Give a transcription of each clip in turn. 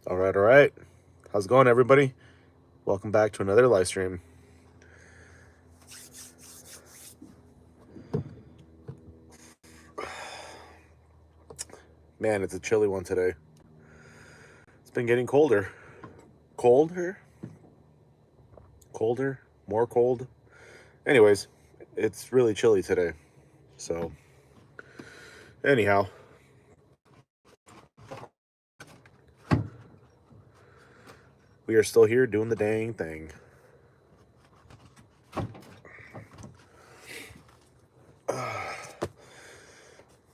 All right. How's it going, everybody? Welcome back to another live stream. Man, it's a chilly one today. It's been getting colder. Colder? Colder? More cold? Anyways, it's really chilly today. So, anyhow, we are still here doing the dang thing.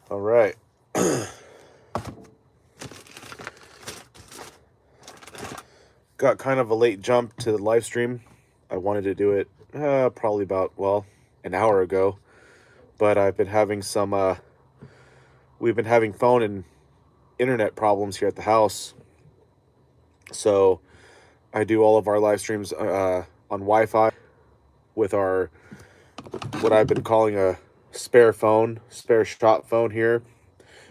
All right. Got kind of a late jump to the live stream. I wanted to do it probably about, an hour ago. But I've been having we've been having phone and internet problems here at the house. So I do all of our live streams on Wi-Fi with what I've been calling a spare shop phone here.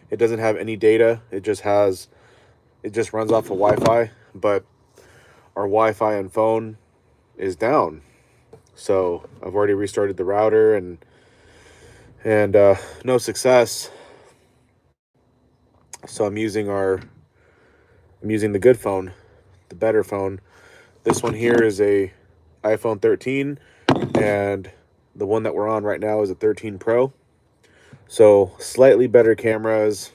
It doesn't have any data. It just runs off of Wi-Fi, but our Wi-Fi and phone is down. So I've already restarted the router and no success. So I'm using the good phone, the better phone. This one here is a iPhone 13, and the one that we're on right now is a 13 Pro. So slightly better cameras,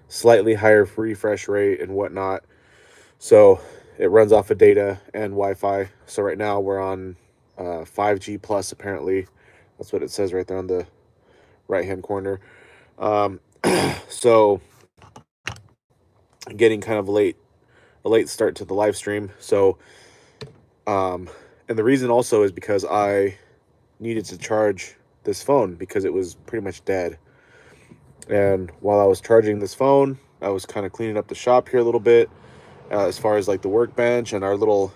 slightly higher refresh rate and whatnot. So it runs off of data and Wi-Fi. So right now we're on 5G plus, apparently. That's what it says right there on the right-hand corner. So getting kind of a late start to the live stream. So, and the reason also is because I needed to charge this phone because it was pretty much dead. And while I was charging this phone, I was kind of cleaning up the shop here a little bit, as far as like the workbench and our little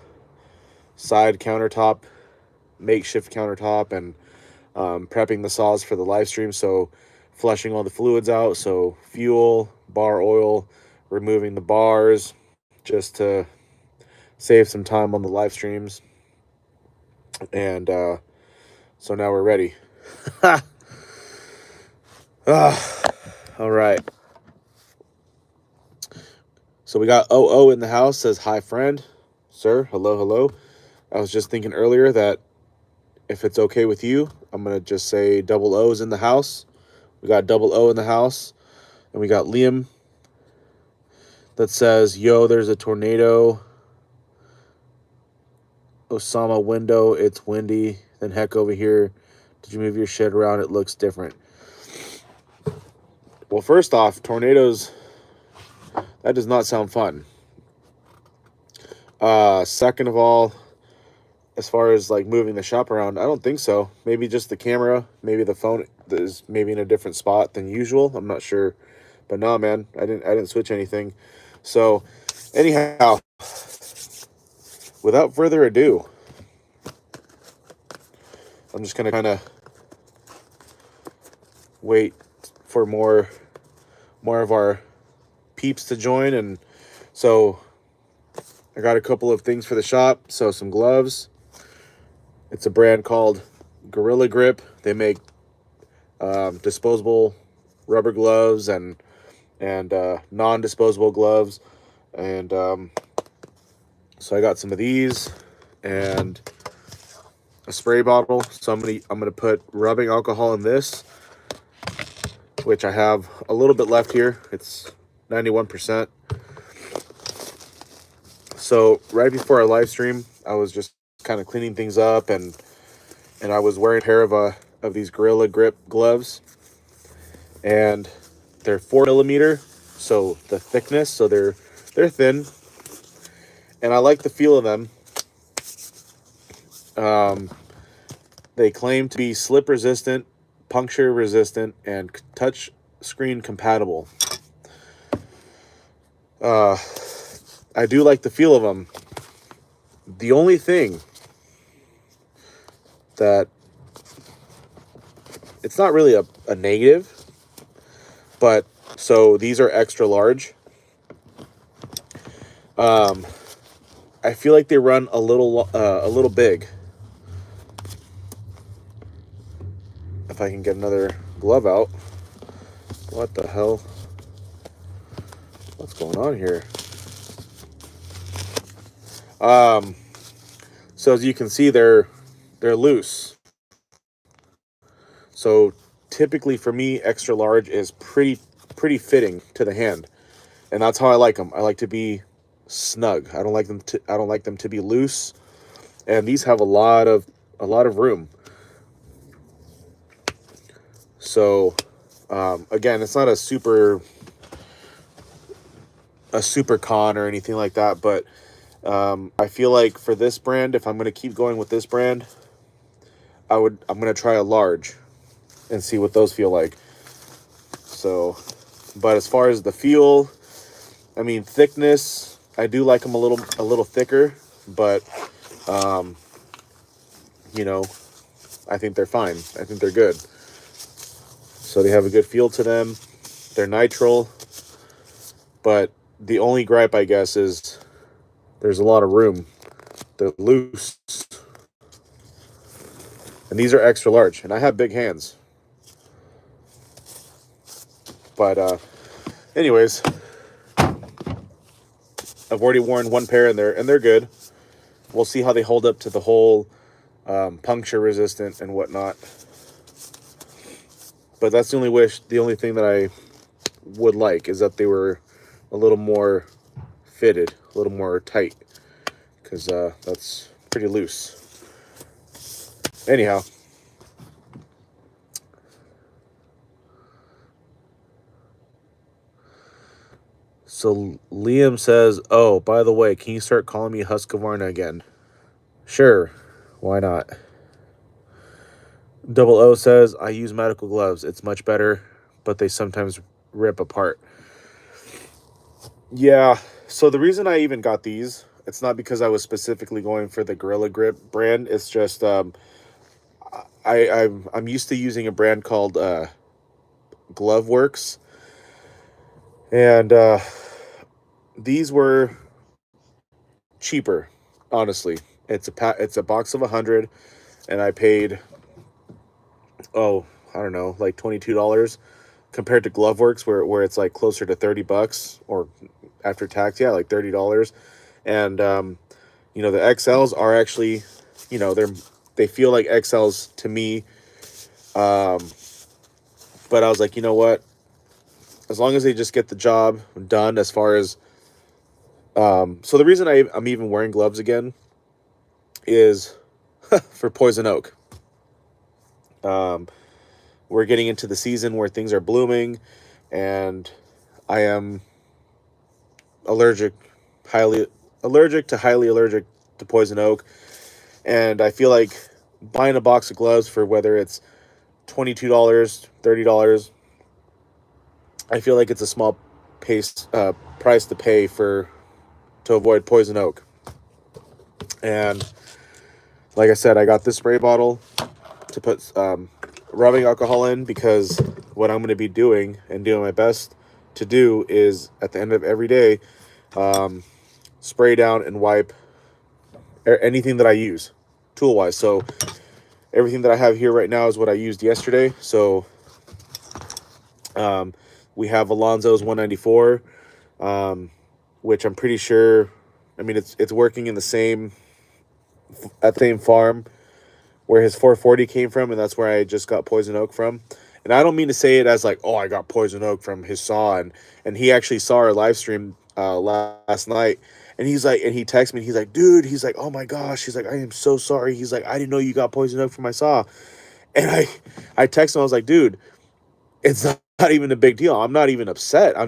side countertop, makeshift countertop, and prepping the saws for the live stream. So flushing all the fluids out. So fuel, bar oil, removing the bars, just to save some time on the live streams. And so now we're ready. All right. So we got OO in the house, says, hi, friend. Sir, hello. I was just thinking earlier that if it's okay with you, I'm going to just say double O's in the house. We got double O in the house. And we got Liam that says, yo, there's a tornado. Osama window, it's windy. Then heck over here. Did you move your shed around? It looks different. Well, first off, tornadoes, that does not sound fun. Second of all, as far as like moving the shop around, I don't think so. Maybe just the camera, maybe the phone is maybe in a different spot than usual. I'm not sure. But no, man, I didn't switch anything. So anyhow, without further ado, I'm just gonna kind of wait for more of our peeps to join. And so I got a couple of things for the shop. So some gloves. It's a brand called Gorilla Grip. They make disposable rubber gloves and non-disposable gloves. And so I got some of these and a spray bottle. So I'm gonna put rubbing alcohol in this, which I have a little bit left here. It's 91%. So right before our live stream, I was just kind of cleaning things up, and I was wearing a pair of these Gorilla Grip gloves, and they're 4mm, so the thickness, so they're thin, and I like the feel of them. They claim to be slip resistant, puncture resistant, and touch screen compatible. I do like the feel of them. The only thing that it's not really a negative, but so these are extra large. I feel like they run a little big. If I can get another glove out. What the hell? What's going on here? So as you can see, they're loose. So typically for me, extra large is pretty fitting to the hand, and that's how I like them. I like to be snug. I don't like them to be loose, and these have a lot of room. So again, it's not a super con or anything like that, but I feel like for this brand, if I'm going to keep going with this brand, I'm going to try a large and see what those feel like. So, but as far as the feel, I mean, thickness, I do like them a little thicker, but you know, I think they're fine. I think they're good. So they have a good feel to them. They're nitrile, but the only gripe, I guess, is there's a lot of room. They're loose. And these are extra large, and I have big hands. But anyways, I've already worn one pair, and they're good. We'll see how they hold up to the whole puncture resistant and whatnot. But that's the only thing that I would like is that they were a little more fitted, a little more tight, because that's pretty loose. Anyhow, so Liam says, "Oh, by the way, can you start calling me Husqvarna again?" Sure, why not? Double O says, "I use medical gloves. It's much better, but they sometimes rip apart." Yeah, so the reason I even got these, it's not because I was specifically going for the Gorilla Grip brand. It's just I'm used to using a brand called Glove Works, and these were cheaper. Honestly, it's a box of 100, and I paid, oh, I don't know, like $22 compared to Glove Works, where it's like closer to $30, or after tax, yeah, like $30. And you know, the XLs are actually, you know, they feel like XLs to me. But I was like, you know what? As long as they just get the job done, as far as so the reason I'm even wearing gloves again is for poison oak. We're getting into the season where things are blooming, and I am allergic, highly highly allergic to poison oak. And I feel like buying a box of gloves for whether it's $22, $30, I feel like it's a small price to pay to avoid poison oak. And like I said, I got this spray bottle to put rubbing alcohol in, because what I'm going to be doing and doing my best to do is at the end of every day, spray down and wipe anything that I use tool wise. So everything that I have here right now is what I used yesterday. So we have Alonzo's 194, which I'm pretty sure, I mean, it's working in the same farm where his 440 came from, and that's where I just got poison oak from. And I don't mean to say it as like, oh, I got poison oak from his saw, and he actually saw our live stream last night, and he's like, and he texted me, he's like, dude, he's like, oh my gosh, he's like, I am so sorry, he's like, I didn't know you got poison oak from my saw. And I texted him, I was like, dude, it's not even a big deal. I'm not even upset. I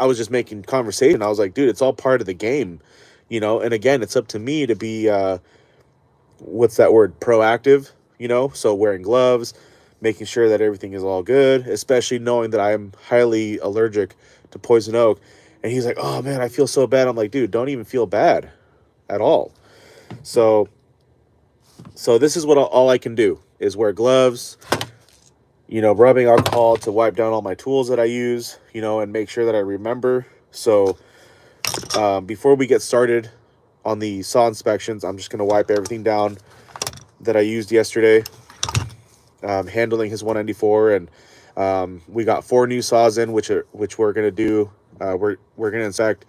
was just making conversation. I was like, dude, it's all part of the game, you know. And again, it's up to me to be what's that word, proactive, you know. So wearing gloves, making sure that everything is all good, especially knowing that I'm highly allergic to poison oak. And he's like, oh man, I feel so bad. I'm like, dude, don't even feel bad at all. So this is what all I can do is wear gloves, you know, rubbing alcohol to wipe down all my tools that I use, you know, and make sure that I remember. So Before we get started on the saw inspections, I'm just going to wipe everything down that I used yesterday, handling his 194, and we got 4 new saws in, which we're going to do. We're going to inspect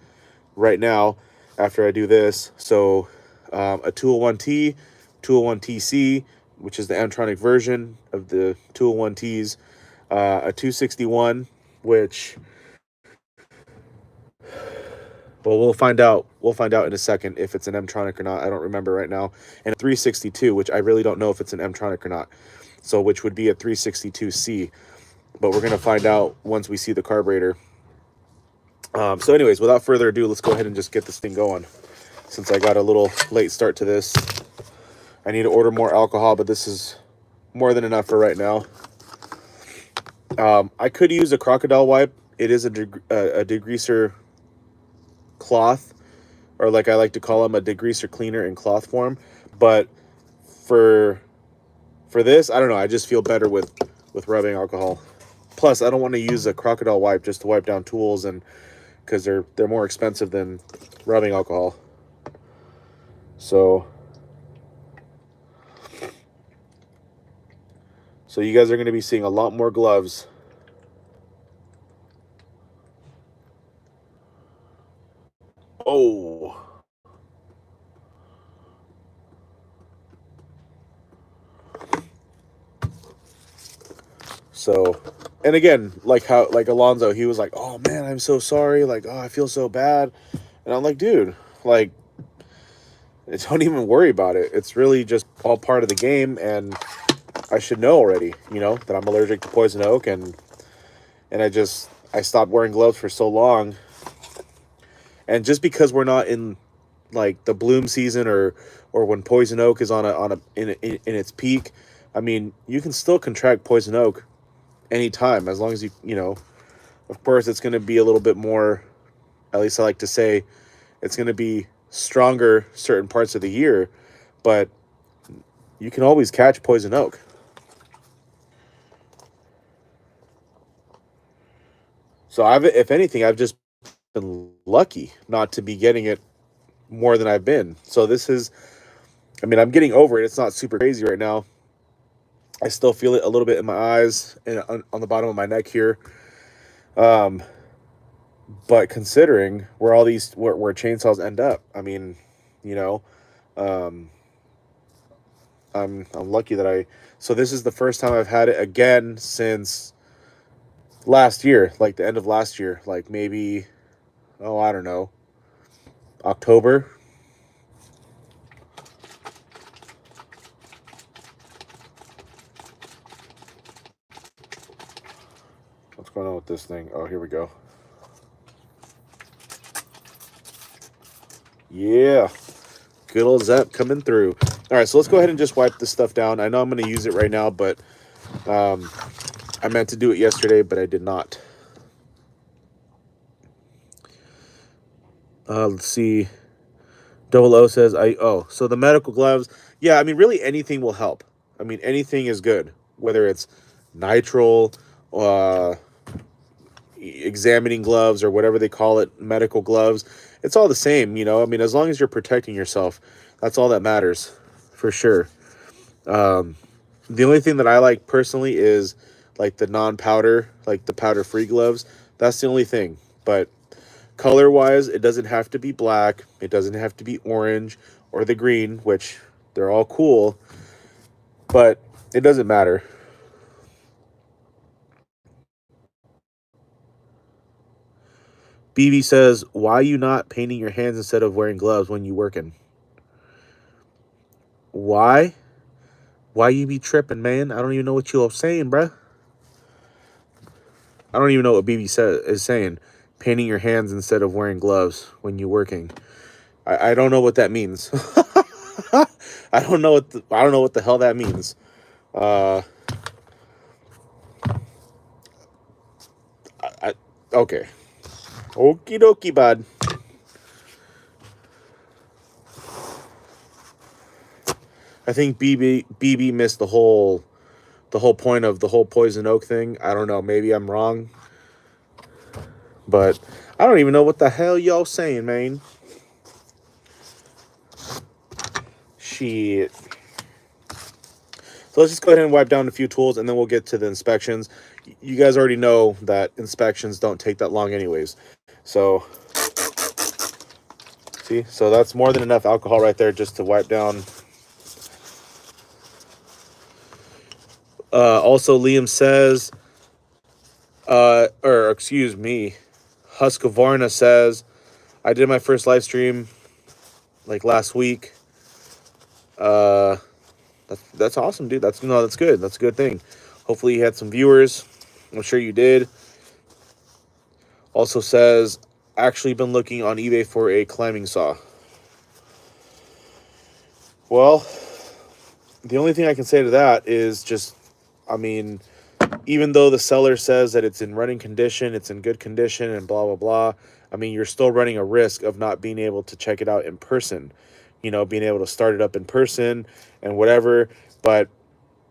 right now after I do this. So a 201T, 201TC, which is the Mtronic version of the 201Ts, a 261, which, well, we'll find out. We'll find out in a second if it's an Mtronic or not. I don't remember right now. And a 362, which I really don't know if it's an Mtronic or not. So which would be a 362C. But we're going to find out once we see the carburetor. So anyways, without further ado, let's go ahead and just get this thing going. Since I got a little late start to this, I need to order more alcohol, but this is more than enough for right now. I could use a crocodile wipe. It is a degreaser cloth, or like I like to call them, a degreaser cleaner in cloth form. But for this, I don't know. I just feel better with rubbing alcohol. Plus, I don't want to use a crocodile wipe just to wipe down tools, and because they're more expensive than rubbing alcohol. So you guys are going to be seeing a lot more gloves. Oh. So, and again, like Alonzo, he was like, "Oh man, I'm so sorry. Like, oh, I feel so bad." And I'm like, "Dude, like, don't even worry about it. It's really just all part of the game, and I should know already, that I'm allergic to poison oak, and I stopped wearing gloves for so long. And just because we're not in like the bloom season or when poison oak is in its peak, I mean, you can still contract poison oak anytime, as long as of course it's going to be a little bit more, at least I like to say, it's going to be stronger certain parts of the year, but you can always catch poison oak. So if anything, I've just been lucky not to be getting it more than I've been. So this is, I mean, I'm getting over it. It's not super crazy right now. I still feel it a little bit in my eyes and on the bottom of my neck here. But considering where all these where chainsaws end up, I mean, I'm lucky that so this is the first time I've had it again since last year, like the end of last year, like maybe, oh, I don't know, October. What's going on with this thing? Oh, here we go. Yeah, good old Zep coming through. All right, so let's go ahead and just wipe this stuff down. I know I'm going to use it right now, but I meant to do it yesterday, but I did not. Let's see. Double O says, so the medical gloves. Yeah, I mean, really anything will help. I mean, anything is good, whether it's nitrile, examining gloves, or whatever they call it, medical gloves. It's all the same, I mean, as long as you're protecting yourself, that's all that matters, for sure. The only thing that I like personally is like the non-powder, like the powder-free gloves. That's the only thing. But color-wise, it doesn't have to be black. It doesn't have to be orange or the green, which they're all cool. But it doesn't matter. BB says, why are you not painting your hands instead of wearing gloves when you working? Why? Why you be tripping, man? I don't even know what you're saying, bruh. I don't even know what BB is saying. Painting your hands instead of wearing gloves when you're working. I don't know what that means. I don't know what the hell that means. Okay. Okie dokie, bud. I think BB missed the whole point of the whole poison oak thing. I don't know. Maybe I'm wrong. But I don't even know what the hell y'all saying, man. Shit. So let's just go ahead and wipe down a few tools, and then we'll get to the inspections. You guys already know that inspections don't take that long anyways. So, see? So that's more than enough alcohol right there just to wipe down. Also, Liam says, or excuse me, Husqvarna says, I did my first live stream like last week. That's awesome, dude. That's good. That's a good thing. Hopefully you had some viewers. I'm sure you did. Also says, actually been looking on eBay for a climbing saw. Well, the only thing I can say to that is just, I mean, even though the seller says that it's in running condition, it's in good condition, and blah, blah, blah, I mean, you're still running a risk of not being able to check it out in person. You know, being able to start it up in person and whatever. But,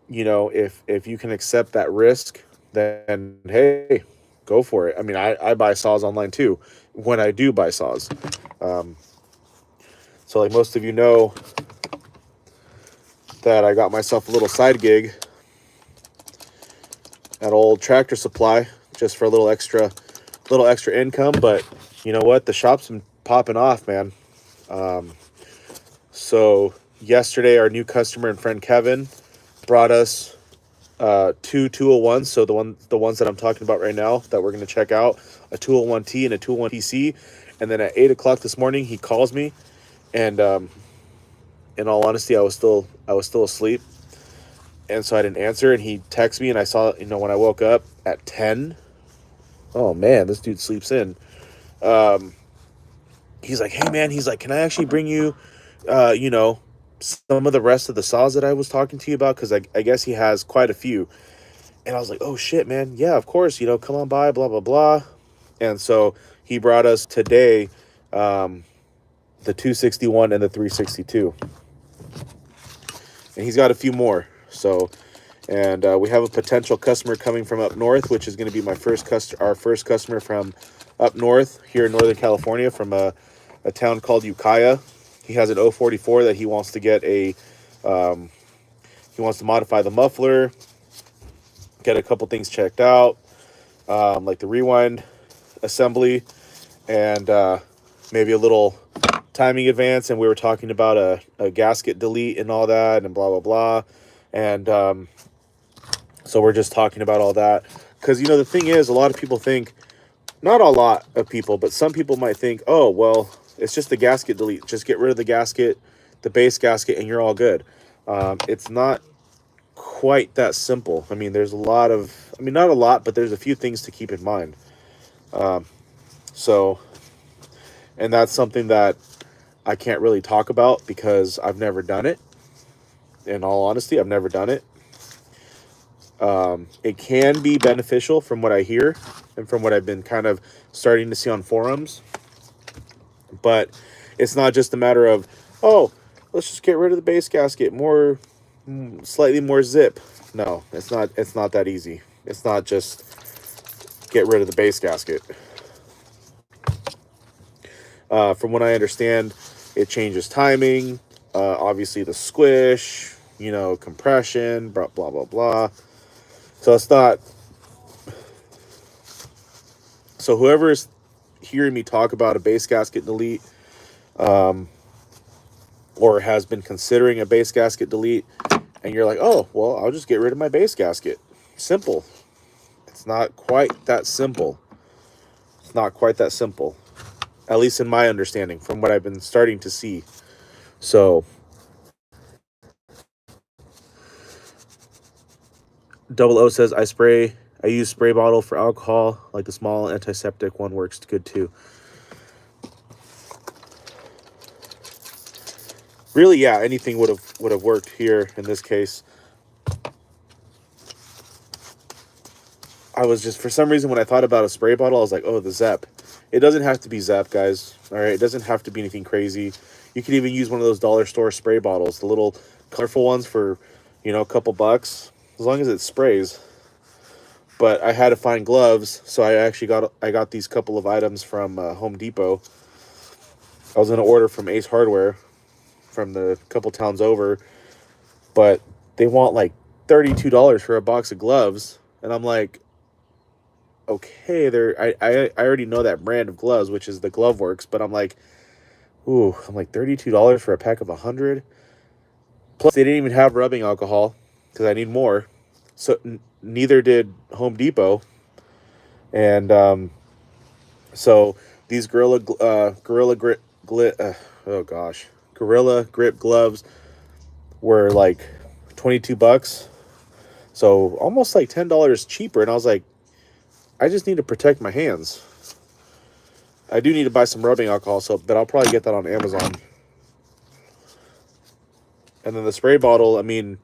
you know, if you can accept that risk, then, hey, go for it. I mean, I buy saws online too when I do buy saws. So like most of you know that I got myself a little side gig at old Tractor Supply just for a little extra income. But you know what? The shop's been popping off, man. So yesterday, our new customer and friend Kevin brought us two 201s. So the ones that I'm talking about right now that we're going to check out, a 201T and a 201TC. And then at 8 o'clock this morning, he calls me, and in all honesty, I was still asleep, and so I didn't answer. And he texted me, and I saw, you know, when I woke up at 10. Oh man, this dude sleeps in. He's like, hey man, he's like, can I actually bring you, you know, some of the rest of the saws that I was talking to you about? Because I guess he has quite a few. And I was like, oh shit, man, yeah, of course, you know, come on by, blah blah blah. And so he brought us today the 261 and the 362, and he's got a few more. So, and we have a potential customer coming from up north, which is going to be our first customer from up north here in Northern California, from a town called Ukiah. He has an 044 that he wants to get he wants to modify the muffler, get a couple things checked out, like the rewind assembly, and maybe a little timing advance. And we were talking about a gasket delete and all that, and blah blah blah. And so we're just talking about all that, because you know the thing is, a lot of people think, not a lot of people, but some people might think, oh well, it's just the gasket delete, just get rid of the gasket, the base gasket, and you're all good. It's not quite that simple. I mean, there's a lot of, I mean, not a lot, but there's a few things to keep in mind. So, and that's something that I can't really talk about because I've never done it. In all honesty, I've never done it. It can be beneficial from what I hear and from what I've been kind of starting to see on forums. But it's not just a matter of, oh, let's just get rid of the base gasket, slightly more zip. No, it's not that easy. It's not just get rid of the base gasket. From what I understand, it changes timing, obviously the squish, you know, compression, blah, blah, blah, blah. So it's not, so whoever is hearing me talk about a base gasket delete, or has been considering a base gasket delete, and you're like, oh, well, I'll just get rid of my base gasket. Simple. It's not quite that simple. It's not quite that simple. At least in my understanding, from what I've been starting to see. So, Double O says, I use spray bottle for alcohol, like the small antiseptic one works good too. Really, yeah, anything would have worked here in this case. I was just, for some reason, when I thought about a spray bottle, I was like, oh, the Zep. It doesn't have to be Zep, guys. All right, it doesn't have to be anything crazy. You could even use one of those dollar store spray bottles, the little colorful ones for, you know, a couple bucks, as long as it sprays. but I had to find gloves, so I got these couple of items from Home Depot. I was gonna order from Ace Hardware from the couple towns over, but they want like $32 for a box of gloves, and I'm like, okay, I already know that brand of gloves, which is the Glove Works, but I'm like, ooh, I'm like $32 for a pack of 100. Plus, they didn't even have rubbing alcohol because I need more. So neither did Home Depot, and so these oh gosh, Gorilla Grip gloves were like $22, so almost like $10 cheaper. And I was like, I just need to protect my hands. I do need to buy some rubbing alcohol, but I'll probably get that on Amazon. And then the spray bottle, I mean,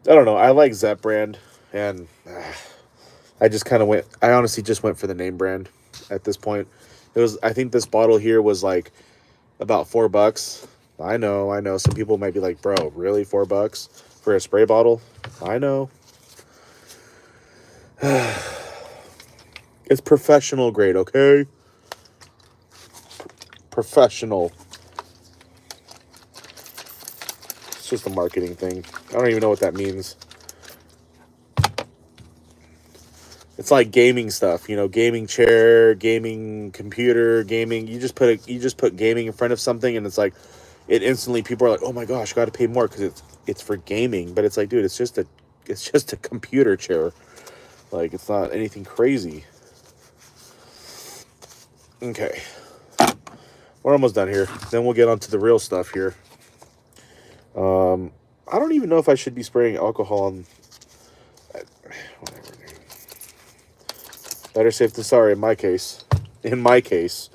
I don't know. I like Zep brand, and I just kind of went. I honestly just went for the name brand at this point. It was. I think this bottle here was like about $4. I know. Some people might be like, "Bro, really $4 for a spray bottle?" I know. It's professional grade, okay? Professional. It's just a marketing thing. I don't even know what that means. It's like gaming stuff, gaming chair, gaming computer, gaming. You just put gaming in front of something, and it's like, it instantly, people are like, oh my gosh, got to pay more because it's for gaming. But it's like, dude, it's just a computer chair. Like, it's not anything crazy. Okay, we're almost done here. Then we'll get on to the real stuff here. I don't even know if I should be spraying alcohol on. Whatever. Better safe than sorry in my case. In my case.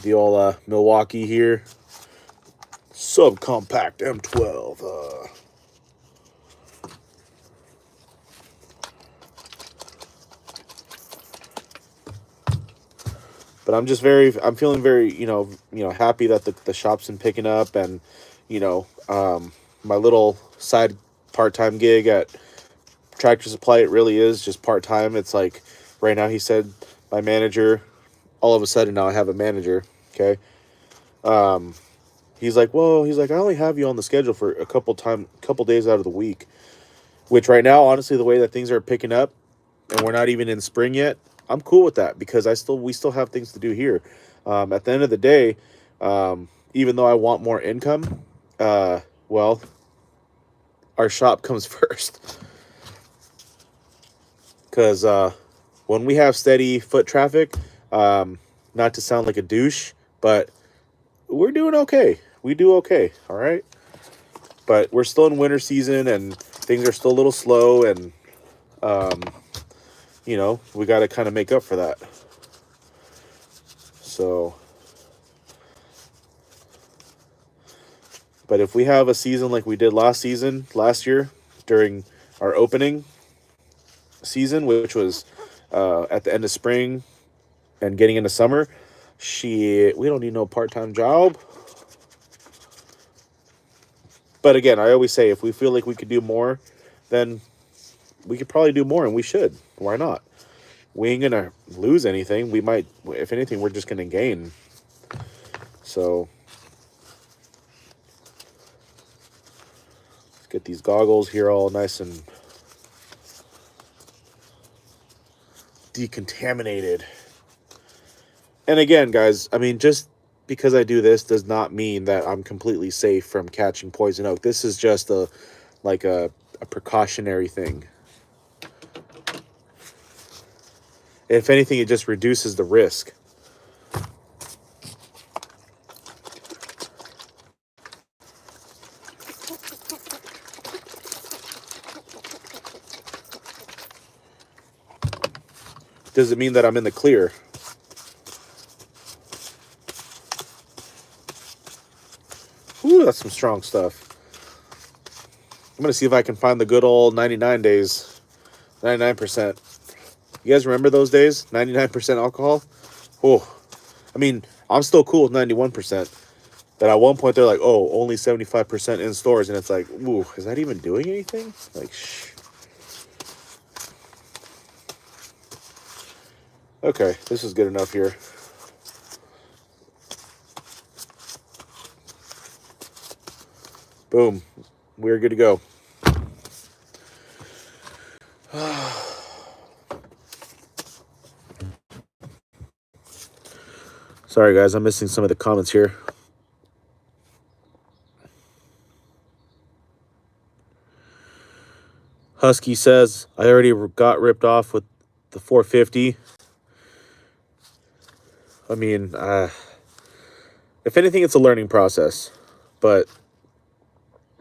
The old Milwaukee here. Subcompact M12. But I'm feeling very, happy that the shop's been picking up, and, my little side part-time gig at Tractor Supply, it really is just part-time. It's like, right now, he said, my manager, all of a sudden now I have a manager, okay? He's like, I only have you on the schedule for a couple days out of the week, which right now, honestly, the way that things are picking up, and we're not even in spring yet, I'm cool with that because we still have things to do here. At the end of the day, even though I want more income, well, our shop comes first. Because when we have steady foot traffic, not to sound like a douche, but we're doing okay. We do okay, all right? But we're still in winter season, and things are still a little slow, and, we got to kind of make up for that. So, but if we have a season like we did last year, during our opening season, which was at the end of spring and getting into summer, shit, we don't need no part-time job. But again, I always say, if we feel like we could do more, then we could probably do more, and we should. Why not? We ain't gonna lose anything. We might, if anything, we're just gonna gain. So let's get these goggles here all nice and decontaminated. And again, guys, I mean, just because I do this does not mean that I'm completely safe from catching poison oak. This is just a precautionary thing. If anything, it just reduces the risk. Does it mean that I'm in the clear? Ooh, that's some strong stuff. I'm going to see if I can find the good old 99 days. 99%. You guys remember those days? 99% alcohol? Oh, I mean, I'm still cool with 91%. But at one point, they're like, oh, only 75% in stores. And it's like, ooh, is that even doing anything? Like, shh. Okay, this is good enough here. Boom. We're good to go. Sorry, guys. I'm missing some of the comments here. Husky says, I already got ripped off with the 450. I mean, if anything, it's a learning process. But,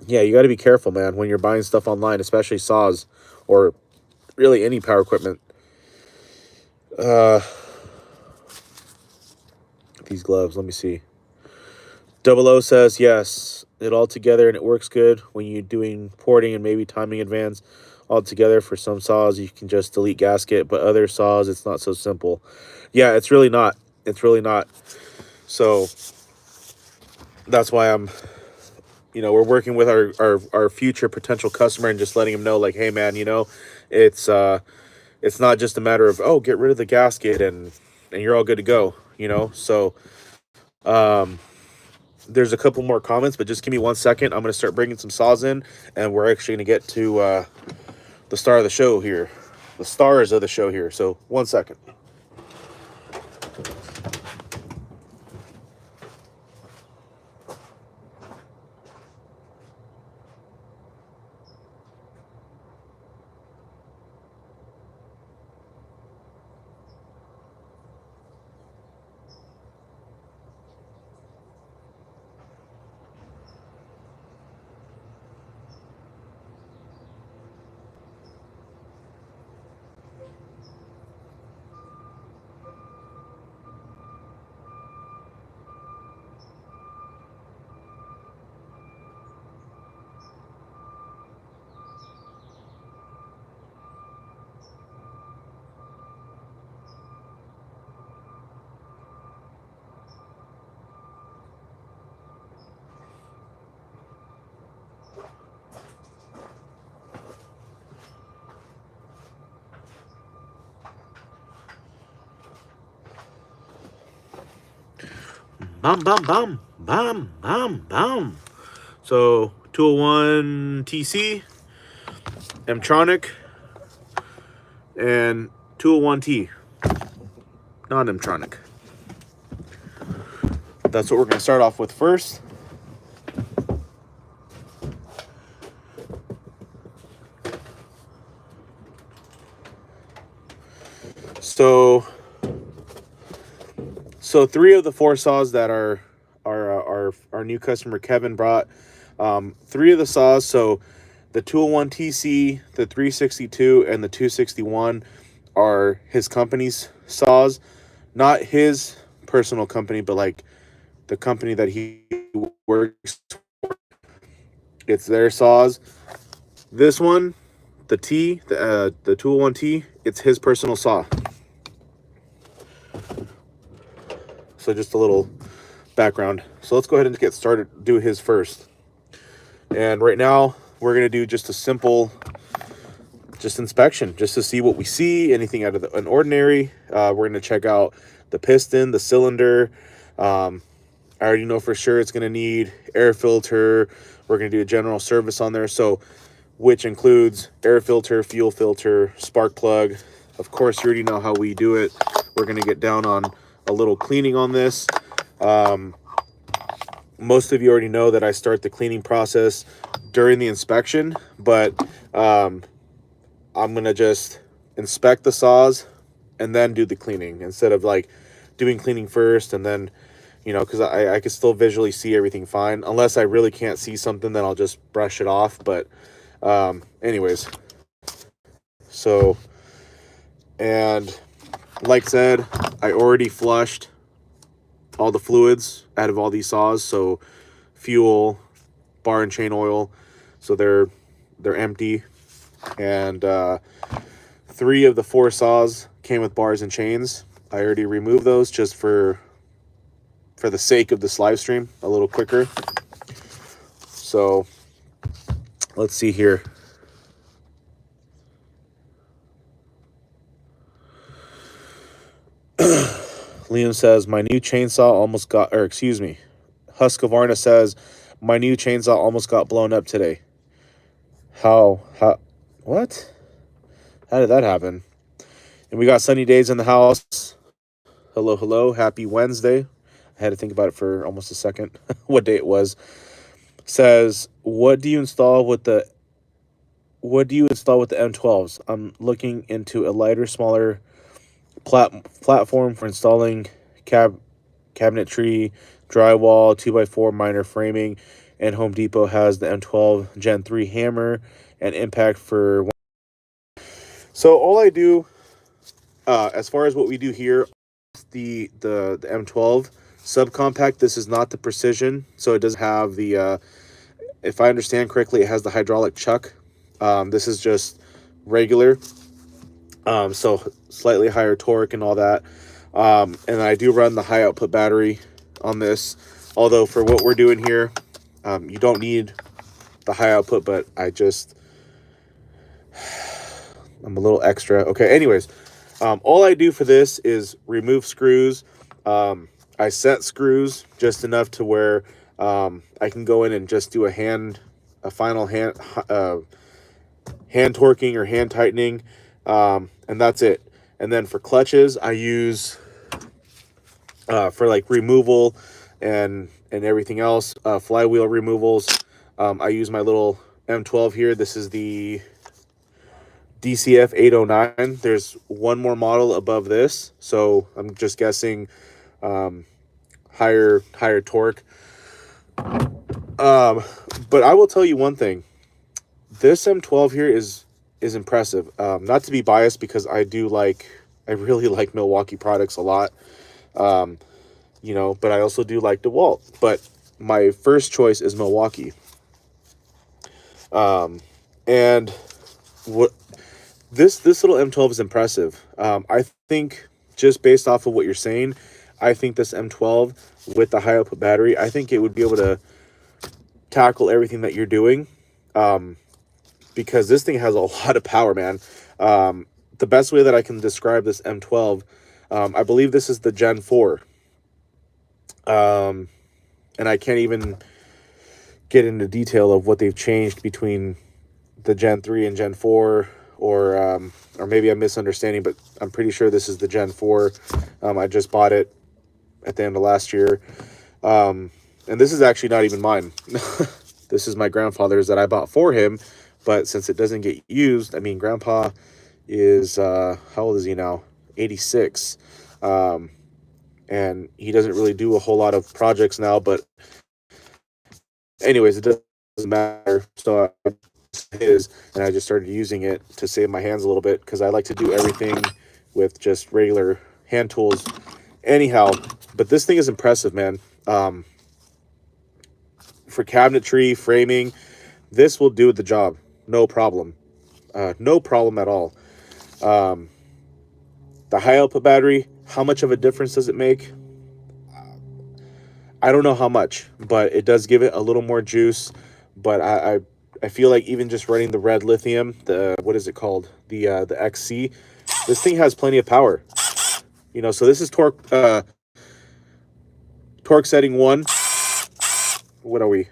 yeah, you got to be careful, man, when you're buying stuff online, especially saws or really any power equipment. These gloves, let me see. 00 says, yes, it all together and it works good when you're doing porting and maybe timing advance all together. For some saws, you can just delete gasket, but other saws, it's not so simple. Yeah, it's really not. It's really not. So that's why I'm, we're working with our future potential customer and just letting him know, like, hey, man, it's not just a matter of, oh, get rid of the gasket and you're all good to go, So there's a couple more comments, but just give me 1 second. I'm going to start bringing some saws in, and we're actually going to get to the star of the show here. The stars of the show here. So 1 second. Bam, bam, bam, bam, bam, bam. So 201 TC, Mtronic, and 201T, non-Mtronic. That's what we're going to start off with first. So 3 of the 4 saws that our new customer Kevin brought, 3 of the saws. So the 201 TC, the 362, and the 261 are his company's saws, not his personal company, but like the company that he works for. It's their saws. This one, the 201T, it's his personal saw. So just a little background. So let's go ahead and get started, do his first. And right now we're going to do just a simple inspection, just to see what we see, anything out of an ordinary. We're going to check out the piston, the cylinder. I already know for sure it's going to need air filter. We're going to do a general service on there, so which includes air filter, fuel filter, spark plug. Of course, you already know how we do it. We're going to get down on a little cleaning on this. Most of you already know that I start the cleaning process during the inspection, but I'm going to just inspect the saws and then do the cleaning, instead of like doing cleaning first and then, because I can still visually see everything fine. Unless I really can't see something, then I'll just brush it off. But anyways, so, and like I said, I already flushed all the fluids out of all these saws. So fuel, bar and chain oil, so they're empty. And 3 of the 4 saws came with bars and chains. I already removed those just for the sake of this live stream, a little quicker. So let's see here. Liam says, my new chainsaw almost got, or excuse me, Husqvarna says, my new chainsaw almost got blown up today. What? How did that happen? And we got sunny days in the house. Hello, hello. Happy Wednesday. I had to think about it for almost a second. What day it was. Says, what do you install with the M12s? I'm looking into a lighter, smaller platform for installing cabinetry, drywall, 2x4 minor framing, and Home Depot has the M12 Gen 3 hammer and impact for. So all I do, as far as what we do here, the M12 subcompact. This is not the precision, so it doesn't have the. If I understand correctly, it has the hydraulic chuck. This is just regular. So slightly higher torque and all that. And I do run the high output battery on this. Although for what we're doing here, you don't need the high output, but I'm a little extra. Okay, anyways, all I do for this is remove screws. I set screws just enough to where I can go in and just do a final hand torquing or hand tightening. And that's it. And then for clutches, I use for like removal and everything else, flywheel removals. I use my little M12 here. This is the DCF 809. There's one more model above this, so I'm just guessing higher torque. But I will tell you one thing. This M12 here is impressive. Not to be biased, because I really like Milwaukee products a lot. But I also do like DeWalt. But my first choice is Milwaukee. And what this little M12 is impressive. I think just based off of what you're saying, I think this M12 with the high output battery, I think it would be able to tackle everything that you're doing. Because this thing has a lot of power, man. The best way that I can describe this M12, I believe this is the Gen 4. And I can't even get into detail of what they've changed between the Gen 3 and Gen 4, or maybe I'm misunderstanding, but I'm pretty sure this is the Gen 4. I just bought it at the end of last year. And this is actually not even mine. This is my grandfather's that I bought for him. But since it doesn't get used, I mean, Grandpa is, how old is he now? 86. And he doesn't really do a whole lot of projects now, but anyways, it doesn't matter. So and I just started using it to save my hands a little bit, because I like to do everything with just regular hand tools. Anyhow, but this thing is impressive, man. For cabinetry, framing, this will do the job. No problem. No problem at all. The high output battery, how much of a difference does it make? I don't know how much, but it does give it a little more juice. But I feel like even just running the red lithium, what is it called? The XC, this thing has plenty of power. So this is torque setting 1. What are we?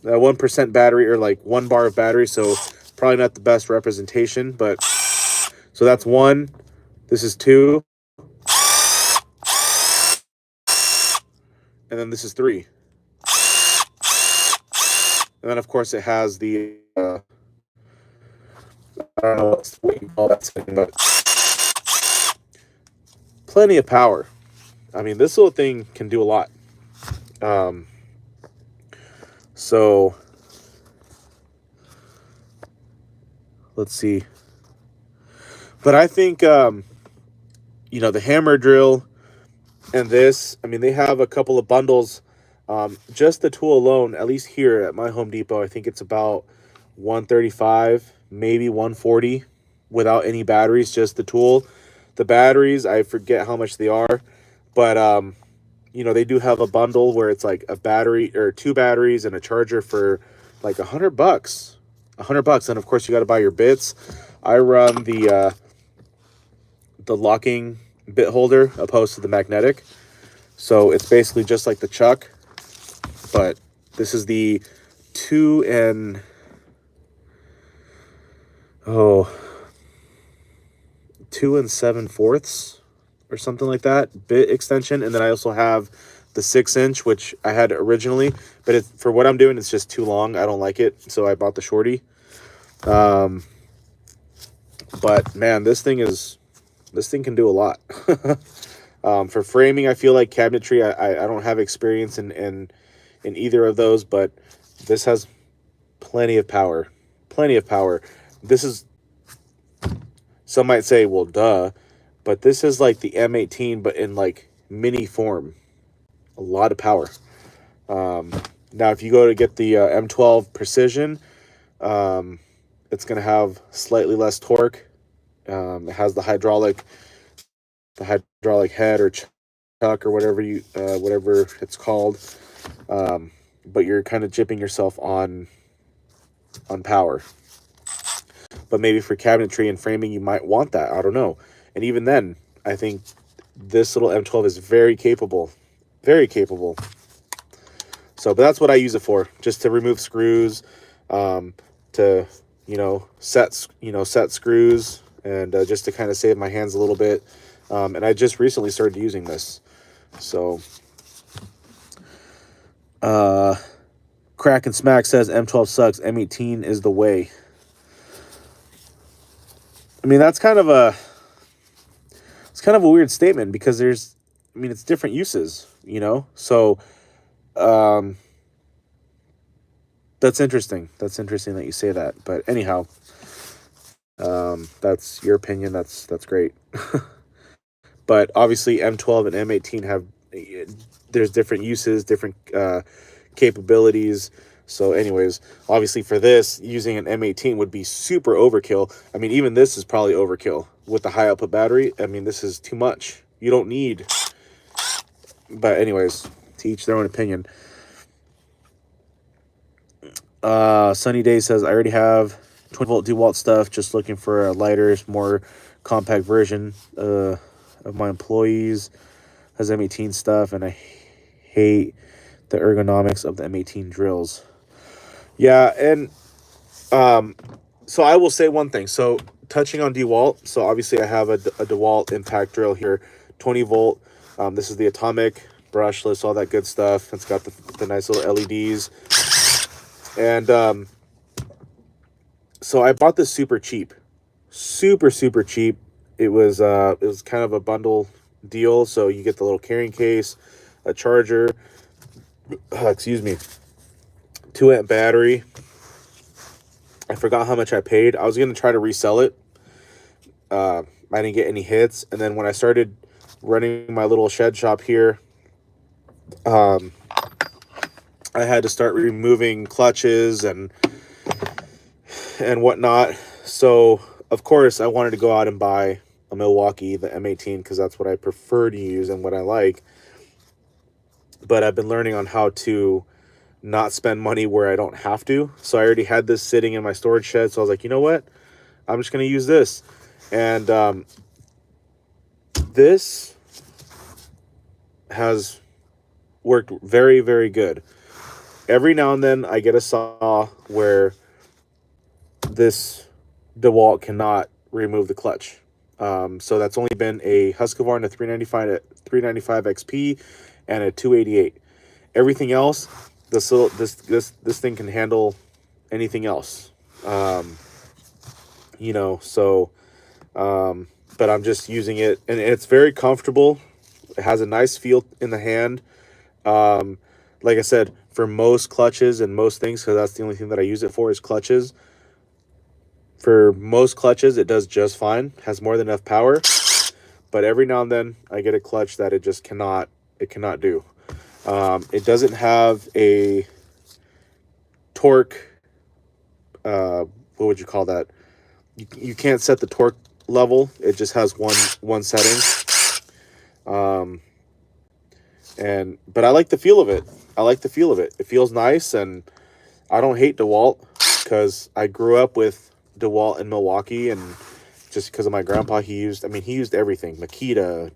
1% battery, or like 1 bar of battery, so probably not the best representation, but so that's 1. This is 2, and then this is 3, and then of course it has the I don't know what you call that setting, but plenty of power. I mean, this little thing can do a lot. So let's see. But I think, the hammer drill and this, I mean, they have a couple of bundles. Just the tool alone, at least here at my Home Depot, I think it's about $135, maybe $140. without any batteries, just the tool. The batteries, I forget how much they are, but you know, they do have a bundle where it's like a battery or 2 batteries and a charger for like $100. $100, and of course you got to buy your bits. I run the locking bit holder opposed to the magnetic, so it's basically just like the Chuck, but this is the 2 and oh 2 7/4 or something like that bit extension, and then I also have the 6-inch, which I had originally, but for what I'm doing, it's just too long. I don't like it, so I bought the shorty. But man, this thing can do a lot. For framing, I feel like cabinetry, I don't have experience in either of those, but this has plenty of power. Plenty of power. This is, some might say, well, duh, but this is like the M18, but in like mini form. A lot of power. Now, if you go to get the M12 Precision, it's going to have slightly less torque. It has the hydraulic head or chuck or whatever whatever it's called. But you're kind of jipping yourself on power. But maybe for cabinetry and framing, you might want that. I don't know. And even then, I think this little M12 is very capable. Very capable. So, but that's what I use it for, just to remove screws, to, set screws, and just to kind of save my hands a little bit. And I just recently started using this. So, Crack and Smack says M12 sucks. M18 is the way. I mean, it's kind of a weird statement, because it's different uses, So, that's interesting. That's interesting that you say that. But anyhow, that's your opinion. That's great. But obviously M12 and M18 there's different uses, different capabilities. So anyways, obviously for this, using an M18 would be super overkill. I mean, even this is probably overkill with the high output battery. I mean, this is too much. You don't need. But anyways, to each their own opinion. Sunny Day says, I already have 20-volt DeWalt stuff, just looking for a lighter, more compact version of my employees. Has M18 stuff, and I hate the ergonomics of the M18 drills. Yeah, and so I will say one thing. So touching on DeWalt, so obviously I have a DeWalt impact drill here, 20-volt. This is the atomic, brushless, all that good stuff. It's got the nice little LEDs. And so I bought this super cheap. Super cheap. It was kind of a bundle deal. So you get the little carrying case, a charger, 2-amp battery. I forgot how much I paid. I was going to try to resell it. I didn't get any hits. And then when I started running my little shed shop here, I had to start removing clutches and whatnot. So, of course, I wanted to go out and buy a Milwaukee, the M18, because that's what I prefer to use and what I like. But I've been learning on how to not spend money where I don't have to. So I already had this sitting in my storage shed. So I was like, you know what? I'm just going to use this. And this has worked very, very good. Every now and then I get a saw where this DeWalt cannot remove the clutch. So that's only been a Husqvarna 395 XP and a 288. Everything else, this thing can handle anything else. But I'm just using it, and it's very comfortable. It has a nice feel in the hand. Like I said, for most clutches and most things, because that's the only thing that I use it for is clutches. For most clutches, it does just fine. Has more than enough power. But every now and then, I get a clutch that it just cannot do. It doesn't have a torque, what would you call that? you can't set the torque level. It just has one setting. But I like the feel of it. I like the feel of it. It feels nice, and I don't hate DeWalt because I grew up with DeWalt in Milwaukee, and just because of my grandpa, he used everything, Makita,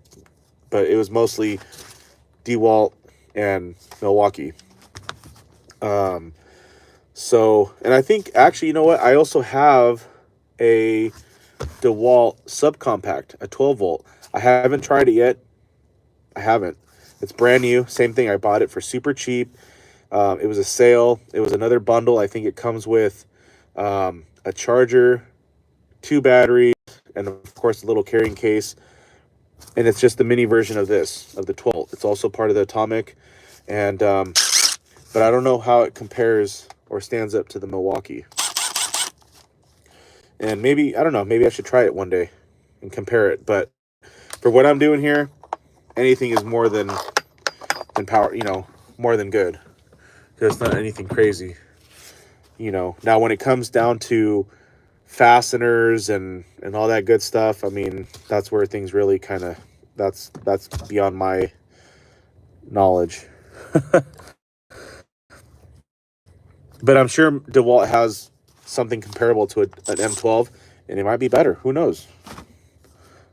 but it was mostly DeWalt and Milwaukee. So, and I think actually, you know what? I also have a DeWalt subcompact, a 12 volt. I haven't tried it yet. I haven't. It's brand new. Same thing. I bought it for super cheap. It was a sale. It was another bundle. I think it comes with a charger, 2 batteries, and of course a little carrying case. And it's just the mini version of the 12. It's also part of the Atomic, and but I don't know how it compares or stands up to the Milwaukee. And maybe, I don't know, maybe I should try it one day and compare it. But for what I'm doing here, anything is more than power, more than good. It's not anything crazy. Now when it comes down to fasteners and all that good stuff, I mean, that's where things really kind of, that's beyond my knowledge. But I'm sure DeWalt has something comparable to an M12, and it might be better. Who knows?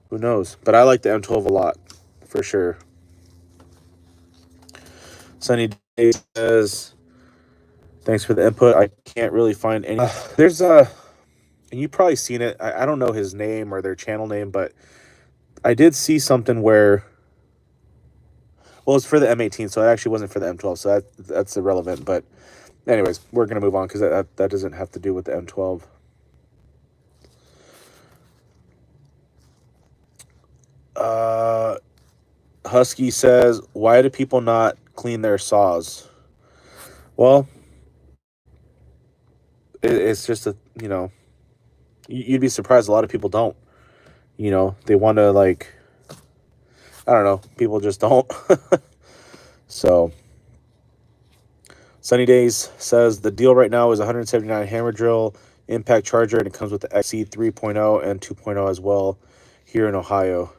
Who knows? But I like the M12 a lot, for sure. Sunny Day says, thanks for the input. I can't really find any. There's a, and you've probably seen it. I don't know his name or their channel name, but I did see something where, well, it's for the M18, so it actually wasn't for the M12, so that's irrelevant. But anyways, we're going to move on because that doesn't have to do with the M12. Husky says, why do people not clean their saws? Well, it's just you'd be surprised a lot of people don't. They want to, like, I don't know, people just don't. So, Sunny Days says, the deal right now is $179 hammer drill, impact charger, and it comes with the XE 3.0 and 2.0 as well here in Ohio.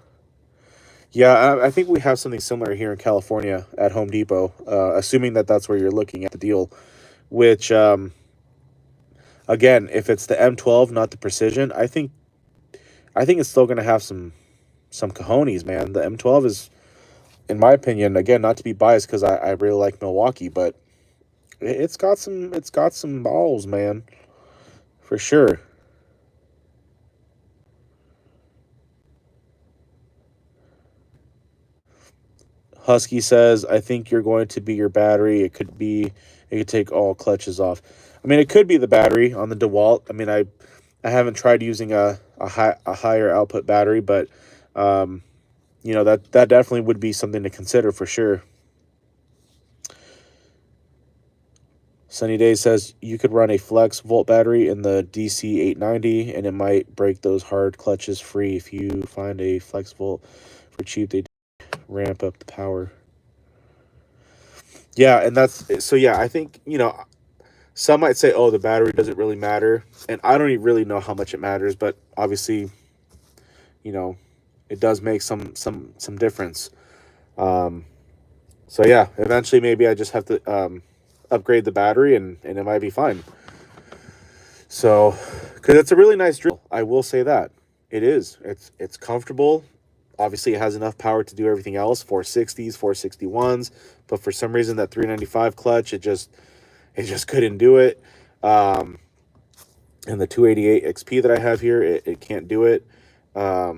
Yeah, I think we have something similar here in California at Home Depot, assuming that that's where you're looking at the deal, which, again, if it's the M12, not the Precision, I think it's still going to have some cojones, man. The M12 is, in my opinion, again, not to be biased because I really like Milwaukee, but it's got some balls, man, for sure. Husky says, I think you're going to be your battery. It could take all clutches off. I mean, it could be the battery on the DeWalt. I mean, I haven't tried using a higher output battery, but that definitely would be something to consider for sure. Sunny Day says you could run a flex volt battery in the DC 890 and it might break those hard clutches free. If you find a flex volt for cheap, they ramp up the power. Yeah, and I think, some might say, oh, the battery doesn't really matter. And I don't even really know how much it matters, but obviously, it does make some difference. So yeah, eventually maybe I just have to upgrade the battery and it might be fine. So, because it's a really nice drill, I will say that. It is. It's comfortable. Obviously, it has enough power to do everything else, 460s, 461s, but for some reason that 395 clutch, it just couldn't do it. And the 288 XP that I have here, it can't do it. But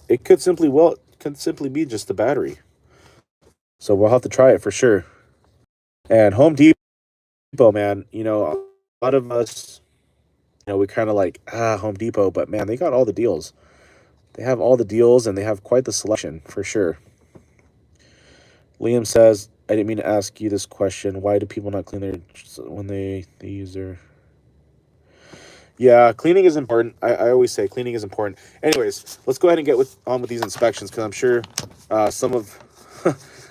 it could simply be just the battery. So we'll have to try it for sure. And Home Depot, man, a lot of us, we kind of like, Home Depot, but man, they got all the deals. They have all the deals and they have quite the selection for sure. Liam says, I didn't mean to ask you this question. Why do people not clean their when they use their... Yeah, cleaning is important. I always say cleaning is important. Anyways, let's go ahead and get on with these inspections because I'm sure some of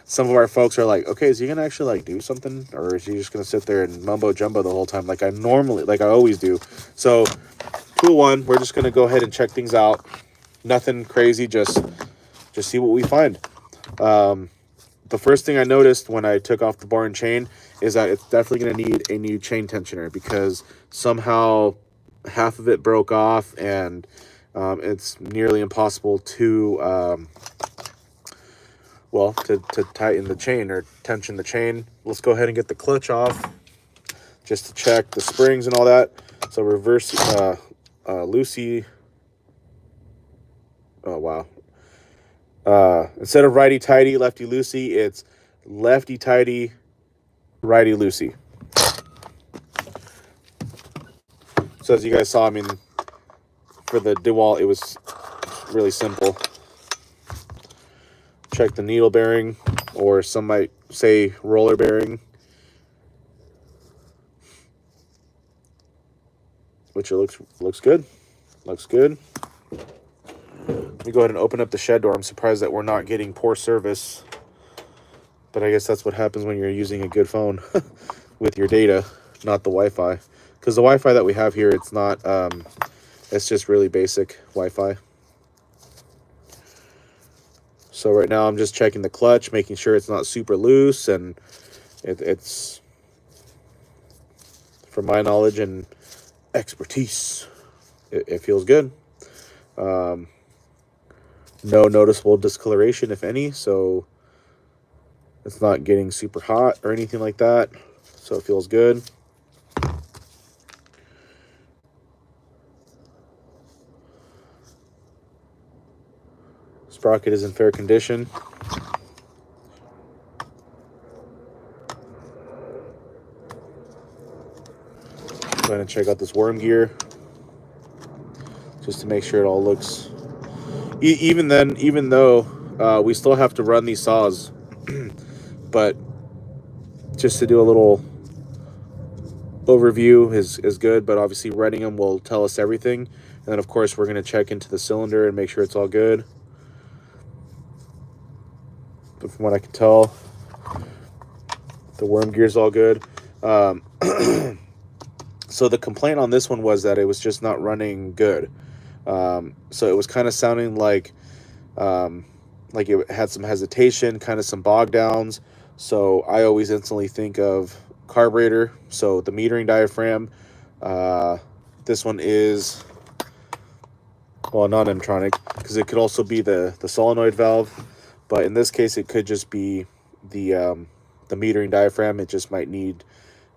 some of our folks are like, okay, is he gonna actually like do something, or is he just gonna sit there and mumbo jumbo the whole time like I always do? So tool one, we're just gonna go ahead and check things out. Nothing crazy, just see what we find. The first thing I noticed when I took off the bar and chain is that it's definitely going to need a new chain tensioner, because somehow half of it broke off, and it's nearly impossible to to tighten the chain or tension the chain. Let's go ahead and get the clutch off just to check the springs and all that. So reverse loosey. Oh wow. Instead of righty tighty, lefty loosey, it's lefty tighty, righty loosey. So as you guys saw, I mean, for the DeWalt, it was really simple. Check the needle bearing, or some might say roller bearing, which it looks good. Looks good. Let me go ahead and open up the shed door. I'm surprised that we're not getting poor service, but I guess that's what happens when you're using a good phone with your data, not the Wi-Fi. Because the Wi-Fi that we have here, it's not, it's just really basic Wi-Fi. So right now I'm just checking the clutch, making sure it's not super loose, and it's, from my knowledge and expertise, it feels good. No noticeable discoloration, if any, so it's not getting super hot or anything like that, so it feels good. Sprocket is in fair condition. Go ahead and check out this worm gear just to make sure it all looks. Even though we still have to run these saws, but just to do a little overview is good. But obviously running them will tell us everything, and then of course we're going to check into the cylinder and make sure it's all good. But from what I can tell, the worm gear is all good. So the complaint on this one was that it was just not running good. So it was kind of sounding like it had some hesitation, kind of some bog downs. So I always instantly think of carburetor. So the metering diaphragm, this one is, well, not Mtronic, because it could also be the solenoid valve, but in this case it could just be the metering diaphragm. It just might need,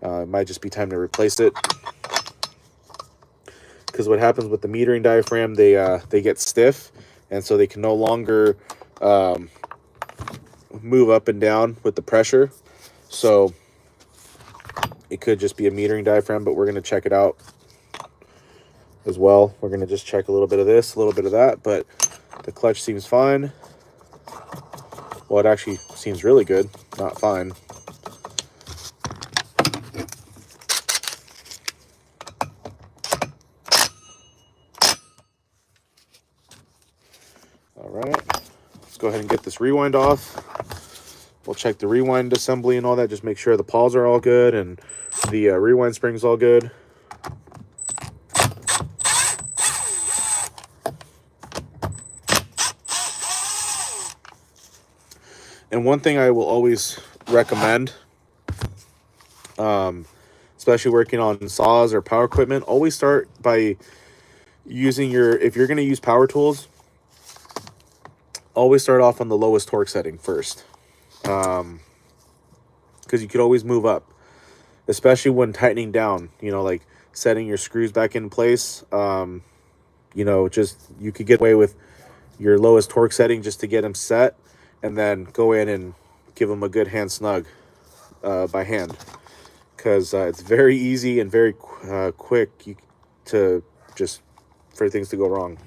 might just be time to replace it. Because what happens with the metering diaphragm, they get stiff, and so they can no longer move up and down with the pressure. So it could just be a metering diaphragm, but we're going to check it out as well. We're going to just check a little bit of this, a little bit of that, but the clutch seems fine. Well, it actually seems really good, not fine. All right, let's go ahead and get this rewind off. We'll check the rewind assembly and all that, just make sure the pawls are all good and the rewind spring's all good. And one thing I will always recommend, especially working on saws or power equipment, always start by using if you're going to use power tools, always start off on the lowest torque setting first. Because you could always move up, especially when tightening down, you know, like setting your screws back in place. You know, you could get away with your lowest torque setting just to get them set, and then go in and give them a good hand snug by hand, because it's very easy and very quick for things to go wrong.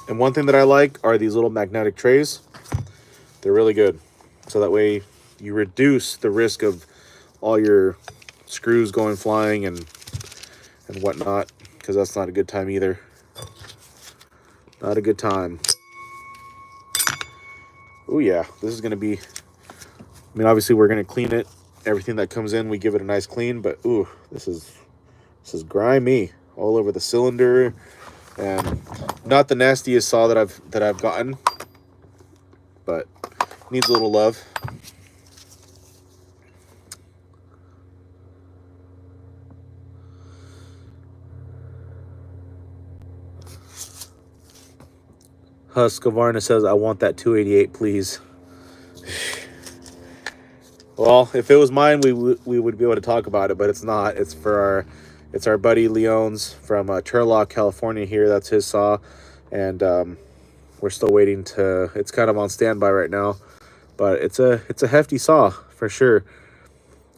And one thing that I like are these little magnetic trays. They're really good. So that way you reduce the risk of all your screws going flying and whatnot, because that's not a good time either. Not a good time. Oh yeah, this is gonna be, I mean, obviously we're gonna clean it. Everything that comes in, we give it a nice clean, but ooh, this is grimy all over the cylinder, and not the nastiest saw that I've gotten, but needs a little love. Husqvarna says, I want that 288, please. Well, if it was mine, we would be able to talk about it, but it's not. It's for our buddy Leon's from Turlock, California here. That's his saw, and we're still waiting to, it's kind of on standby right now, but it's a hefty saw for sure.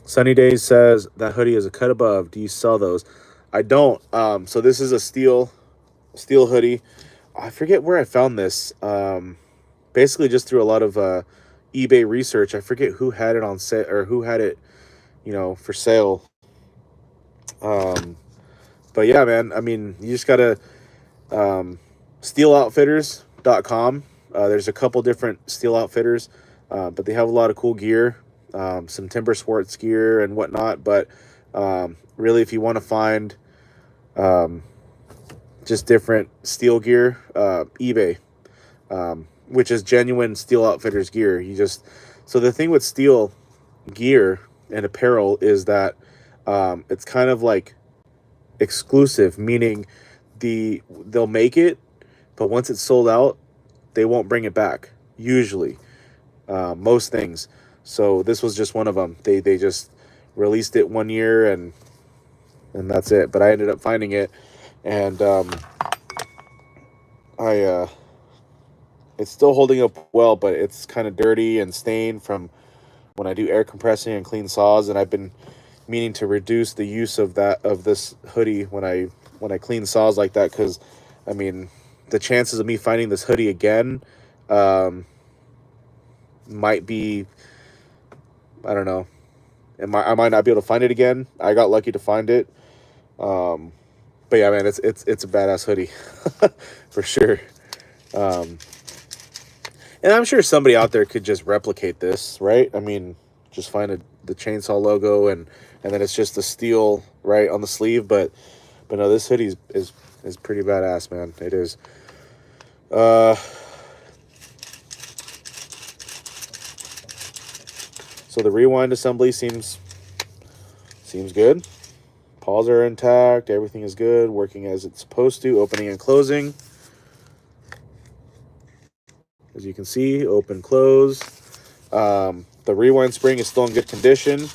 Sunny Days says, that hoodie is a cut above. Do you sell those? I don't. So this is a Stihl hoodie. I forget where I found this. Basically just through a lot of eBay research. I forget who had it on sale, or who had it, for sale. But yeah, man, I mean, you just gotta stihloutfitters.com. There's a couple different Stihl outfitters, but they have a lot of cool gear, some timber sports gear and whatnot. But really, if you want to find just different Stihl gear, eBay, which is genuine Stihl Outfitters gear. So the thing with Stihl gear and apparel is that it's kind of like exclusive, meaning they'll make it, but once it's sold out, they won't bring it back. Usually, most things. So this was just one of them. They just released it one year and that's it. But I ended up finding it, and it's still holding up well, but it's kind of dirty and stained from when I do air compressing and clean saws. And I've been meaning to reduce the use of this hoodie when I clean saws like that, because I mean, the chances of me finding this hoodie again might be, I don't know, I might not be able to find it again. I got lucky to find it, but yeah, man, it's a badass hoodie for sure. And I'm sure somebody out there could just replicate this, right? I mean, just find the chainsaw logo and then it's just the Stihl right on the sleeve. But no, this hoodie is pretty badass, man. It is. So the rewind assembly seems good. Paws are intact. Everything is good, working as it's supposed to. Opening and closing. As you can see, open, close. The rewind spring is still in good condition.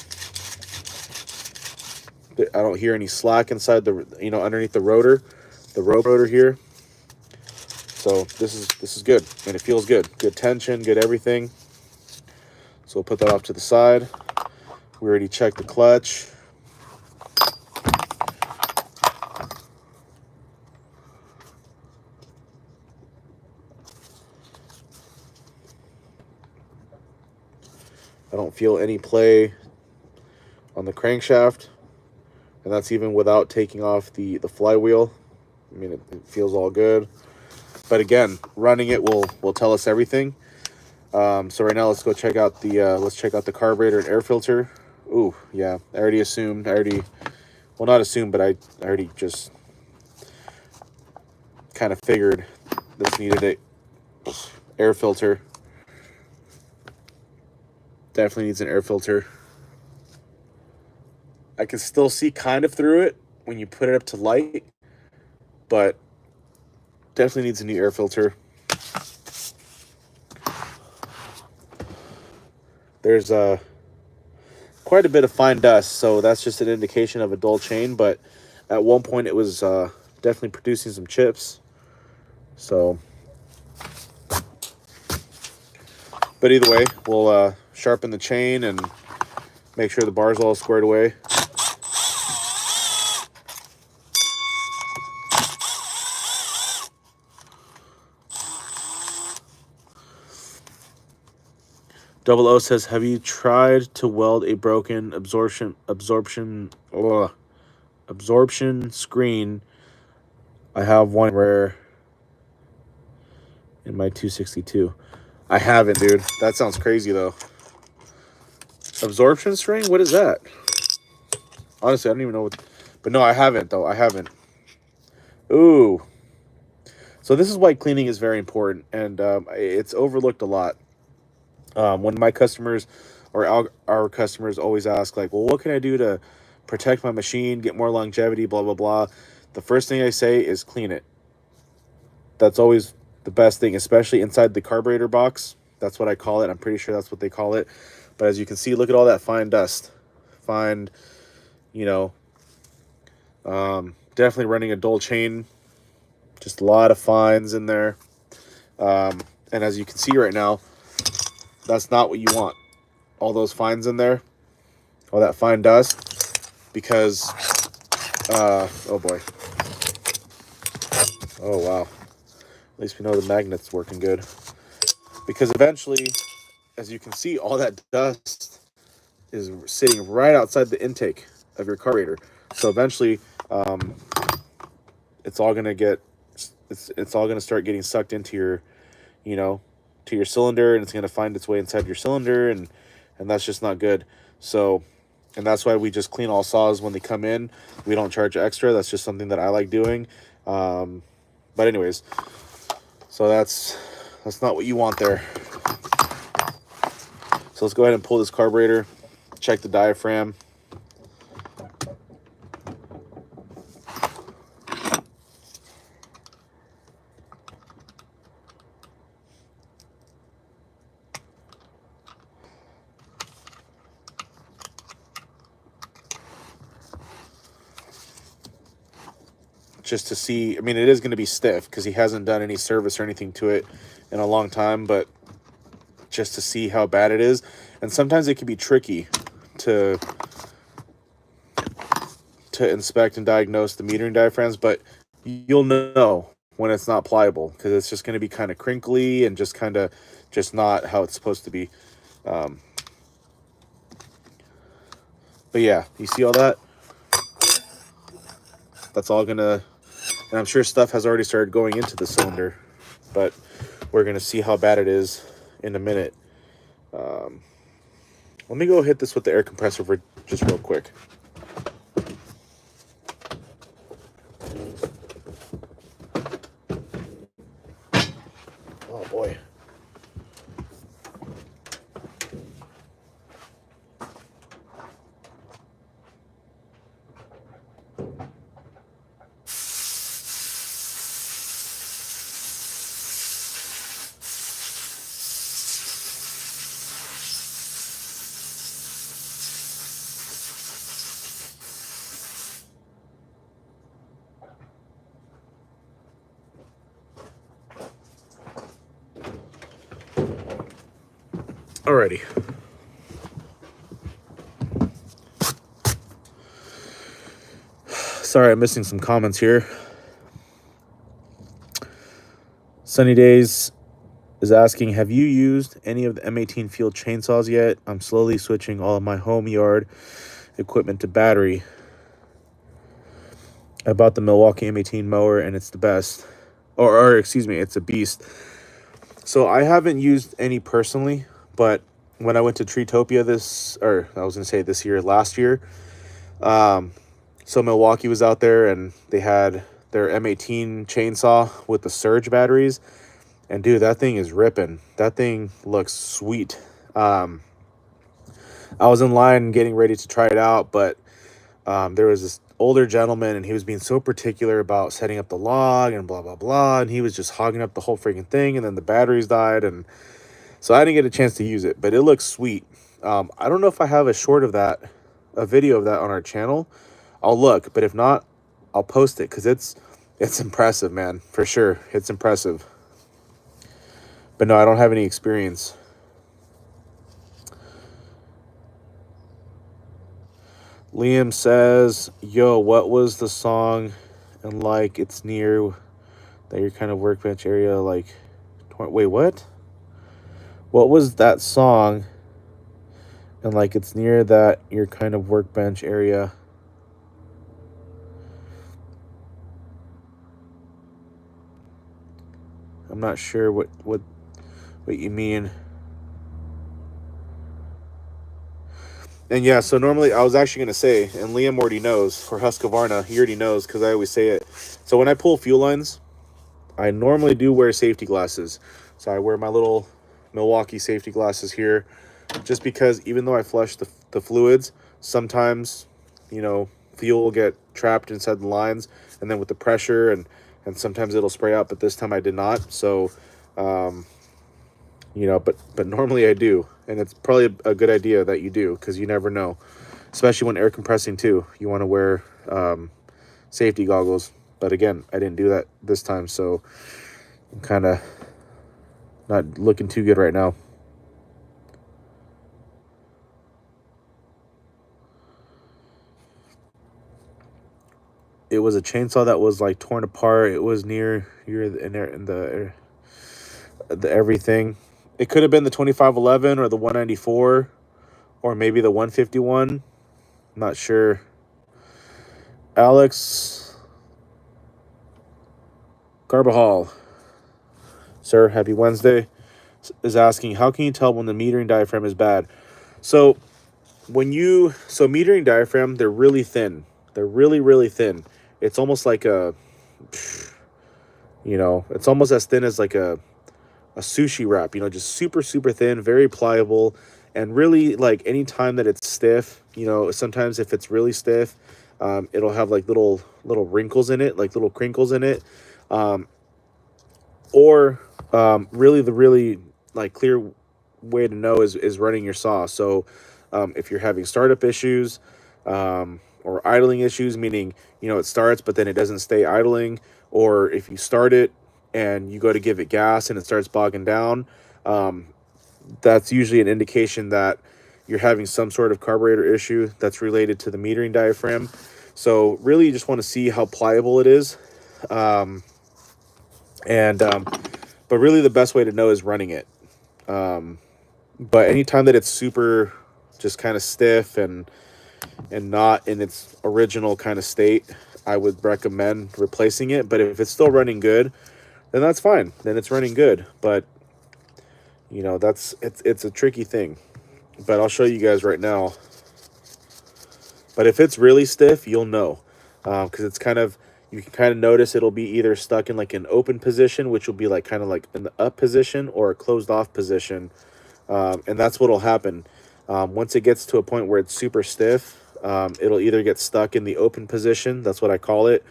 I don't hear any slack inside underneath the rotor, the rotor here. So this is good, and it feels good. Good tension, good everything. So we'll put that off to the side. We already checked the clutch. I don't feel any play on the crankshaft, and that's even without taking off the flywheel. I mean, it feels all good. But again, running it will tell us everything. So right now, let's go check out the carburetor and air filter. Ooh, yeah, I already assumed. Well, not assumed, but I already just kind of figured this needed a air filter. Definitely needs an air filter. I can still see kind of through it when you put it up to light, but definitely needs a new air filter. There's quite a bit of fine dust, so that's just an indication of a dull chain, but at one point it was definitely producing some chips. So, but either way, we'll sharpen the chain and make sure the bar's all squared away. Double O says, have you tried to weld a broken absorption screen? I have one rare in my 262. I haven't, dude. That sounds crazy though. Absorption string? What is that? Honestly, I don't even know what. But no, I haven't though. I haven't. Ooh. So this is why cleaning is very important, and it's overlooked a lot. When my customers or our customers always ask, like, well, what can I do to protect my machine, get more longevity, blah, blah, blah. The first thing I say is clean it. That's always the best thing, especially inside the carburetor box. That's what I call it. I'm pretty sure that's what they call it. But as you can see, look at all that fine dust. Fine, you know, definitely running a dull chain. Just a lot of fines in there. And as you can see right now, that's not what you want. All those fines in there, all that fine dust, because, oh boy. Oh, wow. At least we know the magnet's working good. Because eventually, as you can see, all that dust is sitting right outside the intake of your carburetor. So eventually, it's all gonna get, it's all gonna start getting sucked into your, you know, to your cylinder, and it's gonna find its way inside your cylinder, and that's just not good. So, and that's why we just clean all saws when they come in. We don't charge extra. That's just something that I like doing. But anyways, so that's not what you want there. So let's go ahead and pull this carburetor, check the diaphragm. Just to see, I mean, it is going to be stiff because he hasn't done any service or anything to it in a long time, but just to see how bad it is. And sometimes it can be tricky to inspect and diagnose the metering diaphragms, but you'll know when it's not pliable because it's just going to be kind of crinkly and just kind of just not how it's supposed to be. But yeah, you see all that? That's all gonna, and I'm sure stuff has already started going into the cylinder, but we're gonna see how bad it is in a minute. Let me go hit this with the air compressor for just real quick. Oh boy. Alrighty. Sorry, I'm missing some comments here. Sunny Days is asking, have you used any of the M18 field chainsaws yet? I'm slowly switching all of my home yard equipment to battery. I bought the Milwaukee M18 mower and it's the best. Or excuse me, it's a beast. So I haven't used any personally, but when I went to Treetopia this year, last year, so Milwaukee was out there and they had their M18 chainsaw with the surge batteries. And dude, that thing is ripping. That thing looks sweet. I was in line getting ready to try it out, but there was this older gentleman and he was being so particular about setting up the log and blah, blah, blah. And he was just hogging up the whole freaking thing. And then the batteries died. And so I didn't get a chance to use it, but it looks sweet. I don't know if I have a video of that on our channel. I'll look, but if not, I'll post it because it's impressive, man, for sure. It's impressive. But no, I don't have any experience. Liam says, yo, what was the song and like it's near that your kind of workbench area, like, wait, what? What was that song And like it's near that your kind of workbench area. I'm not sure what you mean. And yeah, so normally I was actually gonna say, and Liam already knows, or Husqvarna, he already knows because I always say it. So when I pull fuel lines, I normally do wear safety glasses. So I wear my little Milwaukee safety glasses here, just because even though I flush the fluids, sometimes, you know, fuel will get trapped inside the lines, and then with the pressure and sometimes it'll spray out. But this time I did not. So, you know, but normally I do, and it's probably a good idea that you do because you never know, especially when air compressing too. You want to wear safety goggles. But again, I didn't do that this time, so I'm kind of not looking too good right now. It was a chainsaw that was like torn apart. It was near the everything. It could have been the 2511 or the 194 or maybe the 151. I'm not sure. Alex Garbahal, sir, happy Wednesday, is asking, how can you tell when the metering diaphragm is bad? So metering diaphragm, they're really thin. They're really thin. It's almost like it's almost as thin as like a sushi wrap, just super thin, very pliable. And really, like, anytime that it's stiff, sometimes if it's really stiff, it'll have like little wrinkles in it, like little crinkles in it. Or really the really like clear way to know is running your saw. So if you're having startup issues, or idling issues, meaning it starts but then it doesn't stay idling, or if you start it and you go to give it gas and it starts bogging down, that's usually an indication that you're having some sort of carburetor issue that's related to the metering diaphragm. So really you just want to see how pliable it is. But really the best way to know is running it. But anytime that it's super just kind of stiff and not in its original kind of state, I would recommend replacing it. But if it's still running good, then that's fine. Then it's running good. But it's a tricky thing. But I'll show you guys right now. But if it's really stiff, you'll know, because you can kind of notice it'll be either stuck in like an open position, which will be like kind of like in the up position, or a closed off position. And that's what'll happen. Once it gets to a point where it's super stiff, it'll either get stuck in the open position. That's what I call it,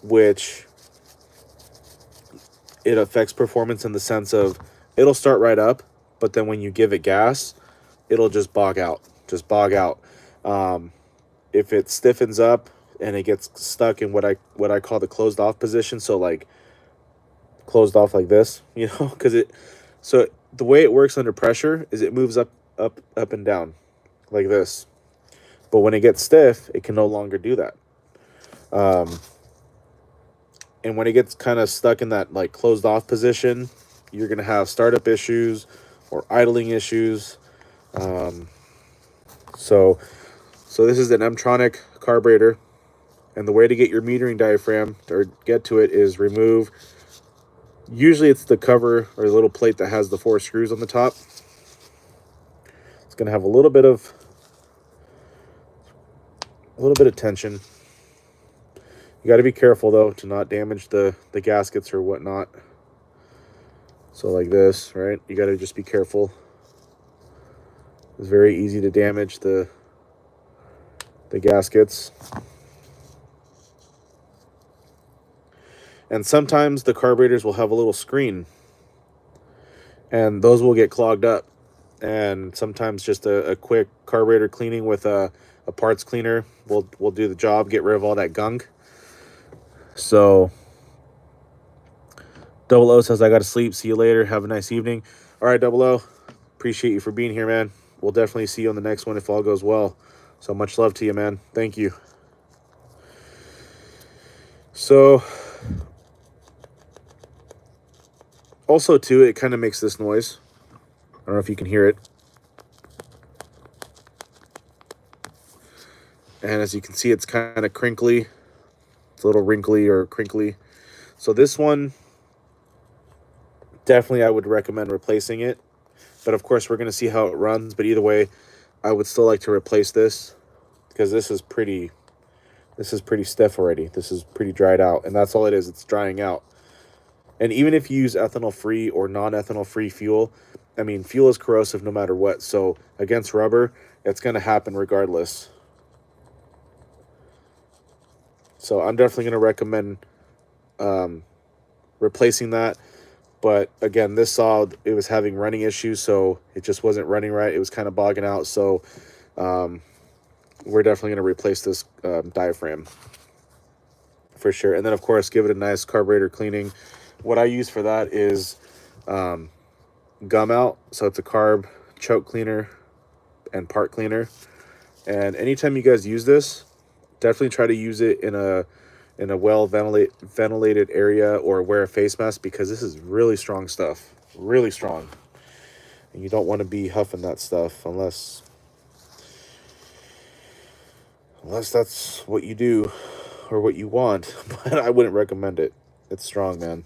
which it affects performance in the sense of it'll start right up, but then when you give it gas, it'll just bog out. If it stiffens up and it gets stuck in what I call the closed off position, so like closed off like this, because the way it works under pressure is it moves up and down like this. But when it gets stiff, it can no longer do that. And when it gets kind of stuck in that like closed off position, you're going to have startup issues or idling issues. So this is an Mtronic carburetor, and the way to get your metering diaphragm or get to it is remove. Usually it's the cover or the little plate that has the 4 screws on the top. It's going to have a little bit of tension. You got to be careful though to not damage the gaskets or whatnot. So like this, right? You got to just be careful. It's very easy to damage the gaskets. And sometimes the carburetors will have a little screen, and those will get clogged up. And sometimes just a quick carburetor cleaning with a parts cleaner will do the job, get rid of all that gunk. So Double O says, I got to sleep. See you later. Have a nice evening. All right, Double O. Appreciate you for being here, man. We'll definitely see you on the next one if all goes well. So much love to you, man. Thank you. So also too, it kind of makes this noise. I don't know if you can hear it. And as you can see, it's kind of crinkly. It's a little wrinkly or crinkly. So this one, definitely I would recommend replacing it. But of course, we're going to see how it runs. But either way, I would still like to replace this because this is pretty stiff already. This is pretty dried out, and that's all it is. It's drying out. And even if you use ethanol-free or non-ethanol-free fuel, I mean, fuel is corrosive no matter what. So against rubber, it's going to happen regardless. So I'm definitely going to recommend replacing that. But again, this saw, it was having running issues, so it just wasn't running right. It was kind of bogging out. So we're definitely going to replace this diaphragm for sure. And then, of course, give it a nice carburetor cleaning. What I use for that is gum out. So it's a carb choke cleaner and part cleaner. And anytime you guys use this, definitely try to use it in a well ventilated area, or wear a face mask, because this is really strong stuff, really strong, and you don't want to be huffing that stuff unless that's what you do or what you want. But I wouldn't recommend it. It's strong, man.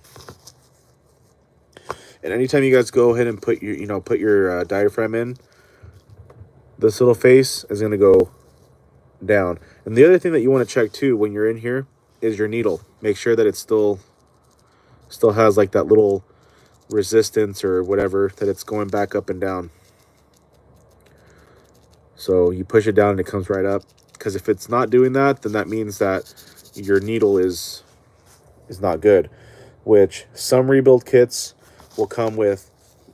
And anytime you guys go ahead and put your diaphragm in, this little face is going to go down. And the other thing that you want to check too when you're in here is your needle. Make sure that it still has like that little resistance or whatever, that it's going back up and down. So you push it down and it comes right up, because if it's not doing that, then that means that your needle is not good. Which some rebuild kits will come with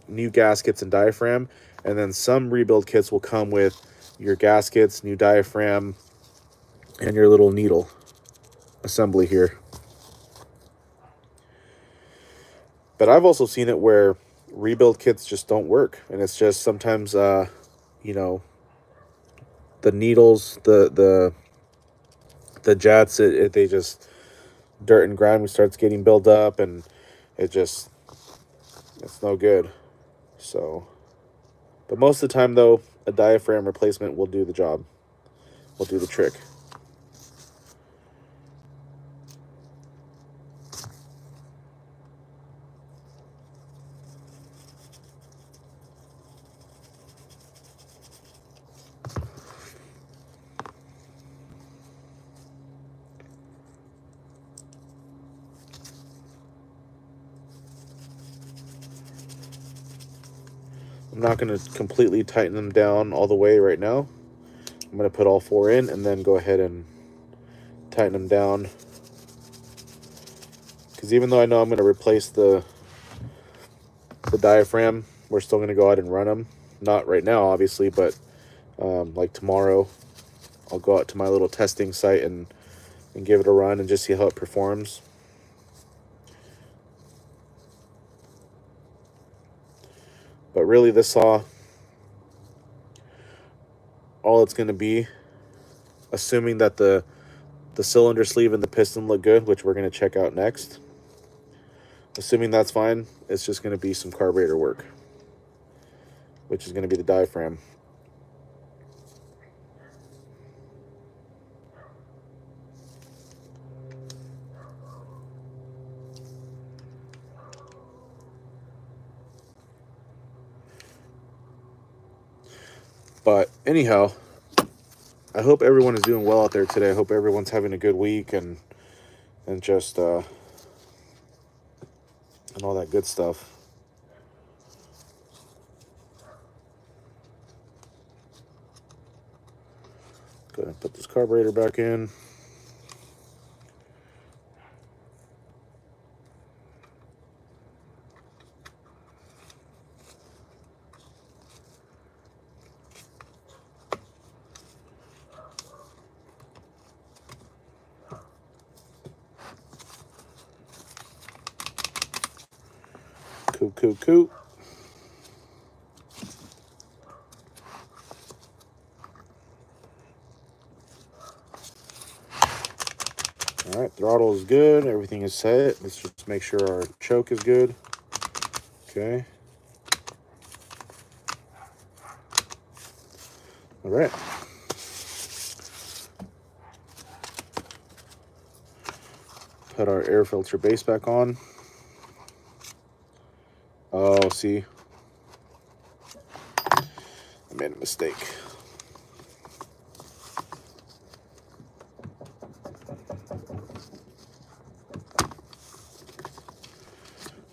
new gaskets and diaphragm, and then some rebuild kits will come with your gaskets, new diaphragm, and your little needle assembly here. But I've also seen it where rebuild kits just don't work, and it's just sometimes the needles, the jets, they just, dirt and grime starts getting built up, and it's no good. So, but most of the time though, a diaphragm replacement will do the job, will do the trick. I'm not going to completely tighten them down all the way right now. I'm going to put all 4 in and then go ahead and tighten them down. Because even though I know I'm going to replace the diaphragm, we're still going to go out and run them. Not right now, obviously, but like tomorrow, I'll go out to my little testing site and give it a run and just see how it performs. But really, this saw, all it's going to be, assuming that the cylinder sleeve and the piston look good, which we're going to check out next, assuming that's fine, it's just going to be some carburetor work, which is going to be the diaphragm. But anyhow, I hope everyone is doing well out there today. I hope everyone's having a good week and just and all that good stuff. Go ahead and put this carburetor back in. Cool. All right, throttle is good. Everything is set. Let's just make sure our choke is good. Okay. All right. Put our air filter base back on. Oh, see, I made a mistake.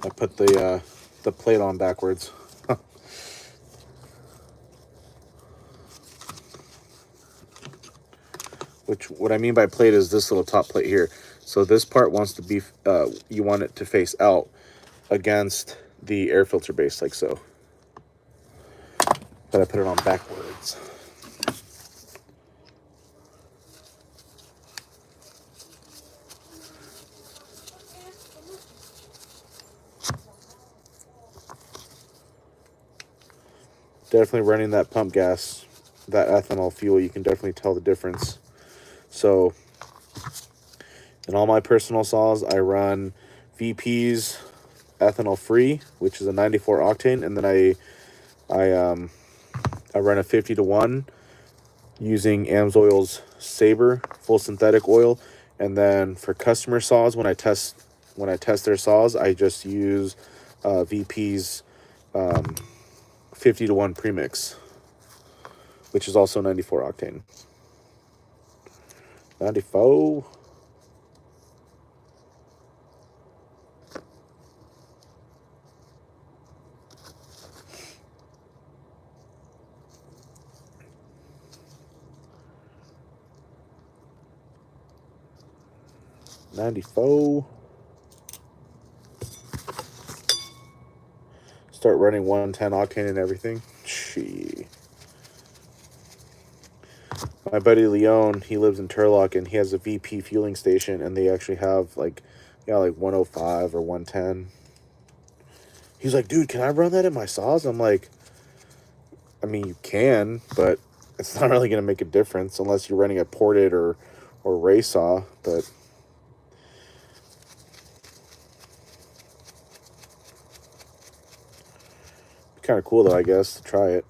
I put the plate on backwards. Which, what I mean by plate is this little top plate here. So this part wants to be, you want it to face out against the air filter base, like so. But I put it on backwards. Definitely running that pump gas, that ethanol fuel, you can definitely tell the difference. So in all my personal saws, I run VP's ethanol free, which is a 94 octane, and then I run a 50-to-1 using AMSOIL's Sabre full synthetic oil. And then for customer saws, when I test their saws, I just use VP's 50-to-1 premix, which is also 94 octane. 94. Start running 110 octane and everything. Gee. My buddy Leon, he lives in Turlock, and he has a VP fueling station, and they actually have like 105 or 110. He's like, dude, can I run that in my saws? I'm like, I mean, you can, but it's not really going to make a difference unless you're running a ported or ray saw. But kind of cool though, I guess, to try it.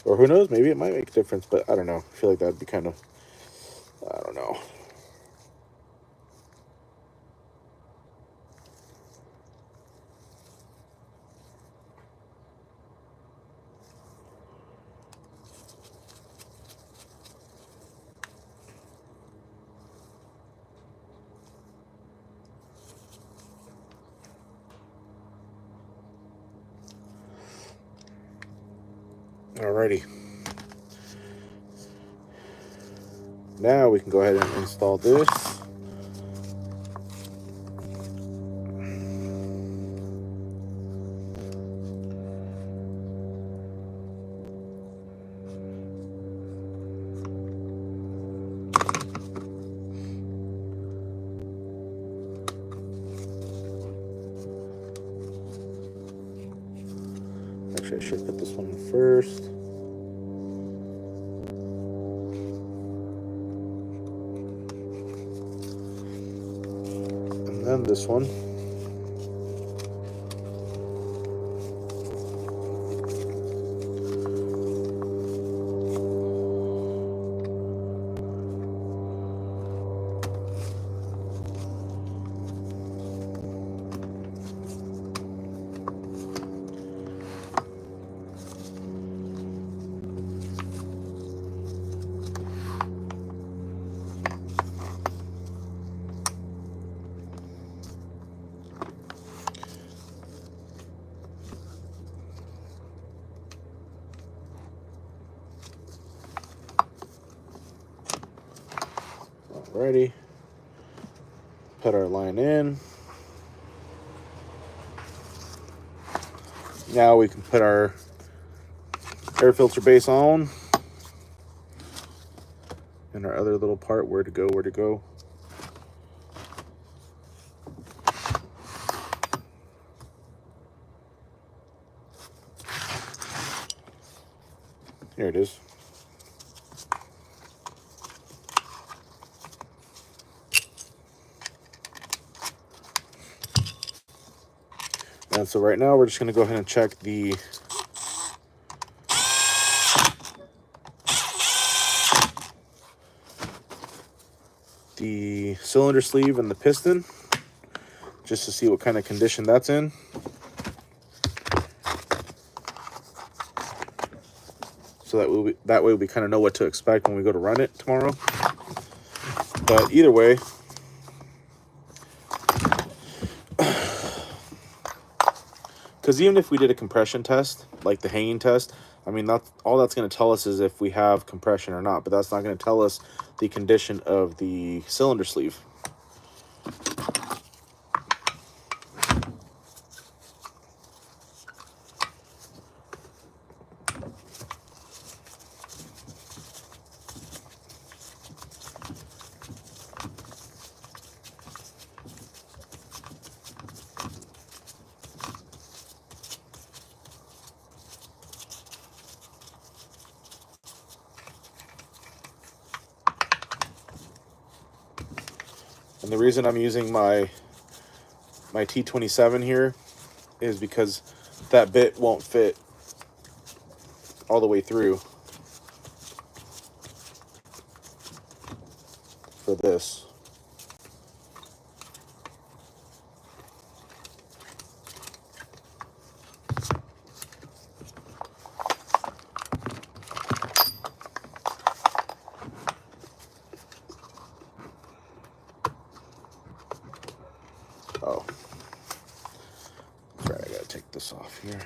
Or who knows, maybe it might make a difference, but I don't know. I feel like that'd be kind of, I don't know. Alrighty. Now we can go ahead and install this. Actually, I should put this one first. And then this one. Alrighty. Put our line in. Now we can put our air filter base on. And our other little part, where to go. Here it is. And so right now we're just going to go ahead and check the the cylinder sleeve and the piston, just to see what kind of condition that's in. So that way we kind of know what to expect when we go to run it tomorrow. But either way, because even if we did a compression test, like the hanging test, I mean, all that's going to tell us is if we have compression or not, but that's not going to tell us the condition of the cylinder sleeve. And the reason I'm using my T27 here is because that bit won't fit all the way through for this. Oh, that's right, I gotta take this off here.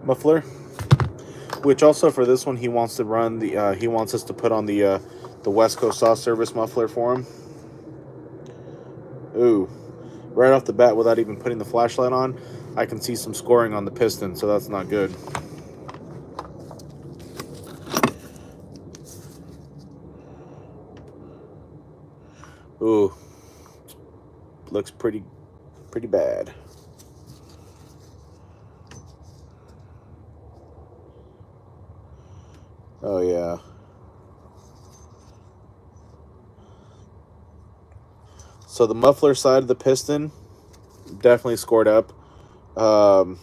Muffler, which also for this one he wants to run the he wants us to put on the West Coast Saw Service muffler for him. Ooh, right off the bat, without even putting the flashlight on, I can see some scoring on the piston, so that's not good. Ooh, looks pretty bad. Oh yeah. So the muffler side of the piston definitely scored up. From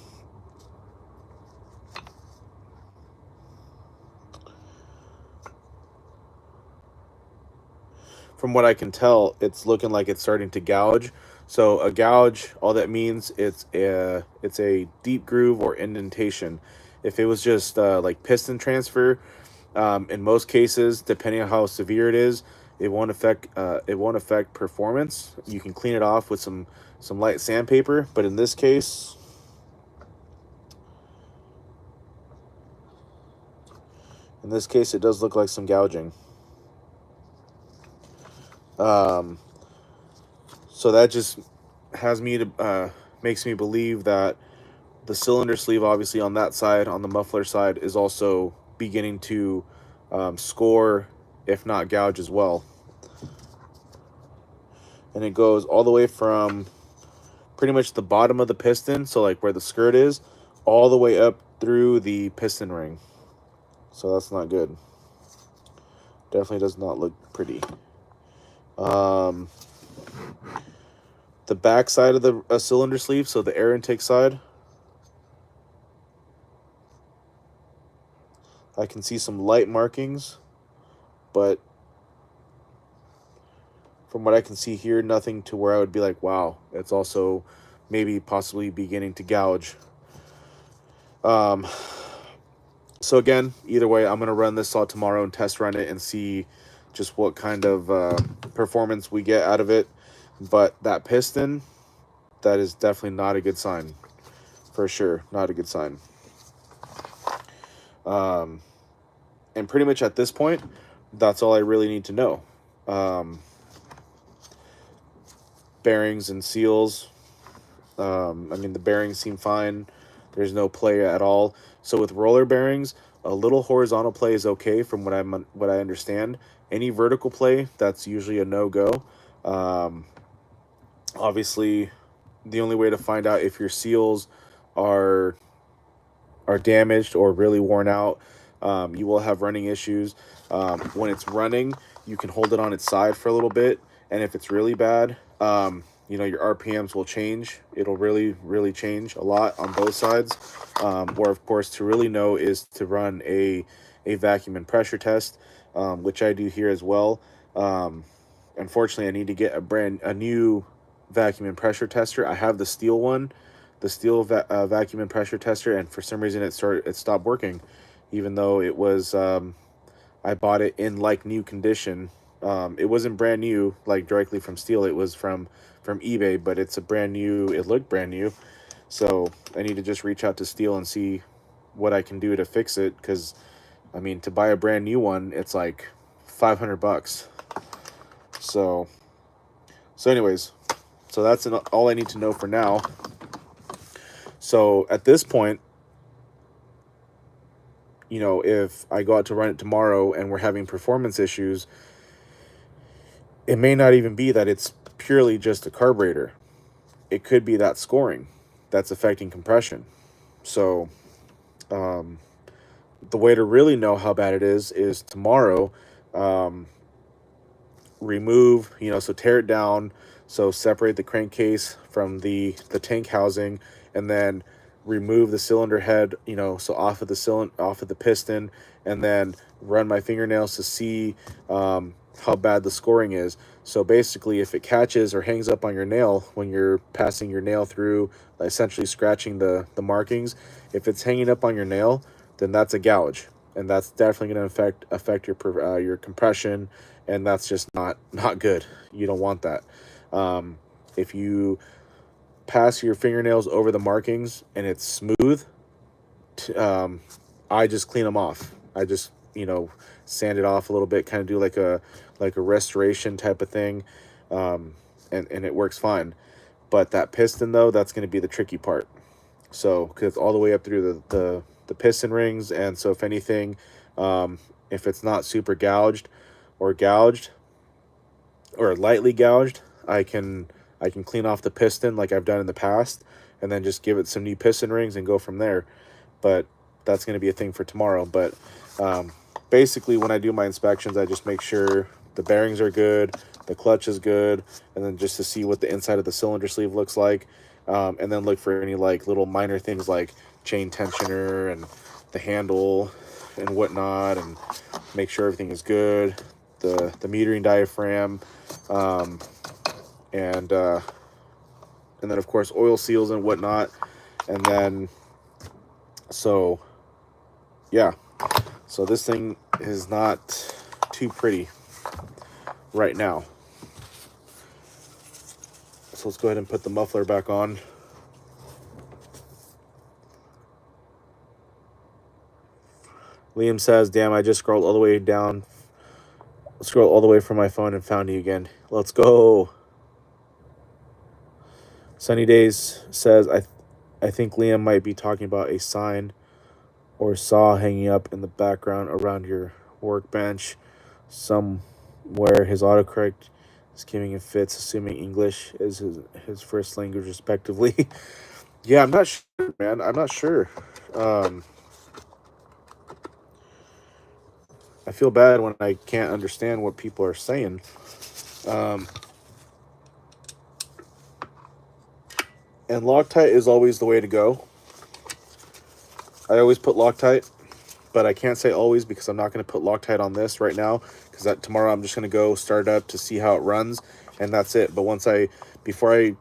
what I can tell, it's looking like it's starting to gouge. So a gouge, all that means it's a deep groove or indentation. If it was just like piston transfer, in most cases, depending on how severe it is, it won't affect performance. You can clean it off with some light sandpaper, but in this case, it does look like some gouging. So that just has me to makes me believe that the cylinder sleeve, obviously on that side, on the muffler side, is also beginning to score, if not gouge as well. And it goes all the way from pretty much the bottom of the piston, so like where the skirt is, all the way up through the piston ring. So that's not good. Definitely does not look pretty. The back side of the cylinder sleeve, so the air intake side, I can see some light markings, but from what I can see here, nothing to where I would be like, wow, it's also maybe possibly beginning to gouge. So again, either way, I'm going to run this saw tomorrow and test run it and see just what kind of performance we get out of it. But that piston, that is definitely not a good sign. For sure, not a good sign. And pretty much at this point, that's all I really need to know. Bearings and seals. I mean, the bearings seem fine. There's no play at all. So with roller bearings, A little horizontal play is okay from what I understand. Any vertical play, that's usually a no-go. Um, Obviously, the only way to find out if your seals are damaged or really worn out, you will have running issues. When it's running, you can hold it on its side for a little bit, and if it's really bad, your RPMs will change. It'll really change a lot on both sides. Or of course, to really know is to run a vacuum and pressure test, which I do here as well. Unfortunately, I need to get a new vacuum and pressure tester. I have the Stihl one, the Stihl vacuum and pressure tester, and for some reason it stopped working, even though it was I bought it in like new condition. It wasn't brand new like directly from Stihl. It was from eBay, but it's a brand new. It looked brand new, so I need to just reach out to Stihl and see what I can do to fix it. Because I mean, to buy a brand new one, it's like $500. So anyways, so that's all I need to know for now. So at this point, if I go out to run it tomorrow and we're having performance issues, it may not even be that it's purely just a carburetor. It could be that scoring that's affecting compression. So the way to really know how bad it is tomorrow. Remove, so tear it down, so separate the crankcase from the tank housing, and then remove the cylinder head, so off of the piston, and then run my fingernails to see how bad the scoring is. So basically, if it catches or hangs up on your nail when you're passing your nail through, essentially scratching the markings, if it's hanging up on your nail, then that's a gouge, and that's definitely going to affect your compression, and that's just not good. You don't want that. If you pass your fingernails over the markings and it's smooth, I just clean them off. I just sand it off a little bit, kind of do like a restoration type of thing, and it works fine. But that piston though, that's going to be the tricky part. So because it's all the way up through the piston rings, and so if anything, if it's not super gouged or lightly gouged, I can clean off the piston like I've done in the past, and then just give it some new piston rings and go from there. But that's going to be a thing for tomorrow. But basically, when I do my inspections, I just make sure the bearings are good, the clutch is good, and then just to see what the inside of the cylinder sleeve looks like, and then look for any like little minor things like chain tensioner and the handle and whatnot, and make sure everything is good. The metering diaphragm, and then of course oil seals and whatnot, and then so yeah, so this thing is not too pretty right now. So let's go ahead and put the muffler back on. Liam says, damn, I just scrolled all the way from my phone and found you again. Let's go. Sunny Days says, I think Liam might be talking about a sign or saw hanging up in the background around your workbench somewhere. His autocorrect is giving him fits, assuming English is his first language, respectively. Yeah, I'm not sure, man. I'm not sure. I feel bad when I can't understand what people are saying. And Loctite is always the way to go. I always put Loctite, but I can't say always because I'm not going to put Loctite on this right now, because tomorrow I'm just going to go start it up to see how it runs, and that's it. But before I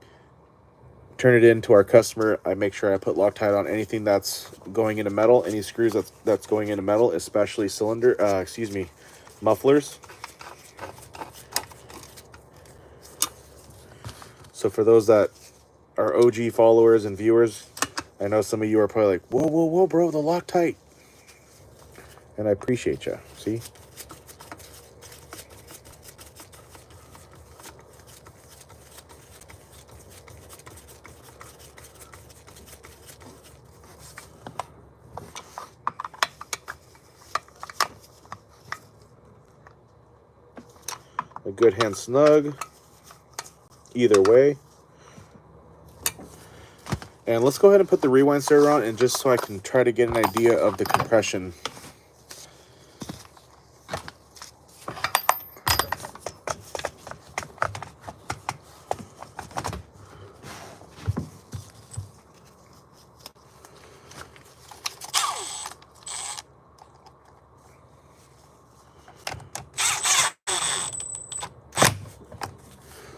turn it in to our customer, I make sure I put Loctite on anything that's going into metal, any screws that's going into metal, especially mufflers. So for those that are OG followers and viewers, I know some of you are probably like, whoa, bro, the Loctite. And I appreciate you. See? a good hand snug either way. And let's go ahead and put the rewind starter on, and just so I can try to get an idea of the compression.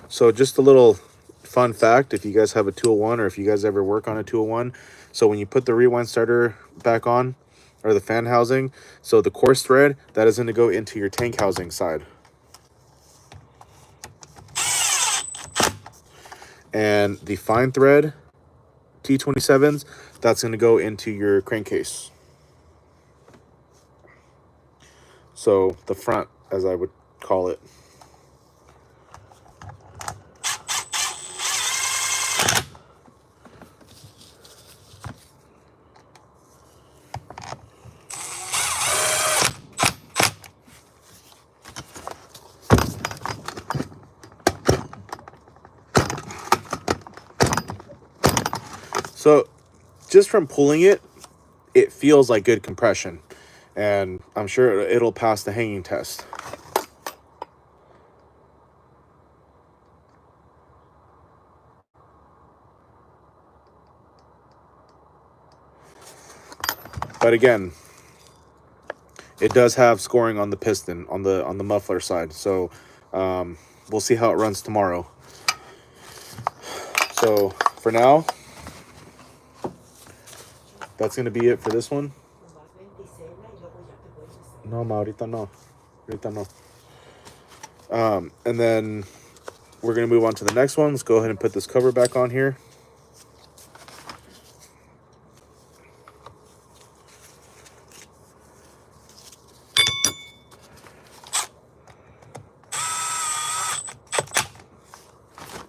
So just a little fun fact, if you guys have a 201 or if you guys ever work on a 201, so when you put the rewind starter back on, or the fan housing, so the coarse thread, that is going to go into your tank housing side. And the fine thread T27s, that's going to go into your crankcase. So the front, as I would call it. So just from pulling it, it feels like good compression, and I'm sure it'll pass the hanging test. But again, it does have scoring on the piston on the muffler side, so we'll see how it runs tomorrow. So for now, that's gonna be it for this one. No, ma, ahorita no. Ahorita no. And then we're gonna move on to the next one. Let's go ahead and put this cover back on here.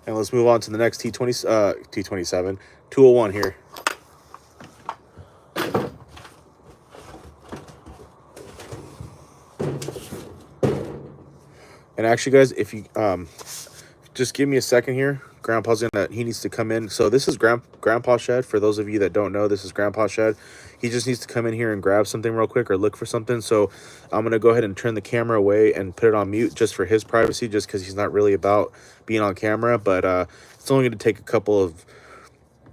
And let's move on to the next T27, 201 here. And actually, guys, if you just give me a second here, he needs to come in. So this is Grandpa's shed. For those of you that don't know, this is Grandpa's shed. He just needs to come in here and grab something real quick or look for something. So I'm gonna go ahead and turn the camera away and put it on mute just for his privacy, just because he's not really about being on camera. But it's only gonna take a couple of,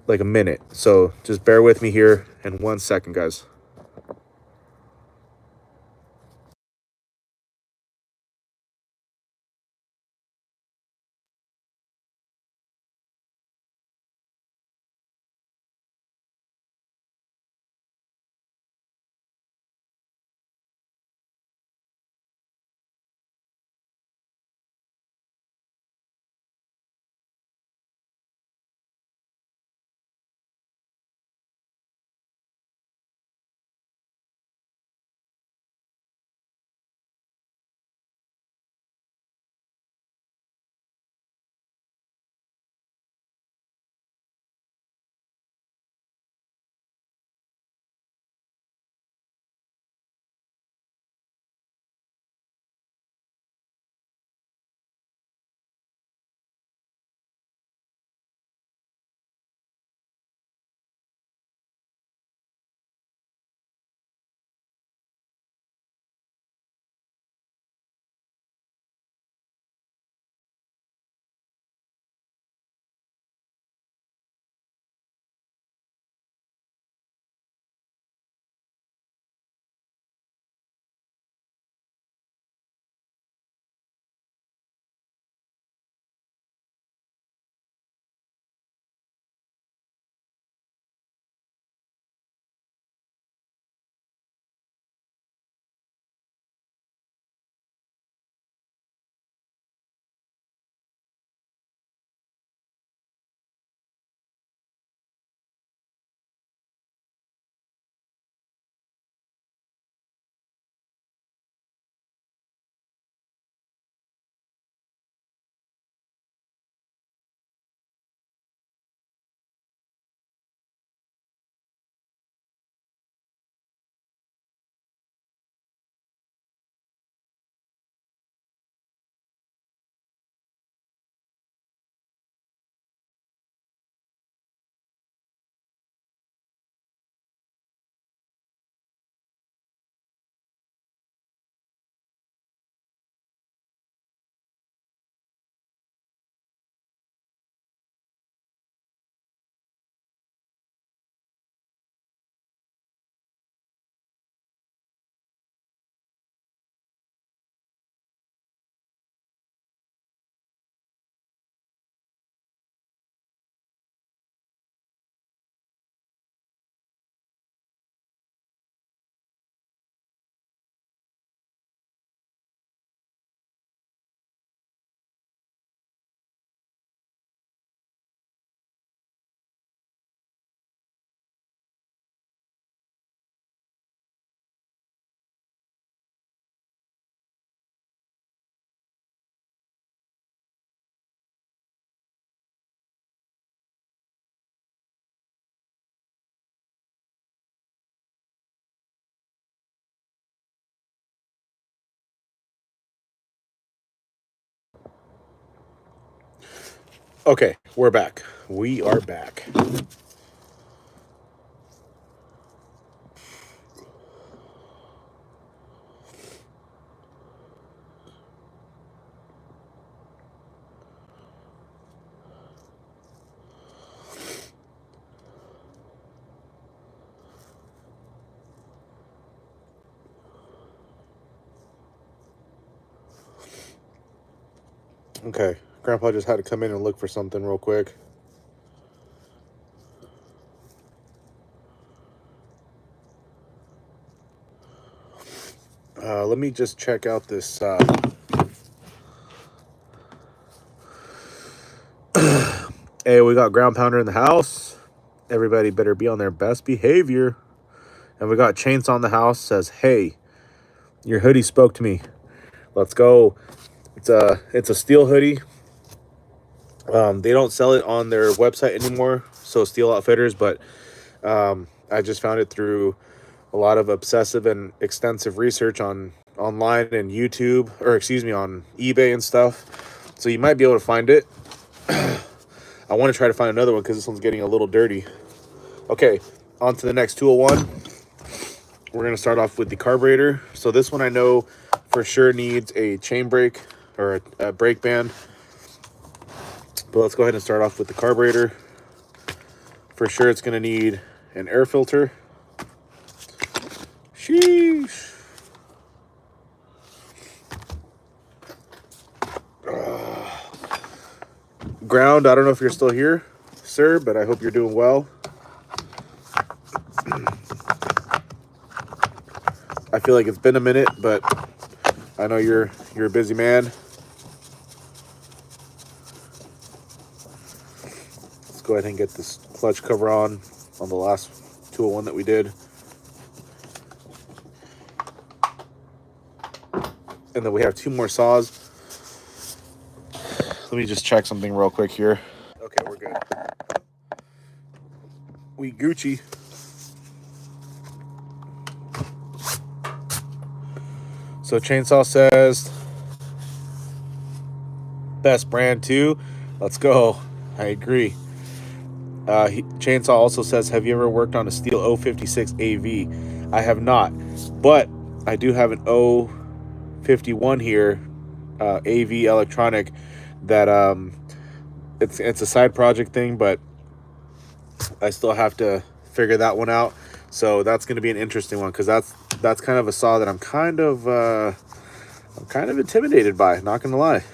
like, a minute. So just bear with me here in 1 second, guys. Okay, we're back. We are back. Okay, Grandpa just had to come in and look for something real quick. Let me just check out this. Hey, we got Ground Pounder in the house. Everybody better be on their best behavior. And we got Chainsaw in the house. Says, "Hey, your hoodie spoke to me. Let's go." It's a Stihl hoodie. They don't sell it on their website anymore, so Stihl Outfitters. But I just found it through a lot of obsessive and extensive research online and YouTube, or excuse me, on eBay and stuff. So you might be able to find it. I want to try to find another one because this one's getting a little dirty. Okay, on to the next 201. We're going to start off with the carburetor. So this one I know for sure needs a chain brake or a brake band. But let's go ahead and start off with the carburetor. For sure it's going to need an air filter. Sheesh. Ground, I don't know if you're still here, sir, but I hope you're doing well. I feel like it's been a minute, but I know you're a busy man. Let's go ahead and get this clutch cover on the last 201 that we did. And then we have 2 more saws. Let me just check something real quick here. Okay, we're good. We Gucci. So Chainsaw says, best brand too. Let's go. I agree. Chainsaw also says, have you ever worked on a Stihl 056 AV? I have not, but I do have an 051 here, AV electronic, that it's a side project thing, but I still have to figure that one out. So that's going to be an interesting one, because that's kind of a saw that I'm kind of intimidated by, not gonna lie.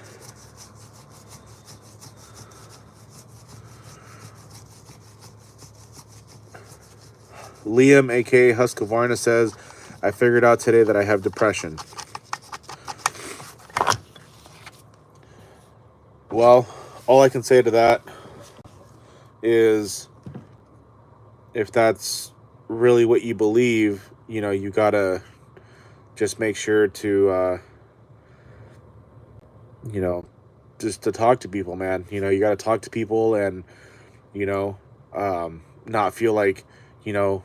Liam, aka Husqvarna, says, I figured out today that I have depression. Well, all I can say to that is, if that's really what you believe, you know, you gotta just make sure to you know, just to talk to people, man. You know, you gotta talk to people, and you know, not feel like, you know,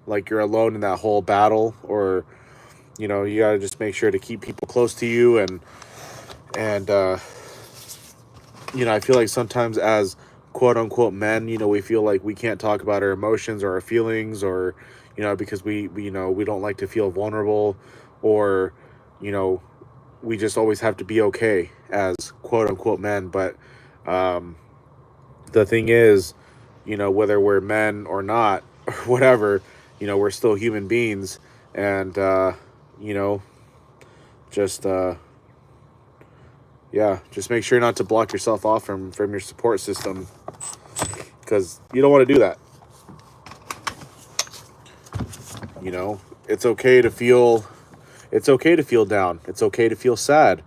like you're alone in that whole battle. Or, you know, you gotta just make sure to keep people close to you. And you know, I feel like sometimes as quote unquote men, you know, we feel like we can't talk about our emotions or our feelings, or, you know, because we you know, we don't like to feel vulnerable, or, you know, we just always have to be okay as quote unquote men. But the thing is, you know, whether we're men or not, or whatever, you know, we're still human beings. And you know, just yeah, just make sure not to block yourself off from your support system, because you don't want to do that. You know, it's okay to feel down. It's okay to feel sad.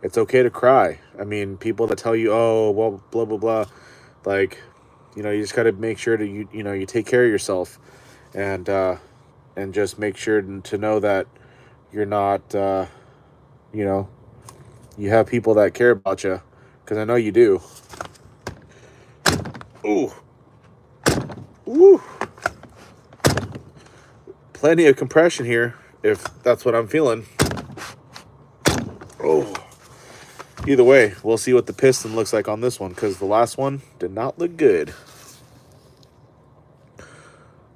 It's okay to cry. I mean, people that tell you, oh, well, blah blah blah, like, you know, you just got to make sure to you know, you take care of yourself, and just make sure to know that you're not you know, you have people that care about you, because I know you do. Ooh. Ooh. Plenty of compression here, if that's what I'm feeling. Oh. Either way, we'll see what the piston looks like on this one, because the last one did not look good.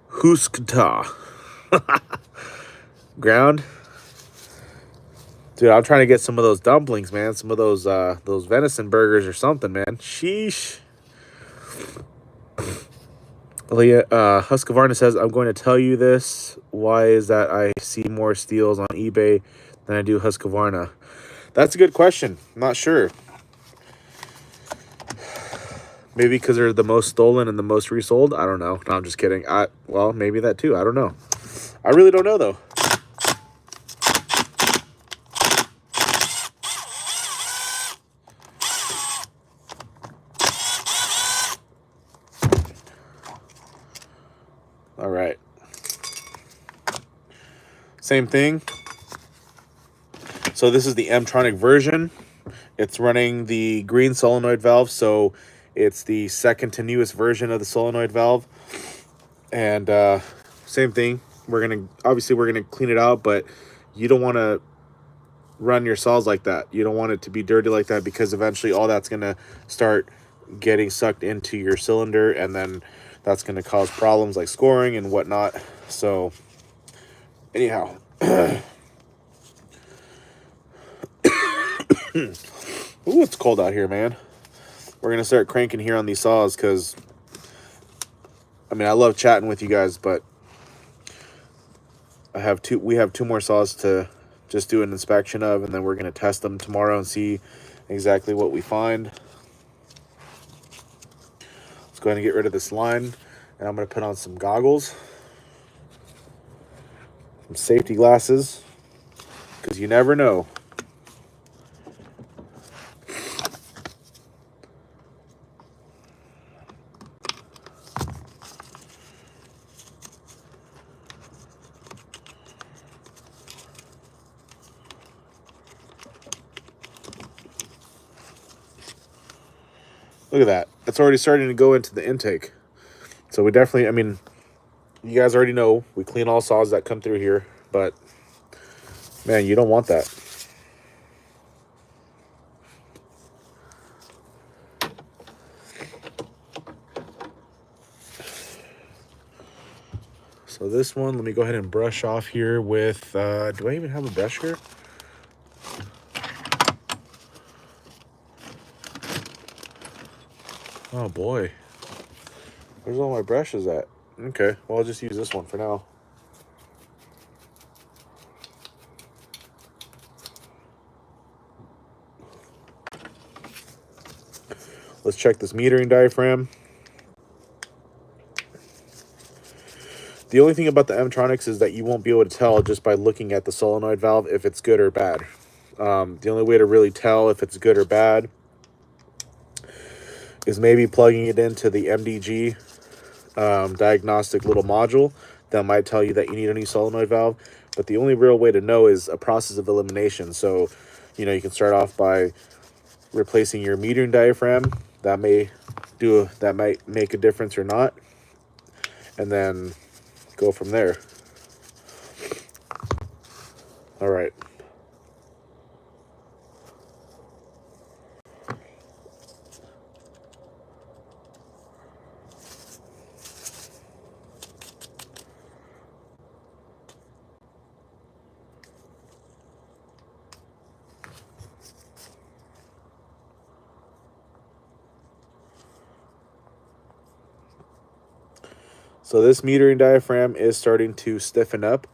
Huskata. Ground. Dude, I'm trying to get some of those dumplings, man. Some of those venison burgers or something, man. Sheesh. Husqvarna says, I'm going to tell you this. Why is that I see more Stihls on eBay than I do Husqvarna? That's a good question. I'm not sure. Maybe because they're the most stolen and the most resold? I don't know. No, I'm just kidding. Well, maybe that too. I don't know. I really don't know, though. All right. Same thing. So this is the Mtronic version. It's running the green solenoid valve, so it's the second to newest version of the solenoid valve. And same thing. We're gonna clean it out, but you don't want to run your saws like that. You don't want it to be dirty like that, because eventually all that's gonna start getting sucked into your cylinder, and then that's gonna cause problems like scoring and whatnot. So anyhow. Ooh, it's cold out here, man. We're gonna start cranking here on these saws, because I mean, I love chatting with you guys, but we have two more saws to just do an inspection of, and then we're gonna test them tomorrow and see exactly what we find. Let's go ahead and get rid of this line, and I'm gonna put on some goggles, some safety glasses, because you never know. Look at that. It's already starting to go into the intake. So we definitely, I mean, you guys already know we clean all saws that come through here, but man, you don't want that. So this one, let me go ahead and brush off here with, do I even have a brush here? Oh boy. Where's all my brushes at? Okay, well, I'll just use this one for now. Let's check this metering diaphragm. The only thing about the Mtronics is that you won't be able to tell just by looking at the solenoid valve if it's good or bad. The only way to really tell if it's good or bad is maybe plugging it into the MDG diagnostic little module. That might tell you that you need a new solenoid valve. But the only real way to know is a process of elimination. So, you know, you can start off by replacing your metering diaphragm. That might make a difference or not. And then go from there. All right. So this metering diaphragm is starting to stiffen up,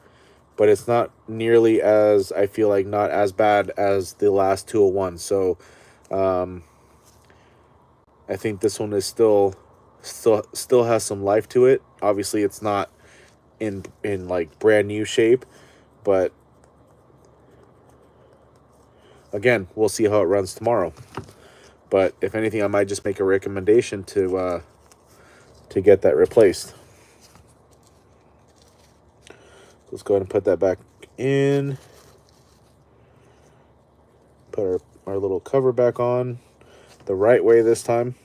but it's not nearly as, I feel like, not as bad as the last 201. So I think this one is still has some life to it. Obviously, it's not in like brand new shape, but again, we'll see how it runs tomorrow. But if anything, I might just make a recommendation to get that replaced. Let's go ahead and put that back in. Put our little cover back on the right way this time.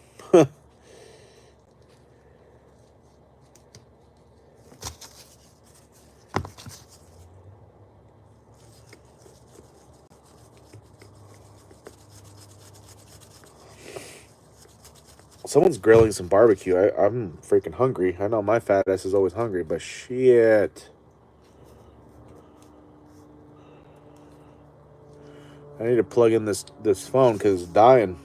Someone's grilling some barbecue. I'm freaking hungry. I know my fat ass is always hungry, but shit. I need to plug in this phone because it's dying.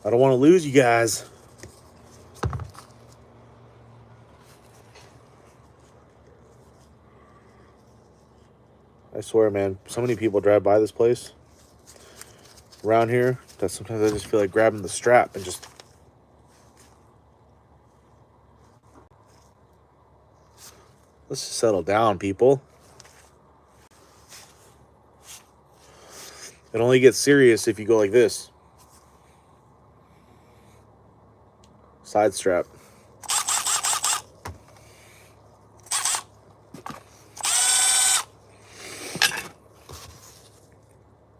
I don't want to lose you guys. I swear, man, so many people drive by this place around here that sometimes I just feel like grabbing the strap and just... Let's just settle down, people. It only gets serious if you go like this. Side strap.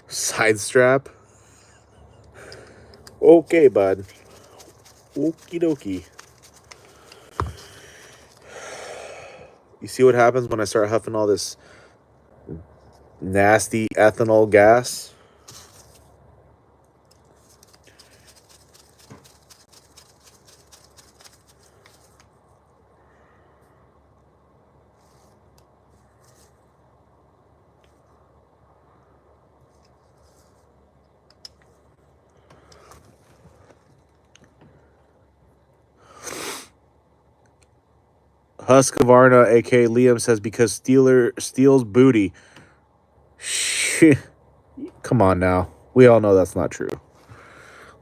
Side strap. Okay, bud. Okie dokie. You see what happens when I start huffing all this nasty ethanol gas? Husqvarna, aka Liam, says because Stihl's booty. Shit. Come on now. We all know that's not true.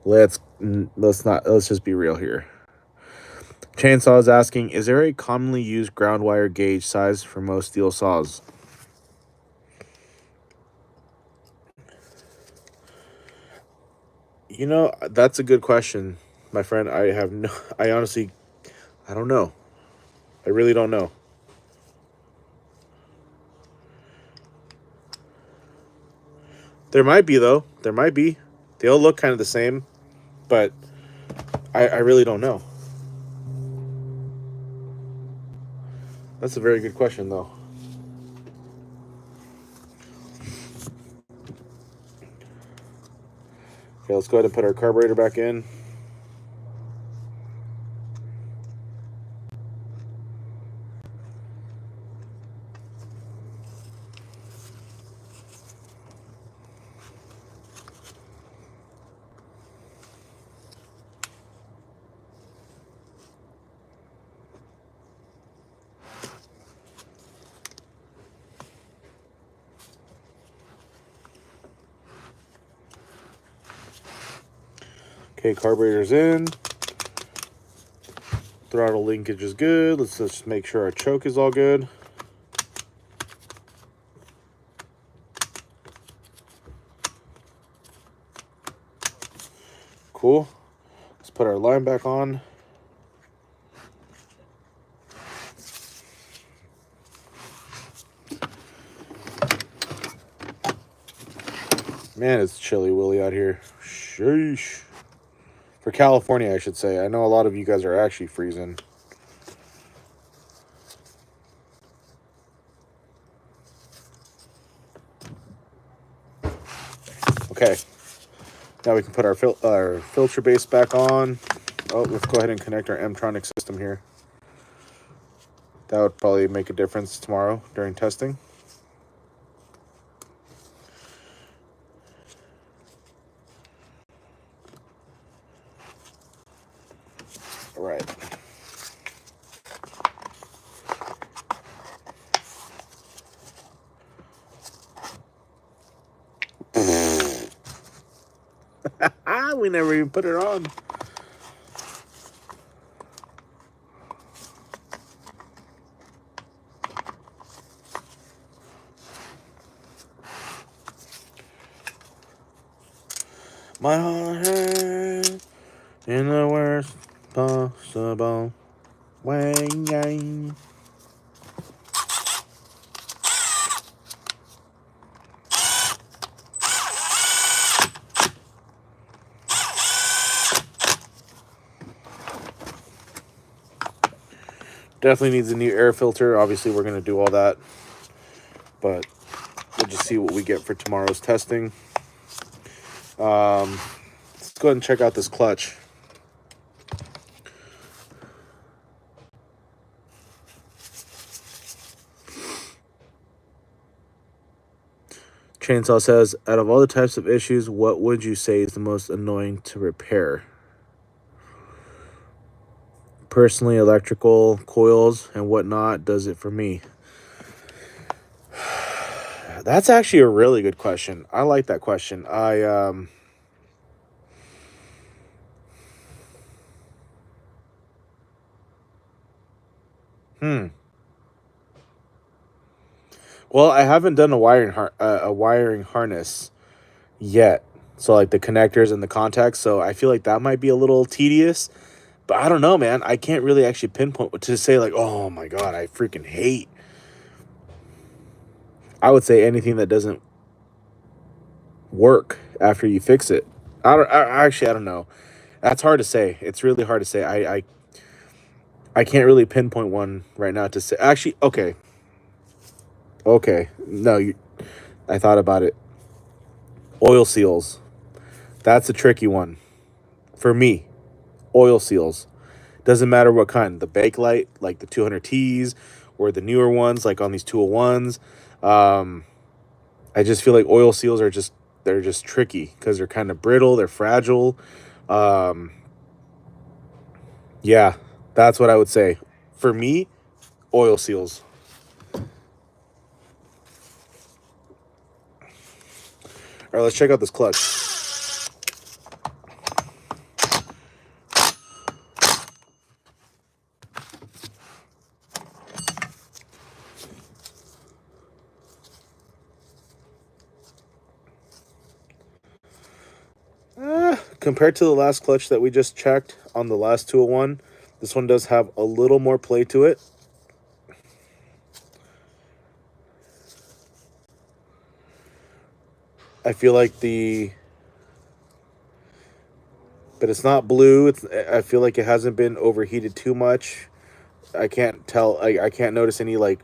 Let's just be real here. Chainsaw is asking, is there a commonly used ground wire gauge size for most Stihl saws? You know, that's a good question, my friend. I honestly, I don't know. I really don't know. There might be, though. There might be. They all look kind of the same, but I really don't know. That's a very good question, though. Okay, let's go ahead and put our carburetor back in. Okay, carburetor's in. Throttle linkage is good. Let's just make sure our choke is all good. Cool. Let's put our line back on. Man, it's chilly willy out here. Sheesh. For California, I should say. I know a lot of you guys are actually freezing. Okay. Now we can put our filter base back on. Oh, let's go ahead and connect our Mtronic system here. That would probably make a difference tomorrow during testing. All right. We never even put it on. My heart hurts in the worst possible way. Definitely needs a new air filter. Obviously, we're going to do all that. But we'll just see what we get for tomorrow's testing. Let's go ahead and check out this clutch. Chainsaw says, out of all the types of issues, what would you say is the most annoying to repair? Personally, electrical coils and whatnot does it for me. That's actually a really good question. I like that question. Well, I haven't done a wiring harness yet. So like the connectors and the contacts. So I feel like that might be a little tedious. But I don't know, man. I can't really actually pinpoint what to say. Like, oh my god, I freaking hate. I would say anything that doesn't work after you fix it. I don't know. That's hard to say. It's really hard to say. I can't really pinpoint one right now to say. Actually, okay. No, I thought about it. Oil seals. That's a tricky one for me. Oil seals. Doesn't matter what kind. The Bakelite, like the 200Ts, or the newer ones, like on these 201s. I just feel like oil seals are they're just tricky because they're kind of brittle. They're fragile. Yeah, that's what I would say. For me, oil seals. All right, let's check out this clutch. Compared to the last clutch that we just checked on the last 201, this one does have a little more play to it. I feel like but it's not blue. I feel like it hasn't been overheated too much. I can't tell. I can't notice any like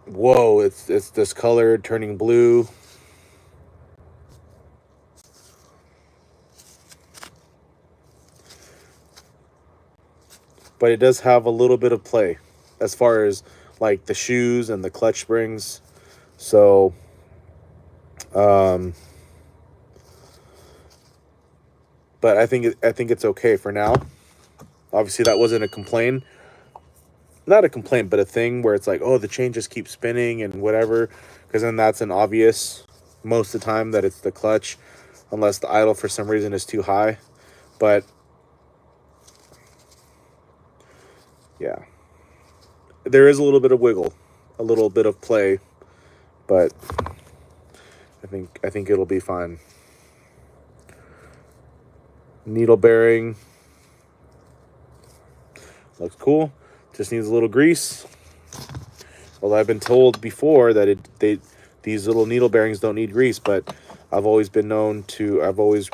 whoa, it's discolored, turning blue. But it does have a little bit of play as far as like the shoes and the clutch springs. So but I think it's okay for now. Obviously that wasn't a complaint. Not a complaint, but a thing where it's like, oh, the chain just keeps spinning and whatever, because then that's an obvious most of the time that it's the clutch, unless the idle for some reason is too high. But yeah, there is a little bit of wiggle, a little bit of play, but I think it'll be fine. Needle bearing looks cool. Just needs a little grease. Well, I've been told before that these little needle bearings don't need grease, but I've always been known to. I've always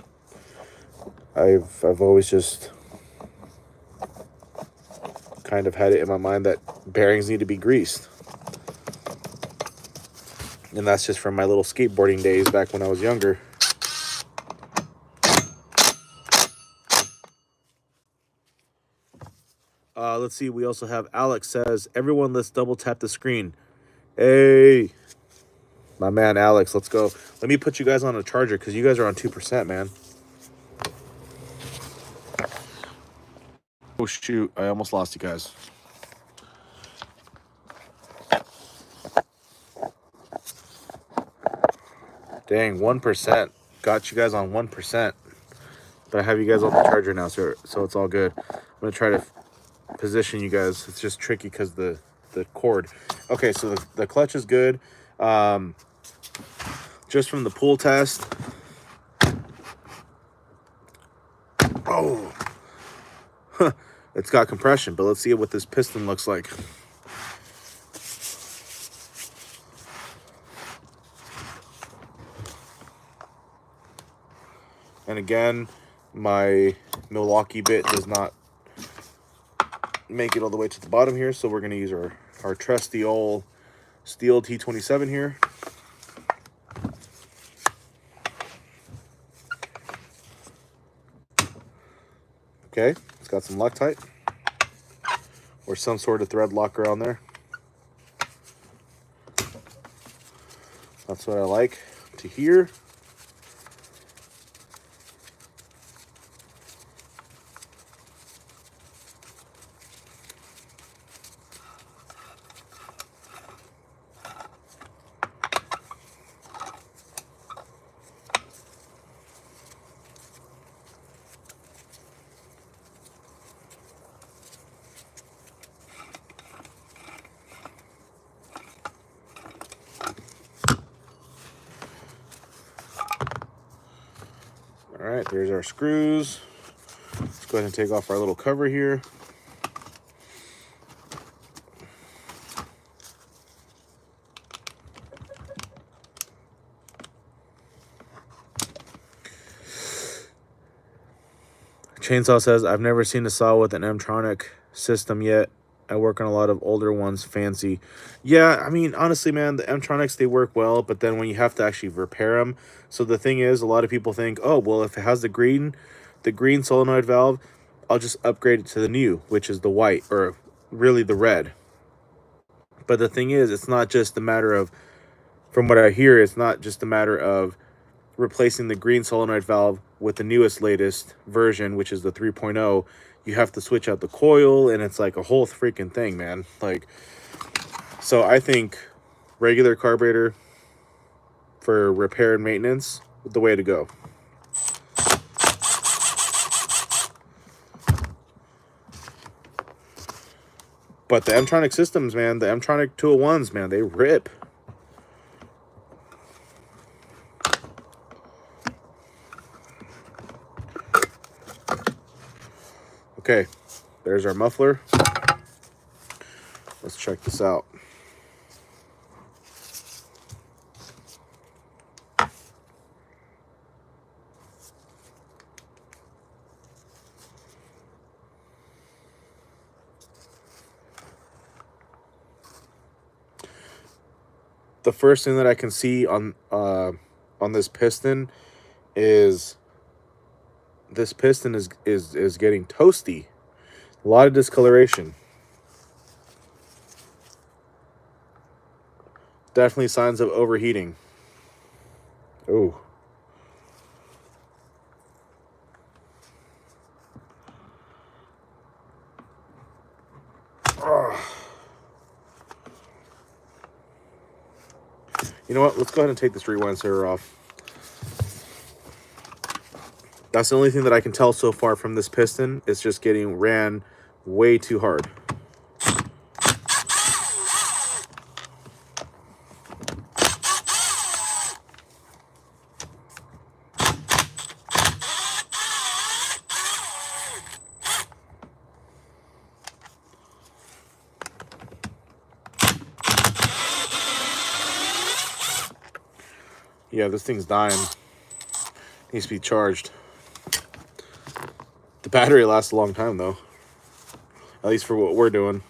just kind of had it in my mind that bearings need to be greased, and that's just from my little skateboarding days back when I was younger. Let's see. We also have Alex says, everyone, let's double tap the screen. Hey, my man Alex, let's go. Let me put you guys on a charger because you guys are on 2%, man. Oh, shoot. I almost lost you guys. Dang, 1%. Got you guys on 1%. But I have you guys on the charger now, so it's all good. I'm going to try to position you guys. It's just tricky because the cord. Okay, so the clutch is good. Just from the pull test. Oh, it's got compression, but let's see what this piston looks like. And again, my Milwaukee bit does not make it all the way to the bottom here, so we're going to use our trusty old Stihl T27 here. Okay, it's got some Loctite or some sort of thread locker on there. That's what I like to hear. All right, there's our screws. Let's go ahead and take off our little cover here. Chainsaw says, I've never seen a saw with an Mtronic system yet. I work on a lot of older ones, fancy. Yeah, I mean, honestly, man, the Mtronics, they work well, but then when you have to actually repair them. So the thing is, a lot of people think, oh, well, if it has the green solenoid valve, I'll just upgrade it to the new, which is the white, or really the red. But the thing is, it's not just a matter of, from what I hear, it's not just a matter of replacing the green solenoid valve with the newest, latest version, which is the 3.0. You have to switch out the coil, and it's like a whole freaking thing, man. Like, so I think regular carburetor for repair and maintenance is the way to go. But the Mtronic systems, man, the Mtronic 201s, man, they rip. Okay, there's our muffler. Let's check this out. The first thing that I can see on this piston is this piston is getting toasty. A lot of discoloration. Definitely signs of overheating. Oh. You know what? Let's go ahead and take this rewind server off. That's the only thing that I can tell so far from this piston. It's just getting ran way too hard. Yeah, this thing's dying. Needs to be charged. The battery lasts a long time, though. At least for what we're doing.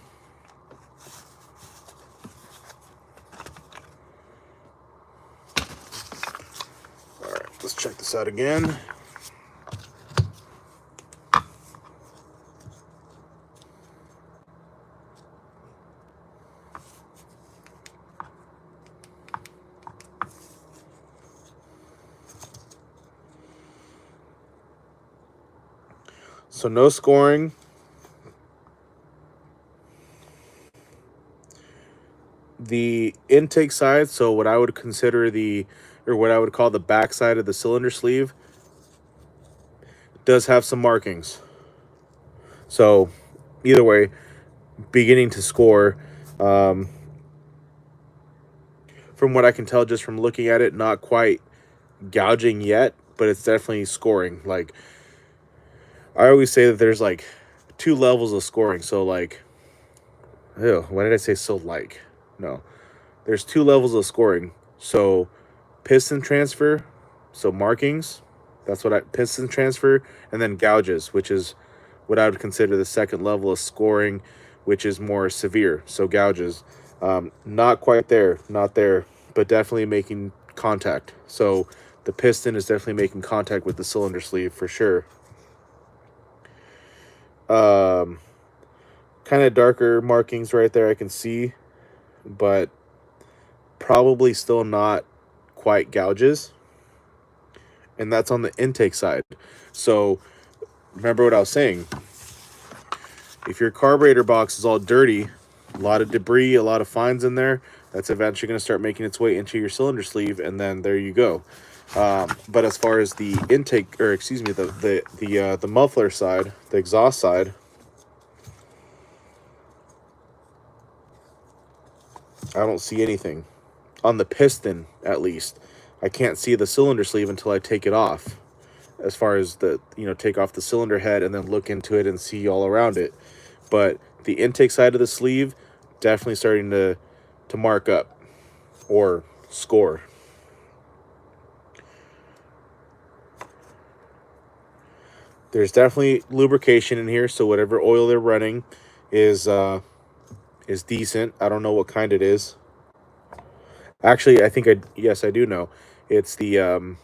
Alright, let's check this out again. So no scoring. The intake side, so what I would consider what I would call the back side of the cylinder sleeve, does have some markings. So either way, beginning to score. From what I can tell just from looking at it, not quite gouging yet, but it's definitely scoring. Like, I always say that there's like 2 levels of scoring. So like, ew, why did I say so like? No, there's 2 levels of scoring. So piston transfer, so markings, that's what piston transfer, and then gouges, which is what I would consider the second level of scoring, which is more severe. So gouges, not quite there, not there, but definitely making contact. So the piston is definitely making contact with the cylinder sleeve for sure. Um, kind of darker markings right there I can see, but probably still not quite gouges. And that's on the intake side. So remember what I was saying. If your carburetor box is all dirty, a lot of debris, a lot of fines in there, that's eventually going to start making its way into your cylinder sleeve, and then there you go. But as far as the intake, or excuse me, the muffler side, the exhaust side, I don't see anything. On the piston, at least, I can't see the cylinder sleeve until I take it off. As far as the, take off the cylinder head and then look into it and see all around it. But the intake side of the sleeve, definitely starting to mark up or score. There's definitely lubrication in here, so whatever oil they're running is decent. I don't know what kind it is. Actually, yes, I do know. It's the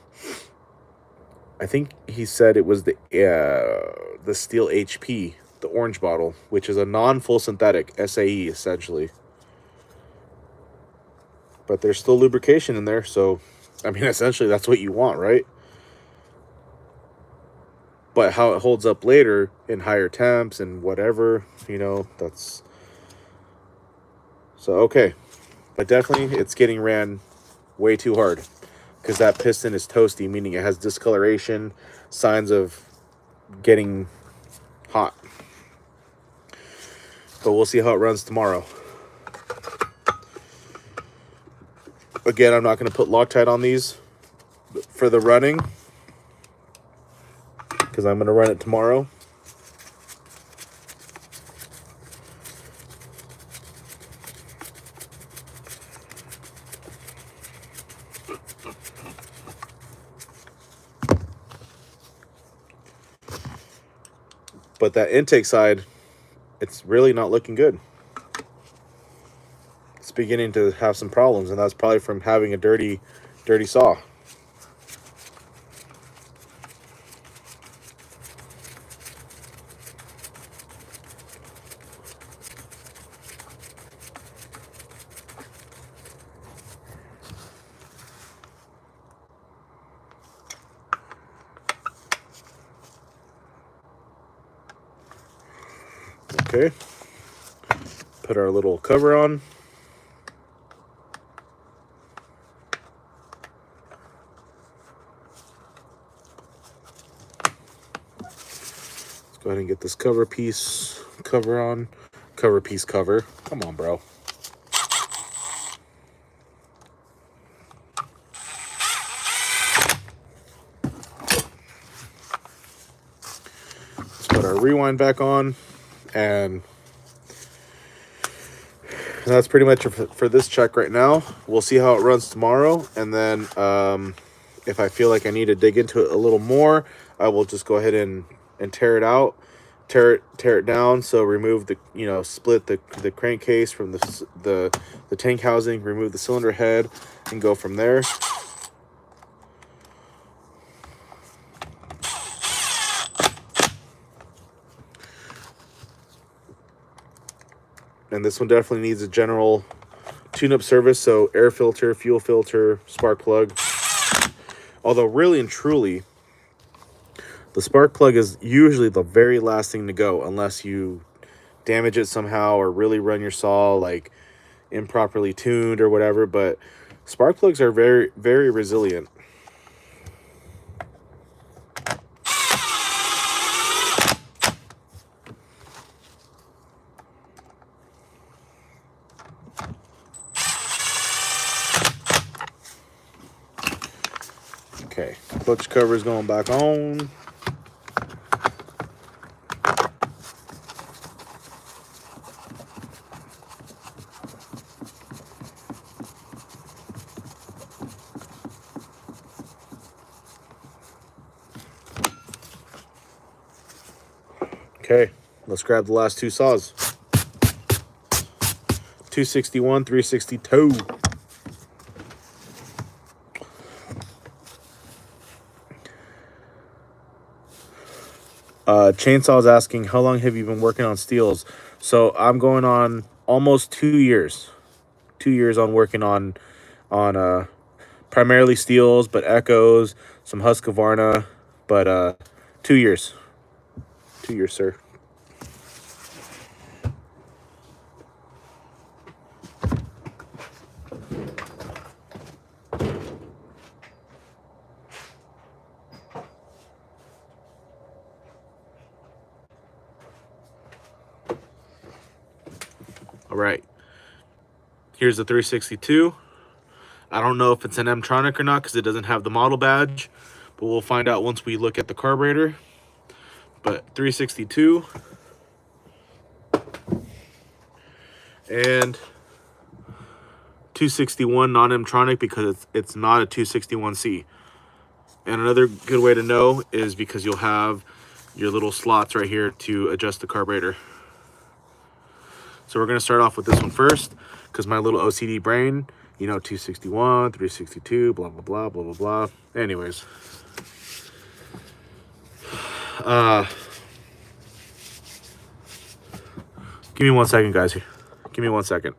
I think he said it was the Stihl HP, the orange bottle, which is a non-full synthetic SAE essentially. But there's still lubrication in there, so I mean, essentially that's what you want, right? But how it holds up later in higher temps and whatever, that's so okay. But definitely it's getting ran way too hard because that piston is toasty, meaning it has discoloration, signs of getting hot. But we'll see how it runs tomorrow. Again, I'm not going to put Loctite on these for the running because I'm going to run it tomorrow. But that intake side, it's really not looking good. It's beginning to have some problems, and that's probably from having a dirty saw. Okay, put our little cover on. Let's go ahead and get this cover on. Cover. Come on, bro. Let's put our rewind back on, and that's pretty much for this check right now. We'll see how it runs tomorrow, and then if I feel like I need to dig into it a little more, I will just go ahead and tear it out, tear it down. So remove the, split the crankcase from the tank housing, remove the cylinder head, and go from there. And this one definitely needs a general tune-up service, so air filter, fuel filter, spark plug. Although really and truly, the spark plug is usually the very last thing to go unless you damage it somehow or really run your saw like improperly tuned or whatever. But spark plugs are very, very resilient. Okay, clutch cover is going back on. Okay, let's grab the last two saws. 261, 362. Chainsaw's asking, how long have you been working on Stihls? So I'm going on almost 2 years. 2 years on working on primarily Stihls, but Echoes, some Husqvarna, but 2 years. 2 years, sir. All right. Here's the 362. I don't know if it's an Mtronic or not because it doesn't have the model badge, but we'll find out once we look at the carburetor. But 362 and 261 non-Mtronic because it's not a 261C. And another good way to know is because you'll have your little slots right here to adjust the carburetor. So we're going to start off with this one first because my little OCD brain, you know, 261, 362, blah, blah, blah, blah, blah, blah. Anyways. Give me 1 second, guys. Give me 1 second.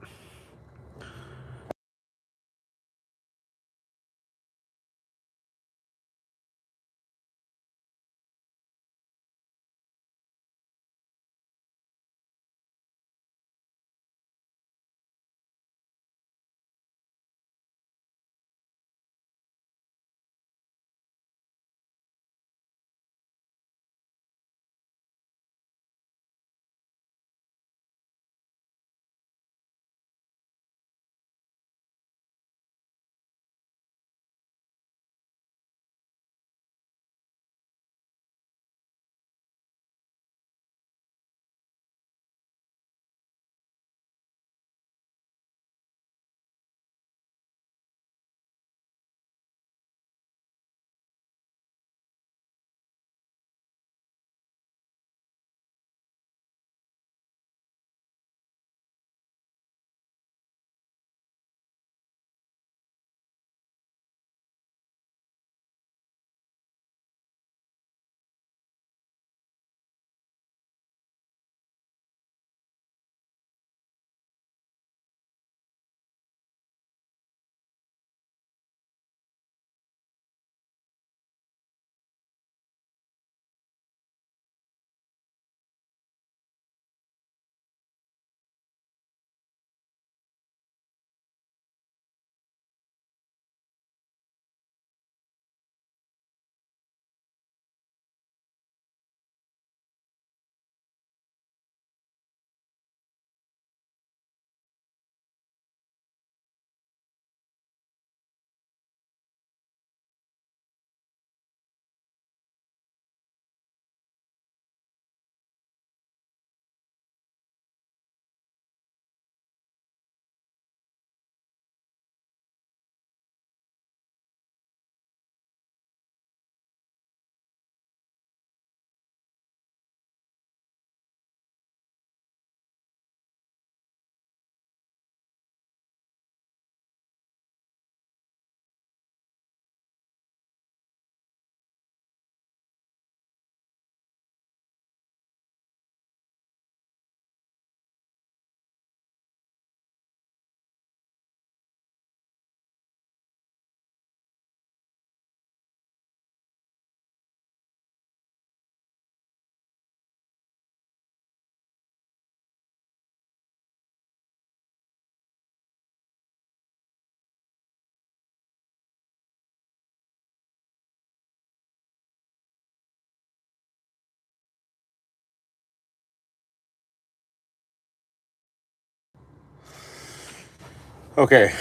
Okay.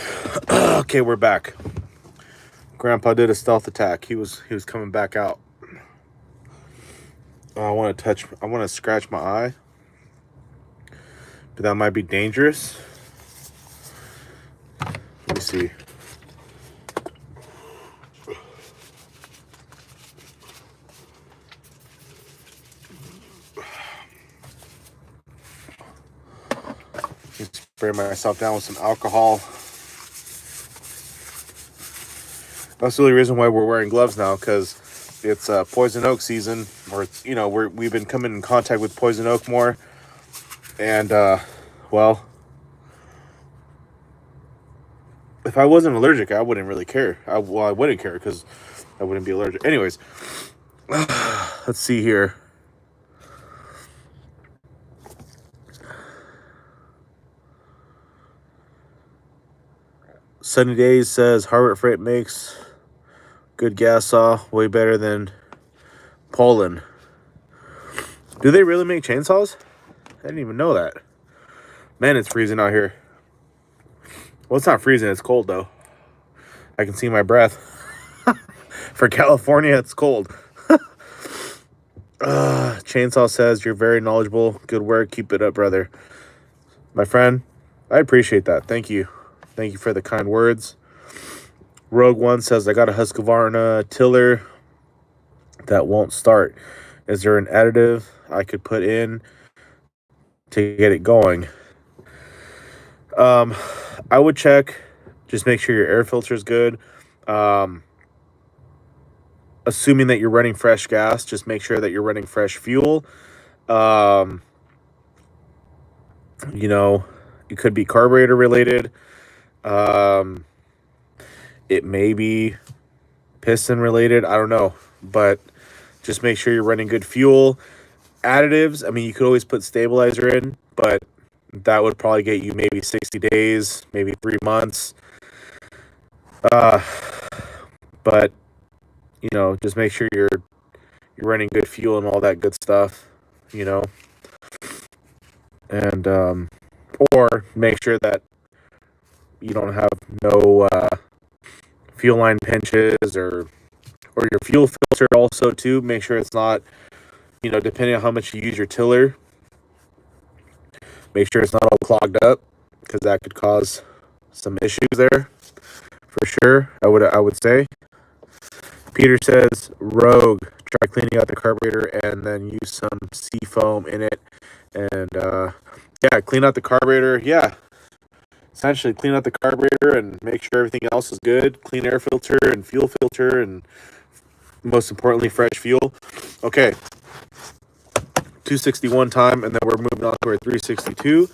Okay, we're back. Grandpa did a stealth attack. He was coming back out. I want to scratch my eye. But that might be dangerous. Let me see. Spray myself down with some alcohol. That's the only reason why we're wearing gloves now, because it's poison oak season, or you know, we've been coming in contact with poison oak more, and well, if I wasn't allergic, I wouldn't really care. I wouldn't care because I wouldn't be allergic. Anyways, let's see here. Sunny Days says Harbor Freight makes good gas saw, way better than Poland. Do they really make chainsaws? I didn't even know that. Man, it's freezing out here. Well, it's not freezing, it's cold though. I can see my breath. For California, it's cold. Chainsaw says, you're very knowledgeable. Good work. Keep it up, brother. My friend, I appreciate that. Thank you. Thank you for the kind words. Rogue One says, I got a Husqvarna tiller that won't start. Is there an additive I could put in to get it going? I would check. Just make sure your air filter is good. Assuming that you're running fresh gas, just make sure that you're running fresh fuel. You know, it could be carburetor related. It may be piston related. I don't know, but just make sure you're running good fuel. Additives, I mean, you could always put stabilizer in, but that would probably get you maybe 60 days, maybe 3 months. But you know, just make sure you're running good fuel and all that good stuff, you know. And or make sure that you don't have no fuel line pinches, or your fuel filter also too. Make sure it's not, you know, depending on how much you use your tiller, make sure it's not all clogged up, because that could cause some issues there for sure. I would say. Peter says, Rogue, try cleaning out the carburetor and then use some sea foam in it. And yeah, clean out the carburetor. Yeah, essentially clean out the carburetor and make sure everything else is good. Clean air filter and fuel filter, and most importantly, fresh fuel. Okay, 261 time, and then we're moving on to our 362.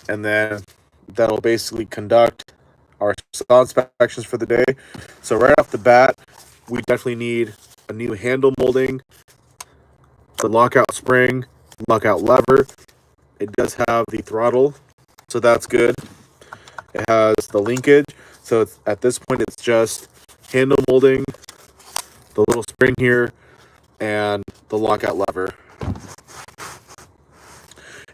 And then that'll basically conduct our saw inspections for the day. So right off the bat, we definitely need a new handle molding, the lockout spring, lockout lever. It does have the throttle, so that's good. It has the linkage, so it's, at this point, it's just handle molding, the little spring here, and the lockout lever.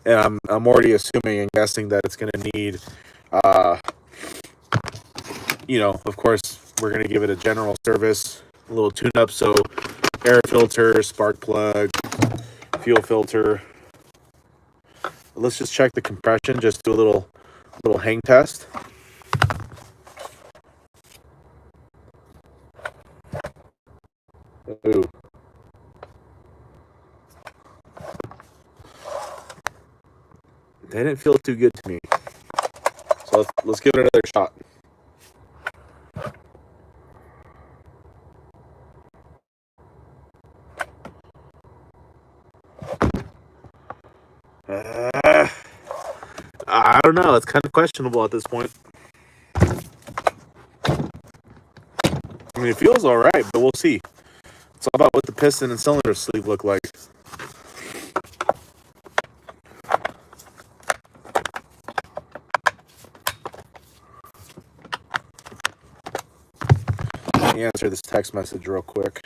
And I'm already assuming and guessing that it's going to need, you know, of course, we're going to give it a general service, a little tune-up, so air filter, spark plug, fuel filter. Let's just check the compression, just do a little hang test. Ooh. They didn't feel too good to me. So let's give it another shot. I don't know. It's kind of questionable at this point. I mean, it feels all right, but we'll see. It's all about what the piston and cylinder sleeve look like. Let me answer this text message real quick.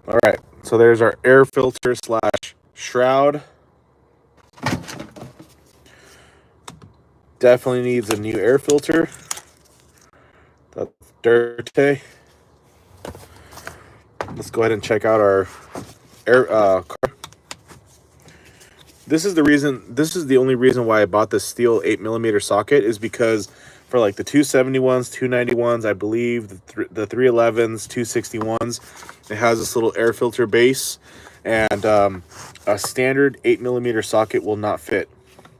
All right, so there's our air filter slash shroud. Definitely needs a new air filter. That's dirty. Let's go ahead and check out our air car. This is the only reason why I bought this Stihl 8mm socket, is because for like the 271s, 291s, I believe the 311s, 261s. It has this little air filter base, and a standard 8mm socket will not fit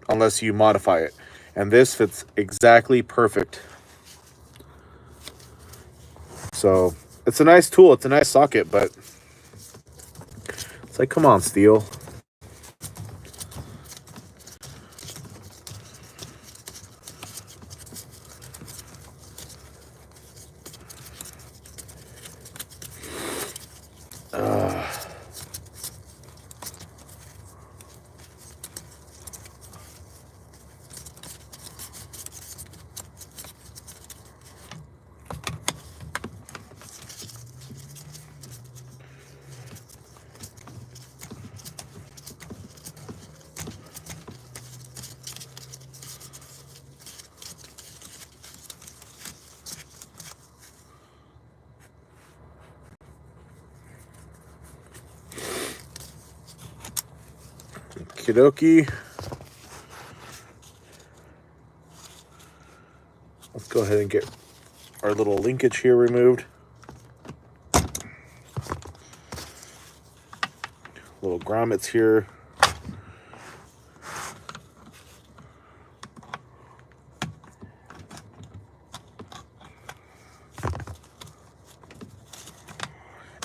unless you modify it. And this fits exactly perfect. So it's a nice tool. It's a nice socket, but it's like, come on, Stihl. Kidoki. Let's go ahead and get our little linkage here removed. Little grommets here.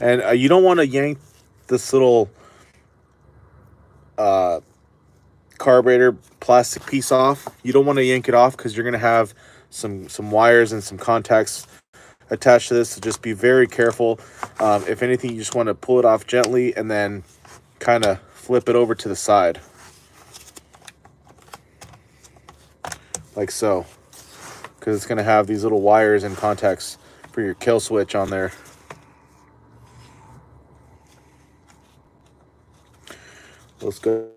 And you don't want to yank this little carburetor plastic piece off. You don't want to yank it off because you're going to have some wires and some contacts attached to this. So just be very careful. If anything, you just want to pull it off gently and then kind of flip it over to the side. Like so. Because it's going to have these little wires and contacts for your kill switch on there. Let's go.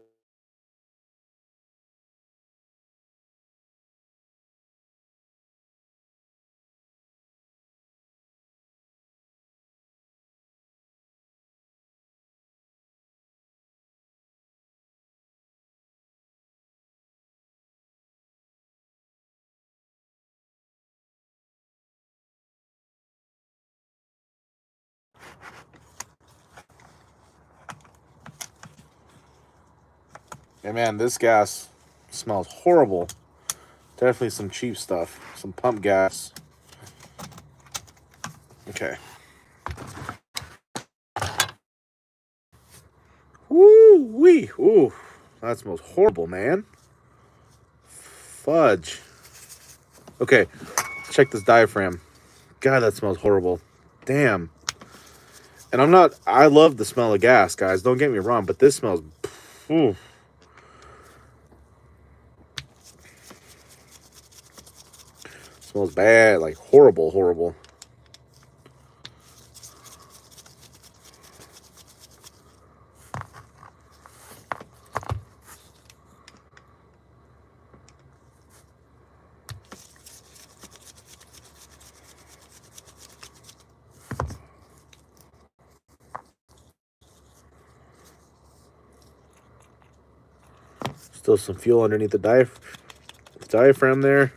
And man, this gas smells horrible. Definitely some cheap stuff. Some pump gas. Okay. Woo-wee. Ooh, that smells horrible, man. Fudge. Okay, check this diaphragm. God, that smells horrible. Damn. And I love the smell of gas, guys. Don't get me wrong, but this smells... Ooh. Smells bad, like horrible, horrible. Still some fuel underneath the diaphragm there.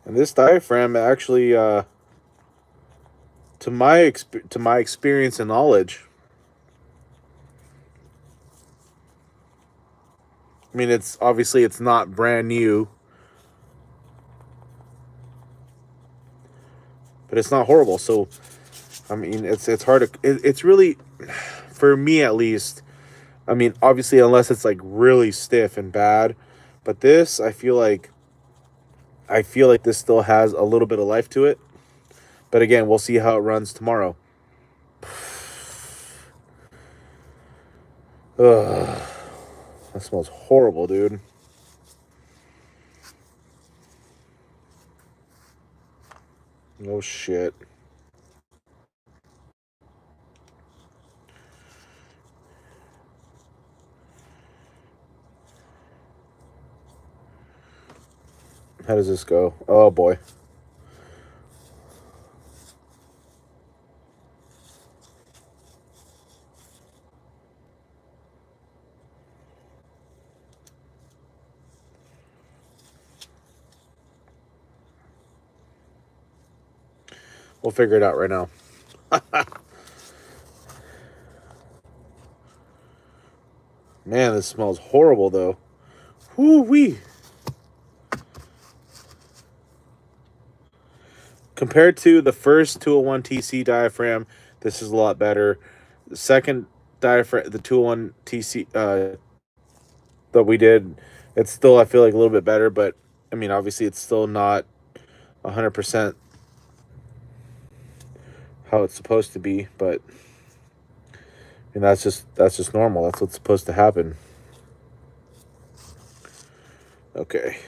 And this diaphragm actually, to my experience and knowledge, I mean, it's obviously it's not brand new, but it's not horrible. So, I mean, it's hard to, it's really, for me at least. I mean, obviously, unless it's like really stiff and bad, but this, I feel like this still has a little bit of life to it. But again, we'll see how it runs tomorrow. Ugh, that smells horrible, dude. Oh shit. How does this go? Oh boy. We'll figure it out right now. Man, this smells horrible though. Whoo-wee. Compared to the first 201 TC diaphragm, this is a lot better. The second diaphragm, the 201 TC that we did, it's still, I feel like, a little bit better, but I mean, obviously, it's still not 100% how it's supposed to be, but and that's just normal. That's what's supposed to happen. Okay.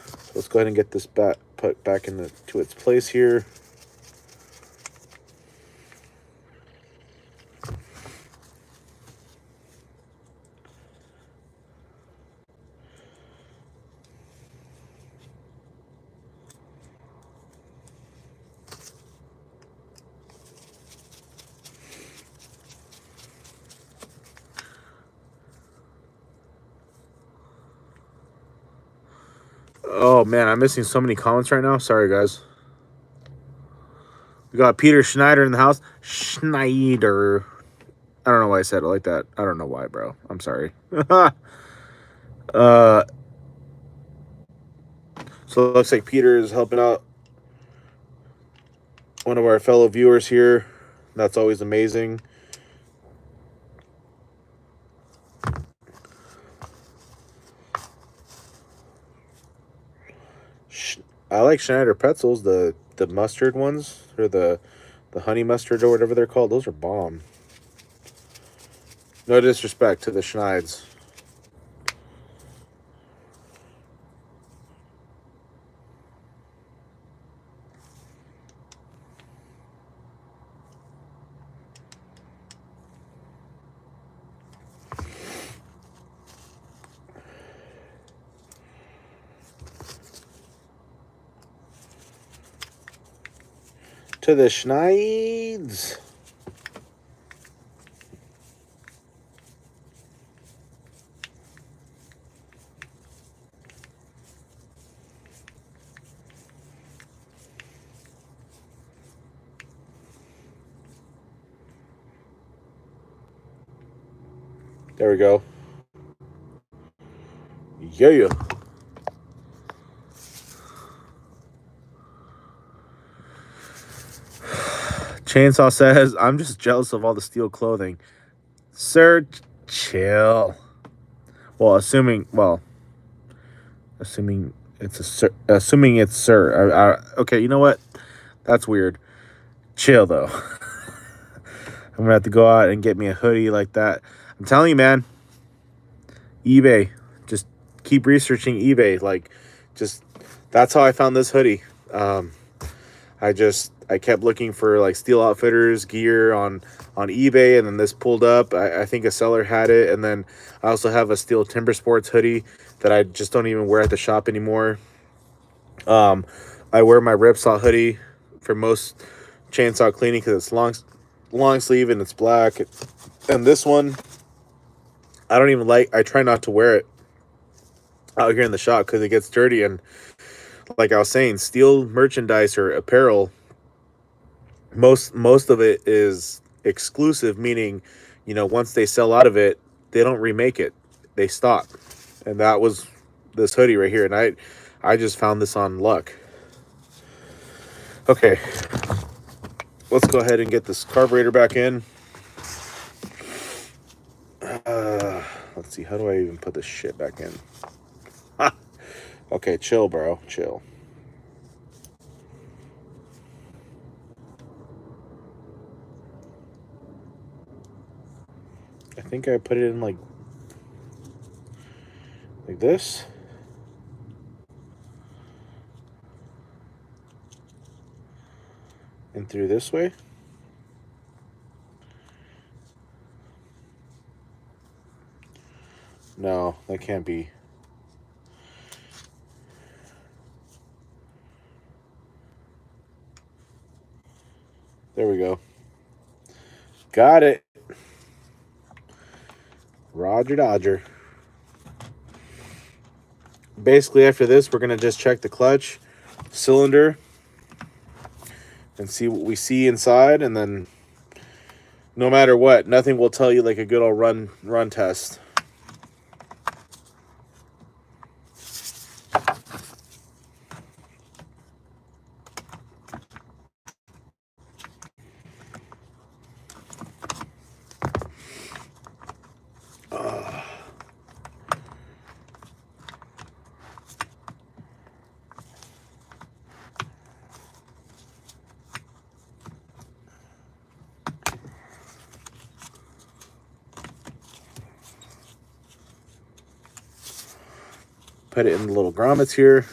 So let's go ahead and get this put back into its place here. Oh man, I'm missing so many comments right now. Sorry guys. We got Peter Schneider in the house. Schneider. I don't know why I said it like that. I don't know why, bro. I'm sorry. So it looks like Peter is helping out one of our fellow viewers here. That's always amazing. I like Schneider pretzels, the mustard ones, or the honey mustard or whatever they're called. Those are bomb. No disrespect to the Schneids. To the Schneids. There we go. Yeah. Chainsaw says, I'm just jealous of all the Stihl clothing. Sir, chill. Well, assuming it's a sir, assuming it's sir. Okay, you know what? That's weird. Chill though. I'm gonna have to go out and get me a hoodie like that. I'm telling you, man. eBay. Just keep researching eBay. Like, just that's how I found this hoodie. I kept looking for like Stihl Outfitters gear on eBay, and then this pulled up. I think a seller had it, and then I also have a Stihl Timber Sports hoodie that I just don't even wear at the shop anymore. I wear my Ripsaw hoodie for most chainsaw cleaning because it's long sleeve and it's black. And this one, I don't even like. I try not to wear it out here in the shop because it gets dirty. And like I was saying, Stihl merchandise or apparel, most of it is exclusive, meaning, once they sell out of it, they don't remake it. They stop. And that was this hoodie right here. And I just found this on luck. Okay. Let's go ahead and get this carburetor back in. Let's see. How do I even put this shit back in? Okay, chill, bro. Chill. I think I put it in like this. And through this way. No, that can't be. There we go. Got it. Roger Dodger. Basically, after this, we're going to just check the clutch, cylinder, and see what we see inside. And then no matter what, nothing will tell you like a good old run test. Put it in the little grommets here.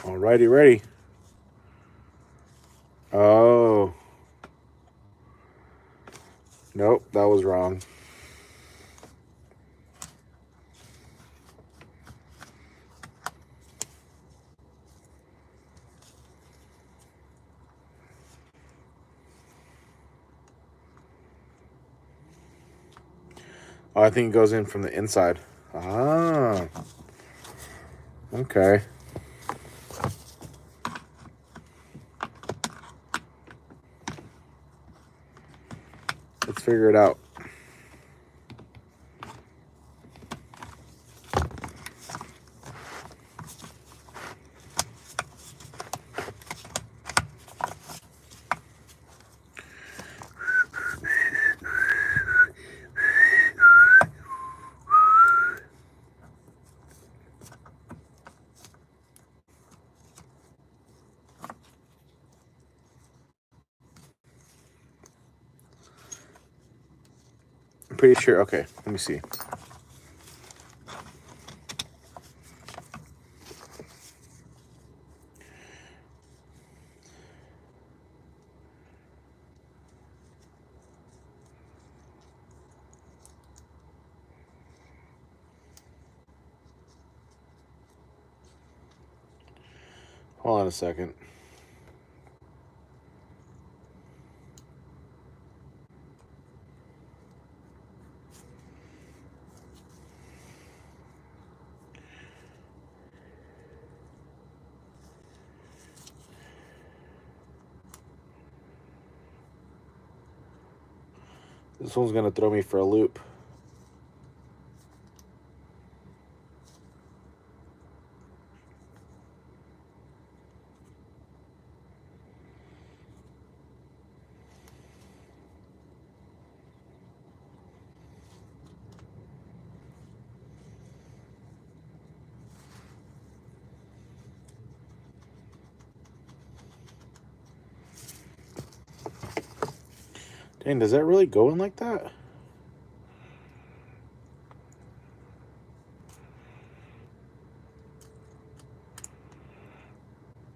Alrighty, ready. Oh. Nope, that was wrong. Oh, I think it goes in from the inside. Ah. Okay. Let's figure it out. I'm pretty sure. Okay, let me see. Hold on a second. This one's gonna throw me for a loop. Dang, does that really go in like that?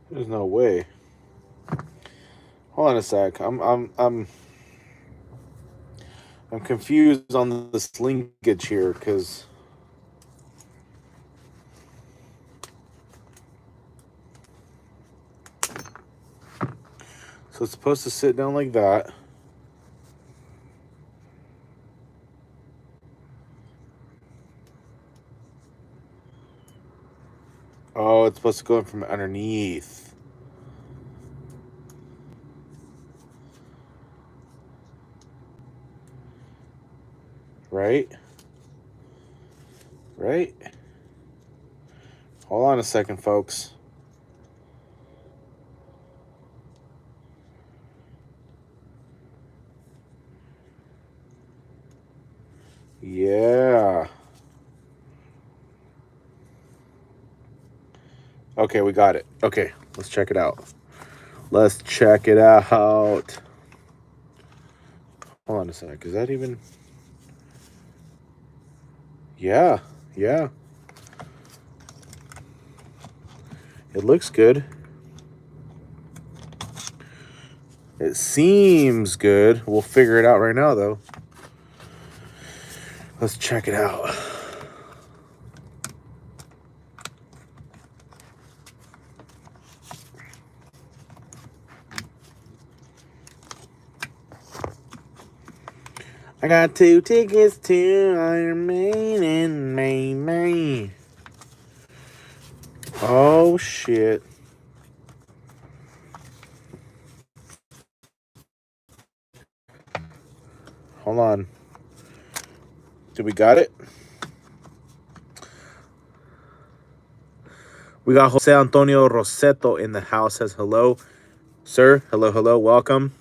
There's no way. Hold on a sec. I'm confused on this linkage here because so it's supposed to sit down like that. Oh, it's supposed to go in from underneath. Right? Right? Hold on a second, folks. Yeah. Okay, we got it. Okay, let's check it out. Let's check it out. Hold on a sec. Is that even? Yeah. Yeah. It looks good. It seems good. We'll figure it out right now, though. Let's check it out. I got 2 tickets to Iron Man in May. Oh, shit. Hold on. Do we got it? We got Jose Antonio Roseto in the house. Says hello. Sir, hello, hello, welcome.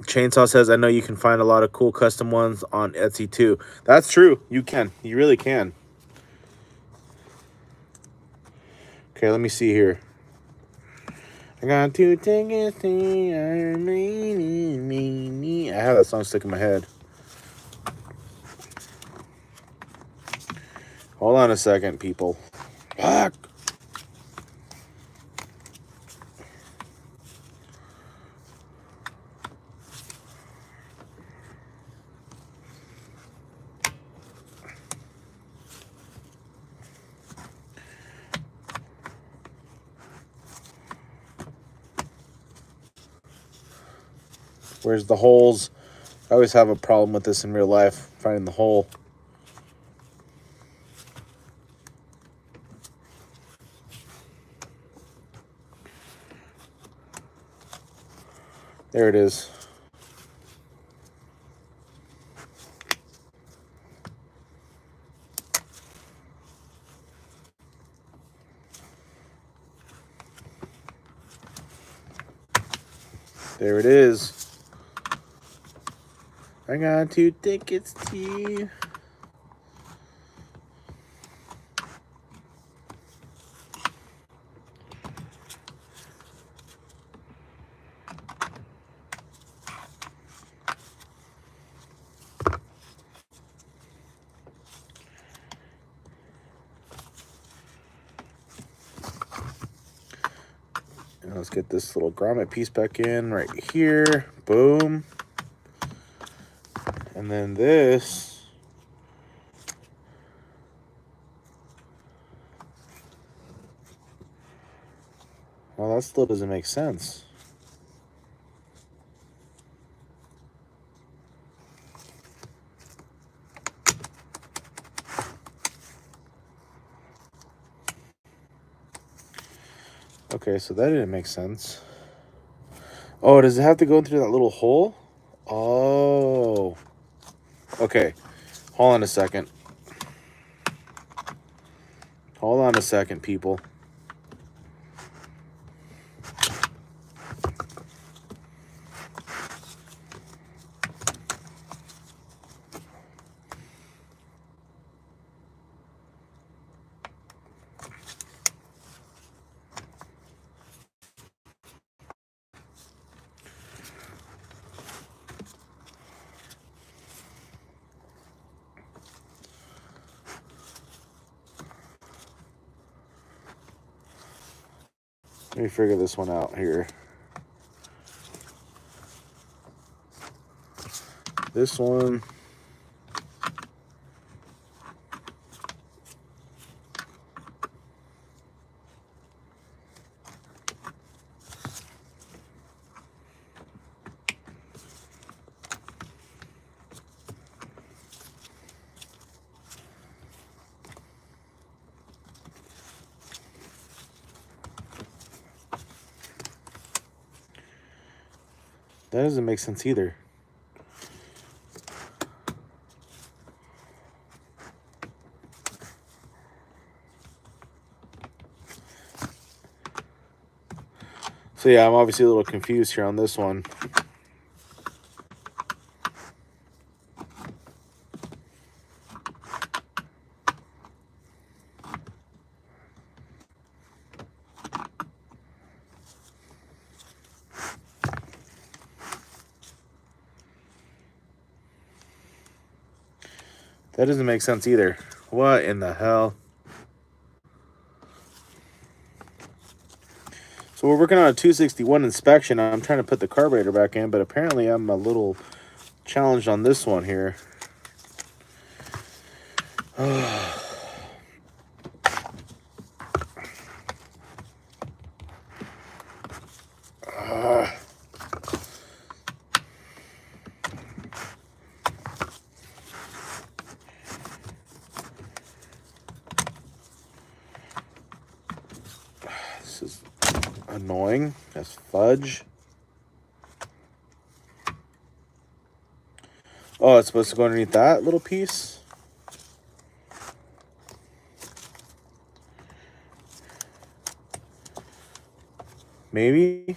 Chainsaw says, I know you can find a lot of cool custom ones on Etsy too. That's true. You can. You really can. Okay, let me see here. I got 2 tickets to Iron Man. I have that song stuck in my head. Hold on a second, people. Fuck. Where's the holes? I always have a problem with this in real life, finding the hole. There it is. There it is. I got 2 tickets to you. And let's get this little grommet piece back in right here. Boom. And then this. Well, that still doesn't make sense. Okay, so that didn't make sense. Oh, does it have to go through that little hole? Oh. Okay. Hold on a second. Hold on a second, people. Let me figure this one out here. This one. That doesn't make sense either. So yeah, I'm obviously a little confused here on this one. That doesn't make sense either. What in the hell? So we're working on a 261 inspection. I'm trying to put the carburetor back in, but apparently I'm a little challenged on this one here. This is annoying as fudge. Oh, it's supposed to go underneath that little piece? Maybe?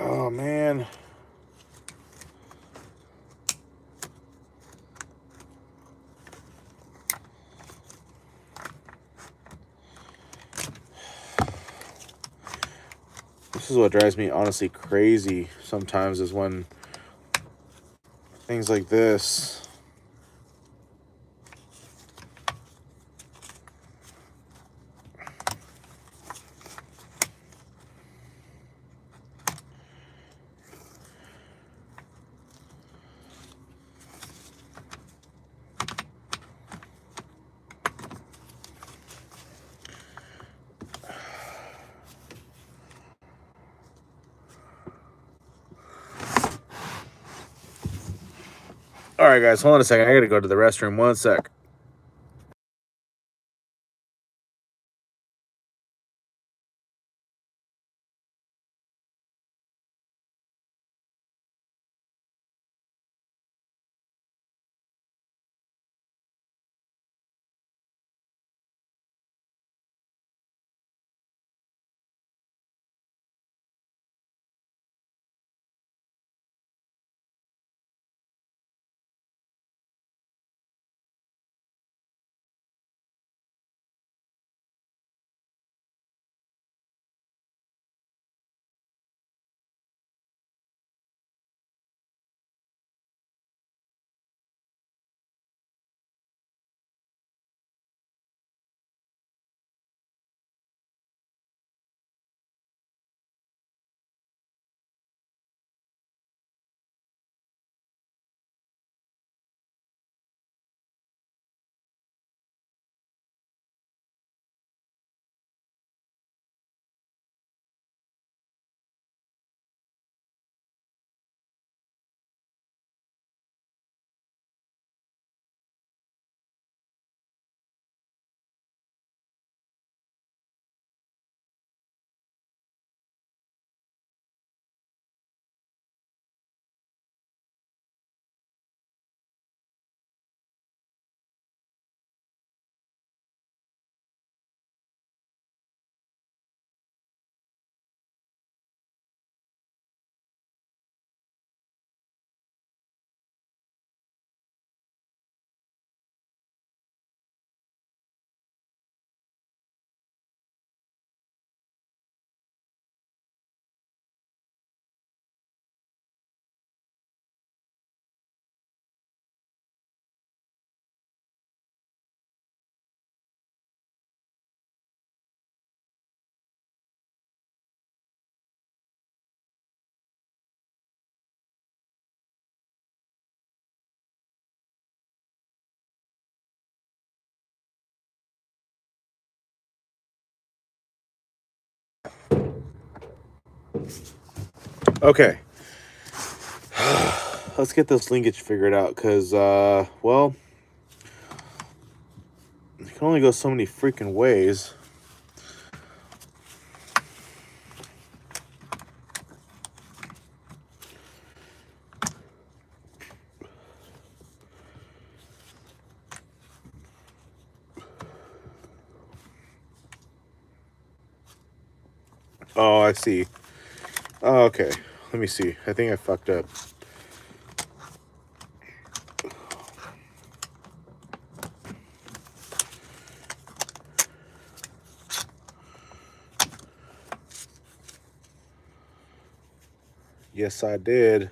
Oh, man. This is what drives me honestly crazy sometimes, is when things like this. All right, guys, hold on a second. I got to go to the restroom. One sec. Okay. Let's get this linkage figured out, because, well, it can only go so many freaking ways. Oh, I see. Oh, okay. Let me see. I think I fucked up. Yes, I did.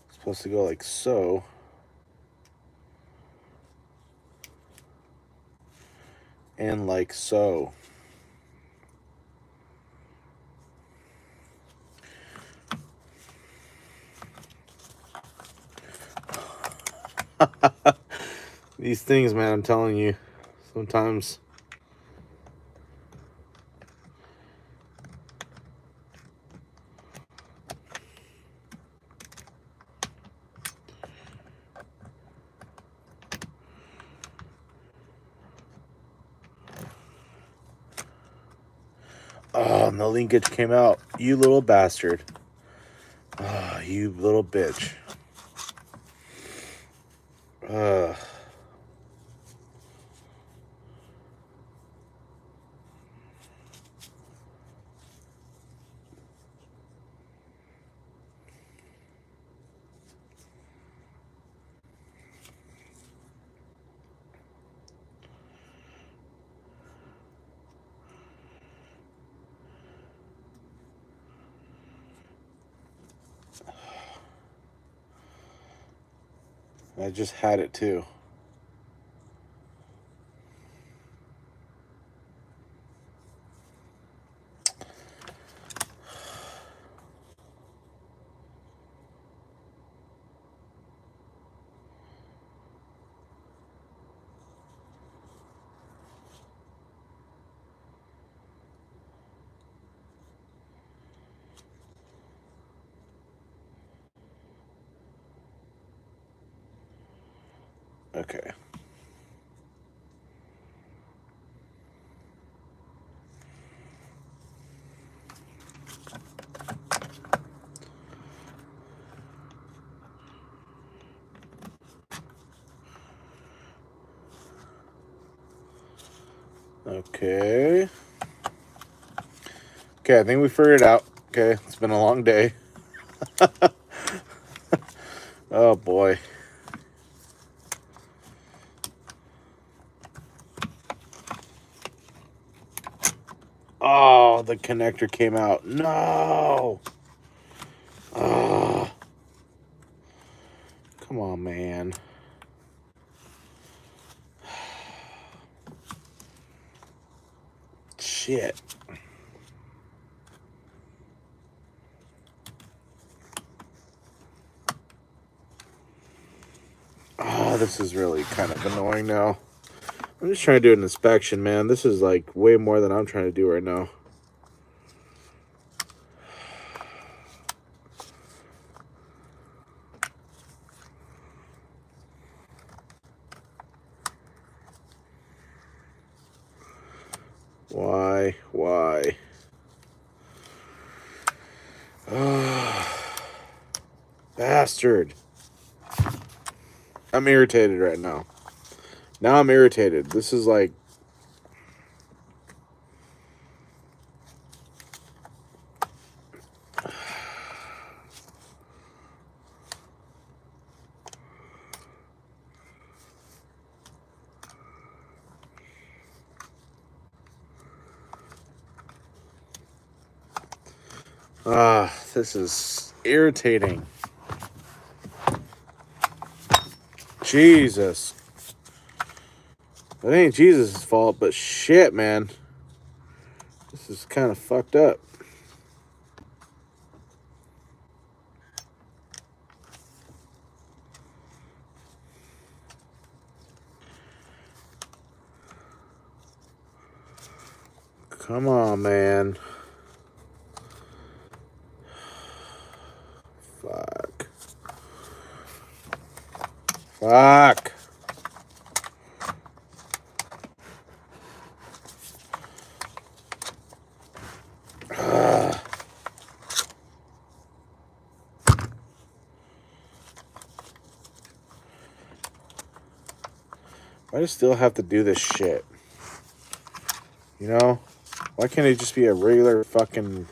It's supposed to go like so. And like so. These things, man, I'm telling you, sometimes. Oh, and the linkage came out. You little bastard. Oh, you little bitch. I just had it too. Okay. Okay. Okay, I think we figured it out. Okay, it's been a long day. Oh boy. Oh, the connector came out. No. Oh. Come on, man. Shit. Oh, this is really kind of annoying now. I'm just trying to do an inspection, man. This is like way more than I'm trying to do right now. Why? Why? Bastard. I'm irritated right now. Now I'm irritated. This is like... this is irritating. Jesus. It ain't Jesus' fault, but shit, man. This is kind of fucked up. Come on, man. Fuck. Fuck. I just still have to do this shit. You know? Why can't it just be a regular fucking...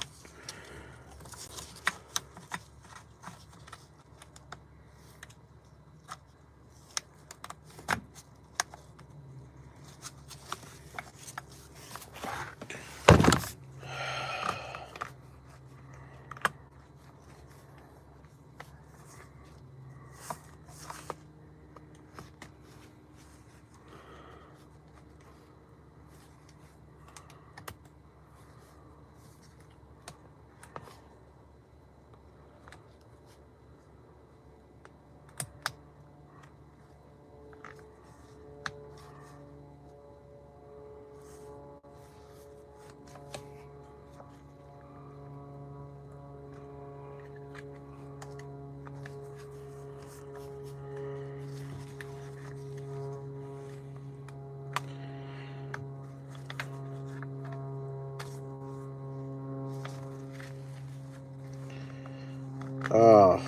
Oh.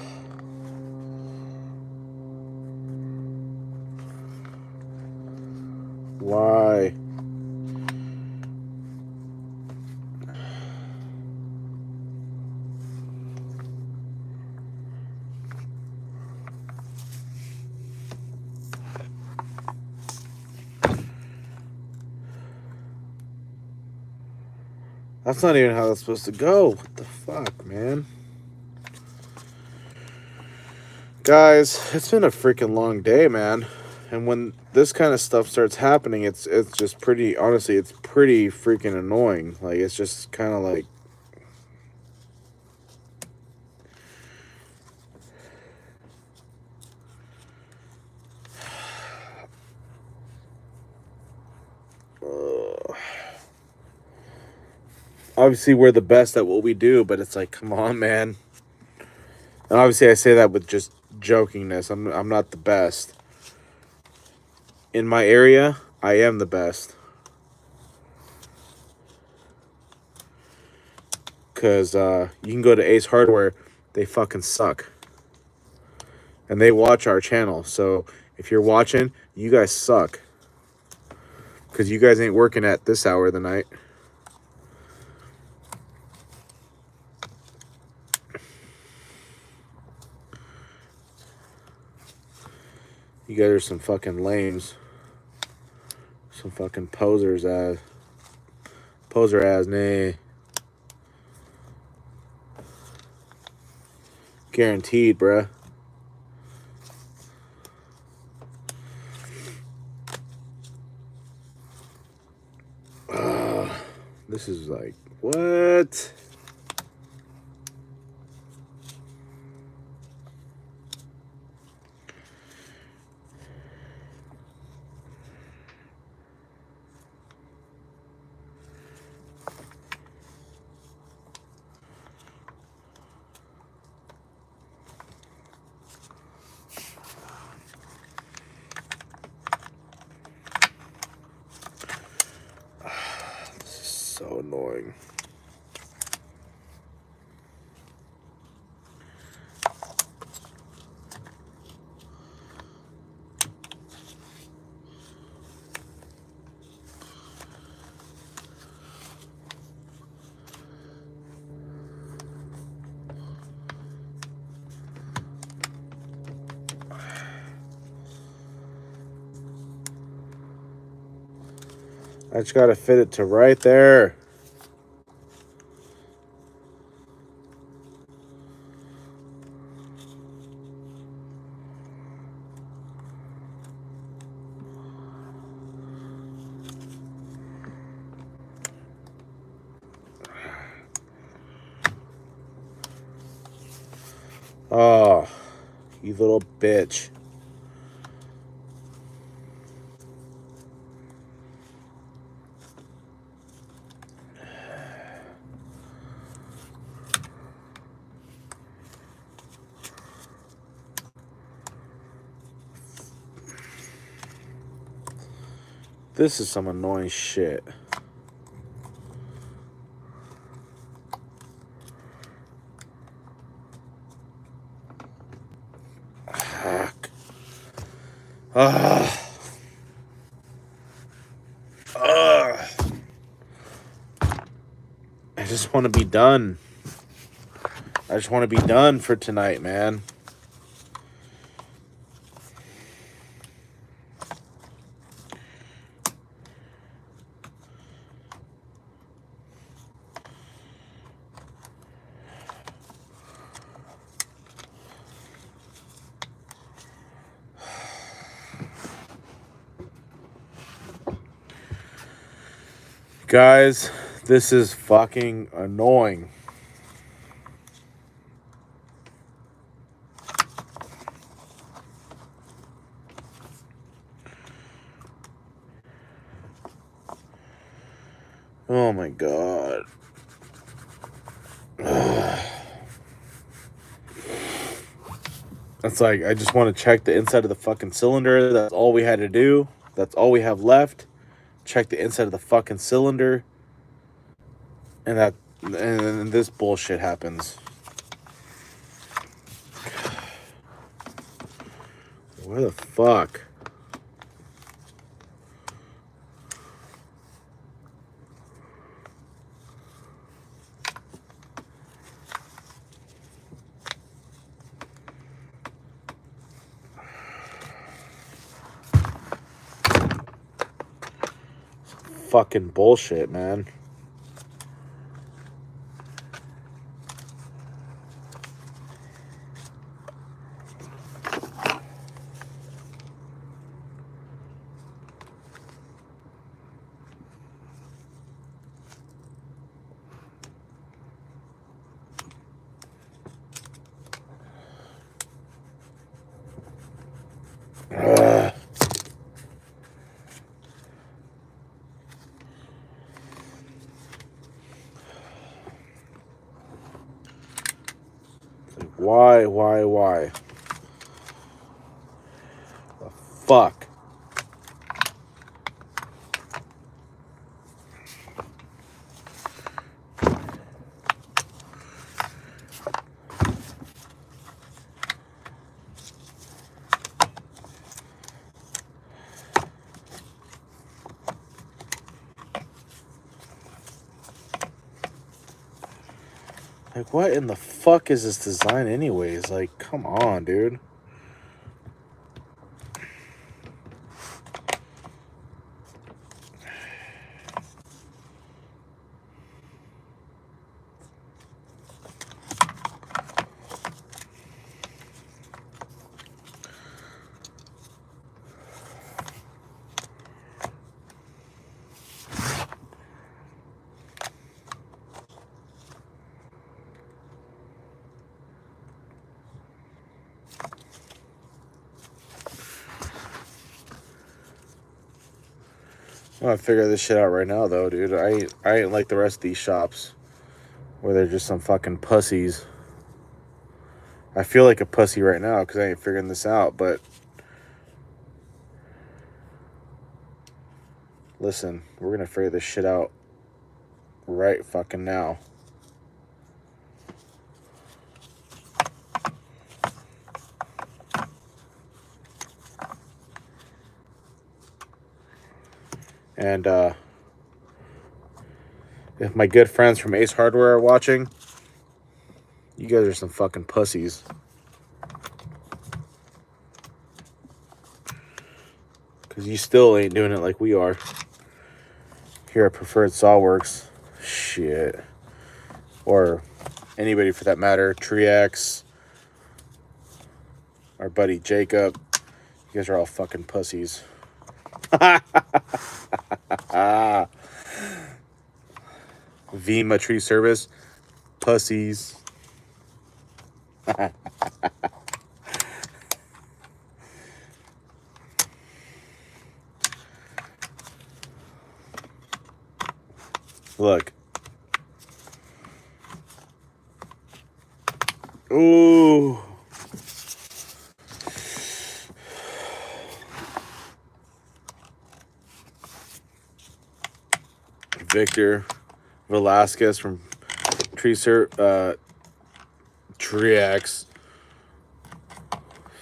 Why? That's not even how that's supposed to go. What the fuck, man? Guys, it's been a freaking long day, man. And when this kind of stuff starts happening, it's just pretty, honestly, it's pretty freaking annoying. Like, it's just kind of like, obviously we're the best at what we do, but it's like, come on, man. And obviously I say that with just jokingness. I'm not the best. In my area, I am the best. Because you can go to Ace Hardware, they fucking suck. And they watch our channel. So if you're watching, you guys suck. Because you guys ain't working at this hour of the night. You guys are some fucking lames. Some fucking posers ass. Poser ass, nay. Guaranteed, bruh. This is like, what? This is so annoying. I just gotta fit it to right there. Oh, you little bitch. This is some annoying shit. Fuck. I just want to be done. I just want to be done for tonight, man. Guys, this is fucking annoying. Oh my god. It's like, I just want to check the inside of the fucking cylinder. That's all we had to do. That's all we have left. Check the inside of the fucking cylinder. And then this bullshit happens. Where the fuck? Fucking bullshit, man. Ugh. Why? The fuck? Like, what in the fuck is this design anyways? Like, come on, dude. I'm gonna figure this shit out right now, though, dude. I ain't like the rest of these shops where they're just some fucking pussies. I feel like a pussy right now because I ain't figuring this out, but listen, we're gonna figure this shit out right fucking now. And if my good friends from Ace Hardware are watching, you guys are some fucking pussies. Because you still ain't doing it like we are here at Preferred Sawworks. Shit. Or anybody for that matter. Triax. Our buddy Jacob. You guys are all fucking pussies. Vima Tree Service. Pussies. Look. Ooh. Victor Velasquez from Triax.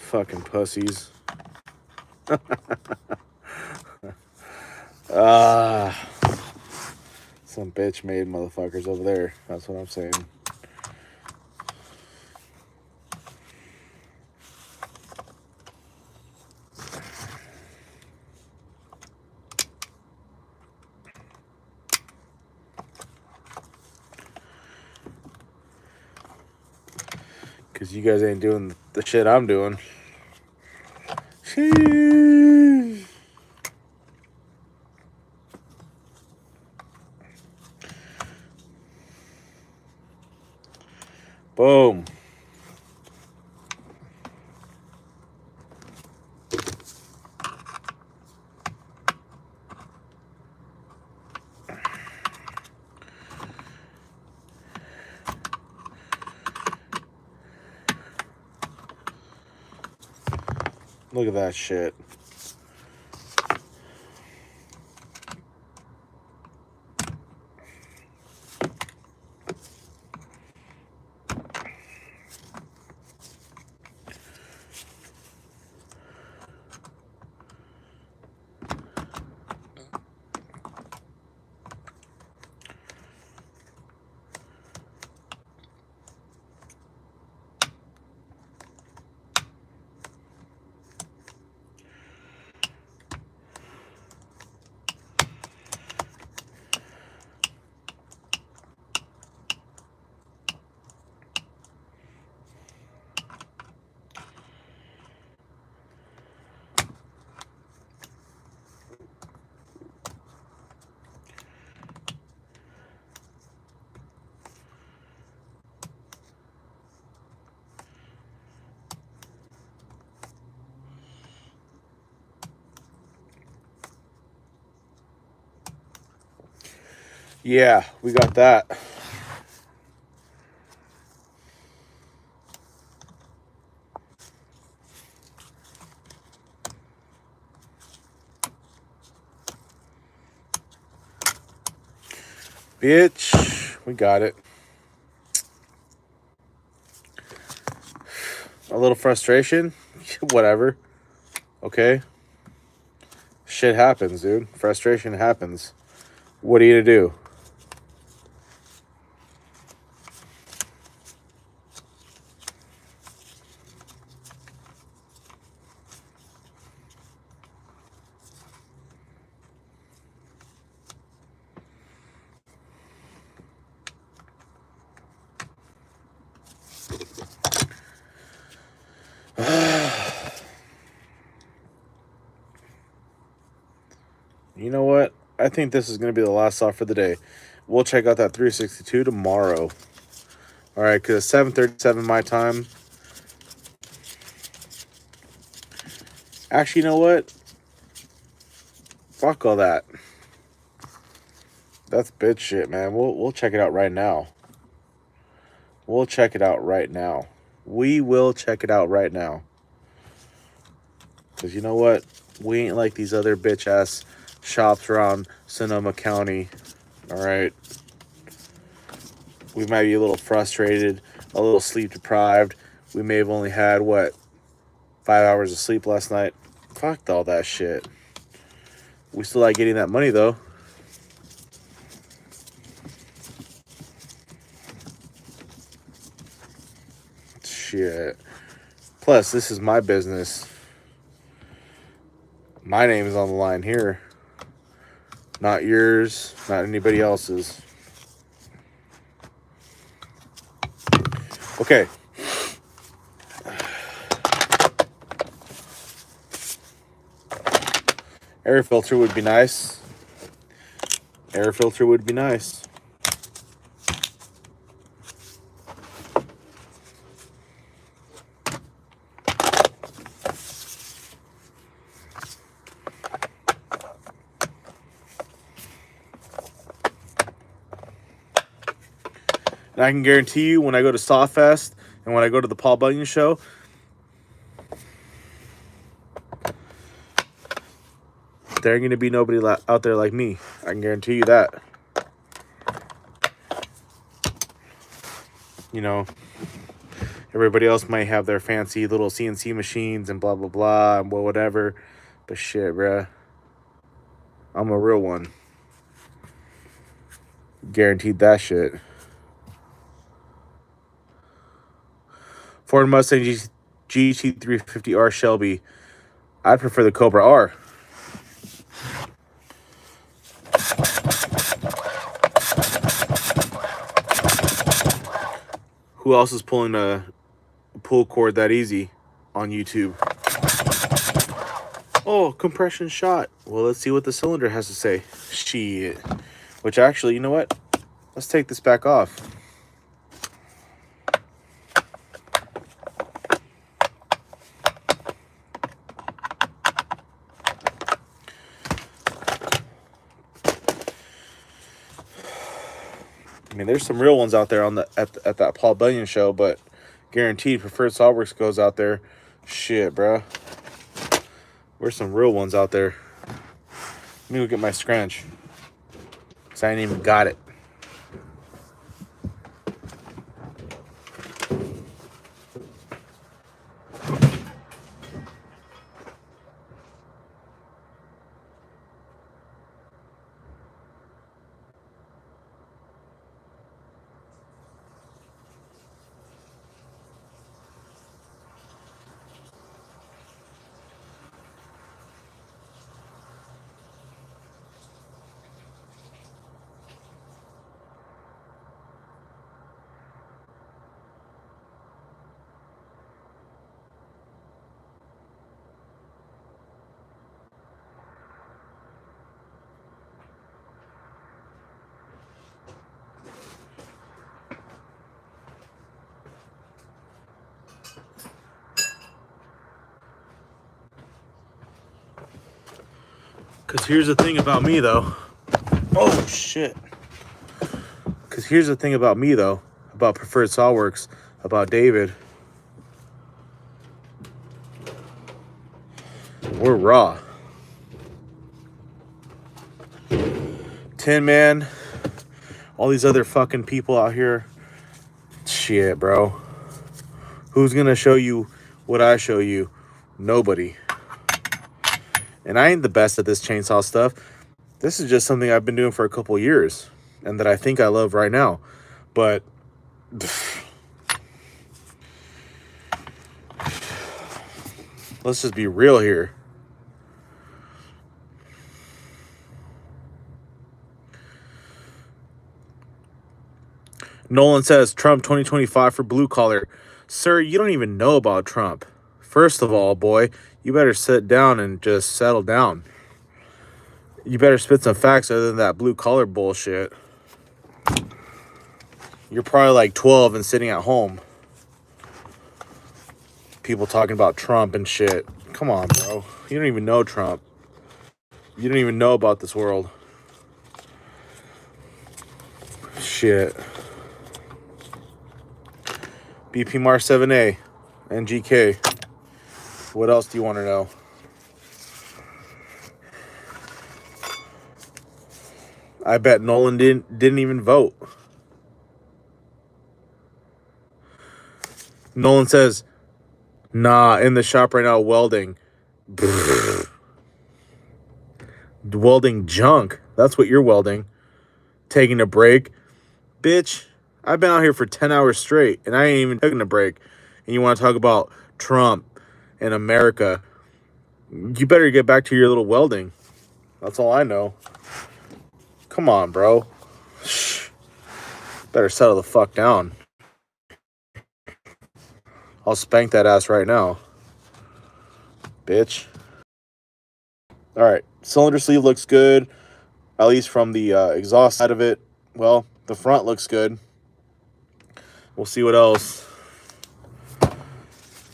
Fucking pussies. Some bitch made motherfuckers over there. That's what I'm saying. Because you guys ain't doing the shit I'm doing. Sheesh. Boom. Look at that shit. Yeah, we got that. Bitch, we got it. A little frustration, whatever. Okay. Shit happens, dude. Frustration happens. What are you gonna do? You know what? I think this is going to be the last stop for the day. We'll check out that 362 tomorrow. All right, because it's 7:37 my time. Actually, you know what? Fuck all that. That's bitch shit, man. We'll check it out right now. We'll check it out right now. We will check it out right now. Because you know what? We ain't like these other bitch ass shops around Sonoma County. All right. We might be a little frustrated, a little sleep deprived. We may have only had, what, 5 hours of sleep last night. Fuck all that shit. We still like getting that money, though. Shit. Plus, this is my business. My name is on the line here. Not yours, not anybody else's. Okay. Air filter would be nice. Air filter would be nice. And I can guarantee you when I go to Sawfest and when I go to the Paul Bunyan show, there ain't going to be nobody out there like me. I can guarantee you that. You know, everybody else might have their fancy little CNC machines and blah, blah, blah, and whatever. But shit, bruh. I'm a real one. Guaranteed that shit. Ford Mustang GT350R Shelby. I'd prefer the Cobra R. Who else is pulling a pull cord that easy on YouTube? Oh, compression shot. Well, let's see what the cylinder has to say. Shit. Which actually, you know what? Let's take this back off. I mean, there's some real ones out there on the at that Paul Bunyan show, but guaranteed Preferred SolidWorks goes out there. Shit, bro. There's some real ones out there. Let me go get my scrunch. Because I ain't even got it. Because here's the thing about me, though. Oh, shit. Because here's the thing about me, though, about Preferred SolidWorks, about David. We're raw. Tin Man, all these other fucking people out here. Shit, bro. Who's gonna show you what I show you? Nobody. And I ain't the best at this chainsaw stuff. This is just something I've been doing for a couple years and that I think I love right now. But let's just be real here. Nolan says, Trump 2025 for blue collar. Sir, you don't even know about Trump. First of all, boy, you better sit down and just settle down. You better spit some facts other than that blue collar bullshit. You're probably like 12 and sitting at home. People talking about Trump and shit. Come on, bro. You don't even know Trump. You don't even know about this world. Shit. BP Mar 7A and GK. What else do you want to know? I bet Nolan didn't even vote. Nolan says, nah, in the shop right now welding. Welding junk. That's what you're welding. Taking a break. Bitch, I've been out here for 10 hours straight, and I ain't even taking a break. And you want to talk about Trump and America. You better get back to your little welding. That's all I know. Come on, bro. Shh. Better settle the fuck down. I'll spank that ass right now. Bitch. Alright, cylinder sleeve looks good. At least from the exhaust side of it. Well, the front looks good. We'll see what else.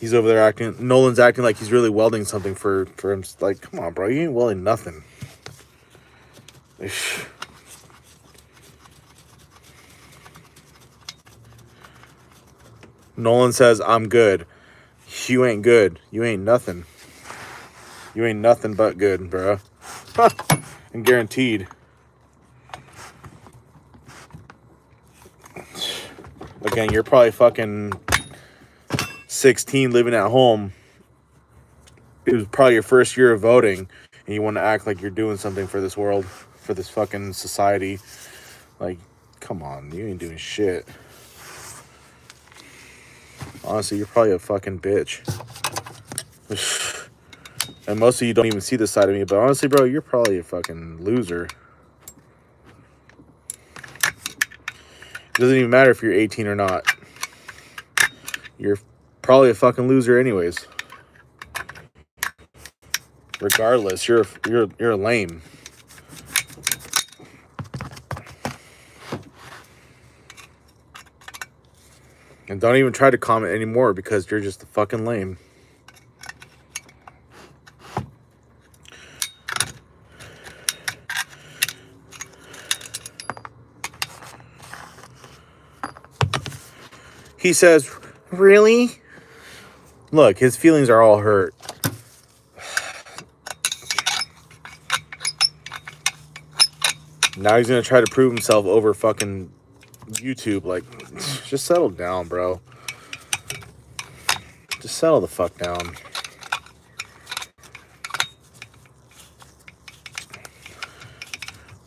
He's over there acting... Nolan's acting like he's really welding something for him. Like, come on, bro. You ain't welding nothing. Nolan says, I'm good. You ain't good. You ain't nothing. You ain't nothing but good, bro. And guaranteed. Again, you're probably fucking 16 living at home. It was probably your first year of voting, and you want to act like you're doing something for this world, for this fucking society. Like, come on, you ain't doing shit. Honestly, you're probably a fucking bitch. And most of you don't even see this side of me, but honestly, bro, you're probably a fucking loser. It doesn't even matter if you're 18 or not. You're probably a fucking loser anyways. Regardless, you're lame. And don't even try to comment anymore because you're just a fucking lame. He says, really? Look, his feelings are all hurt. Now he's going to try to prove himself over fucking YouTube. Like, just settle down, bro. Just settle the fuck down.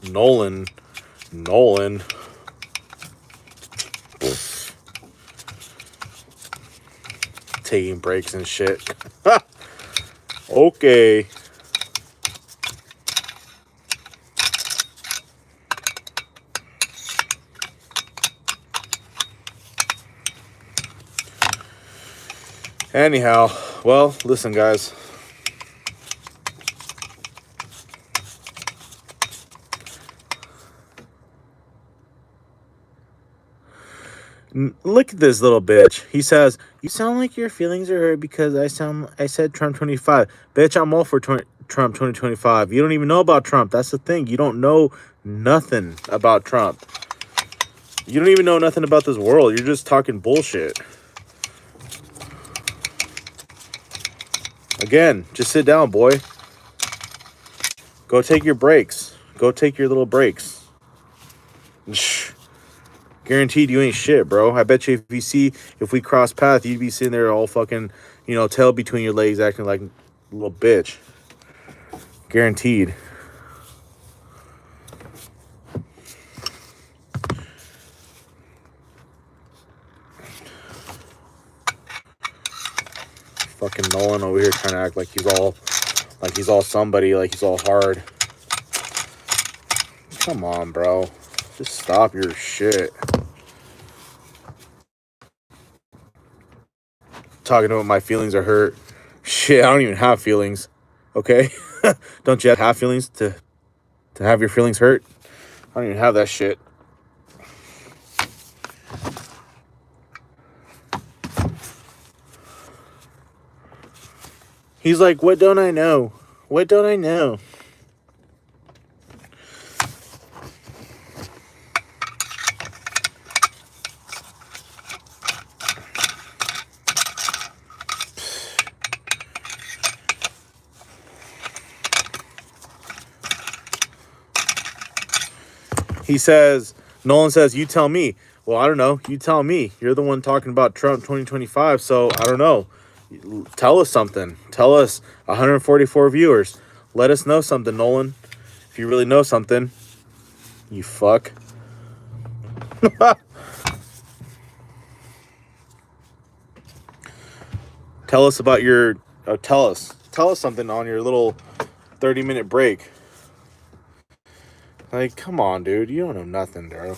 Nolan. Taking breaks and shit. Okay. Anyhow, well, listen, guys. Look at this little bitch. He says, you sound like your feelings are hurt because I said Trump 25. Bitch, I'm all for Trump 2025. You don't even know about Trump. That's the thing. You don't know nothing about Trump. You don't even know nothing about this world. You're just talking bullshit. Again, just sit down, boy. Go take your breaks. Go take your little breaks. Shh. Guaranteed you ain't shit, bro. I bet you if we cross paths, you'd be sitting there all fucking, tail between your legs acting like a little bitch. Guaranteed. Fucking Nolan over here trying to act like he's all somebody, like he's all hard. Come on, bro. Just stop your shit. Talking about my feelings are hurt. Shit, I don't even have feelings. Okay? Don't you have feelings to have your feelings hurt? I don't even have that shit. He's like, what don't I know? What don't I know? He says, Nolan says, you tell me. Well, I don't know. You tell me. You're the one talking about Trump 2025, so I don't know. Tell us something. Tell us, 144 viewers. Let us know something, Nolan. If you really know something, you fuck. Tell us about your... tell us something on your little 30-minute break. Like, come on, dude. You don't know nothing, bro.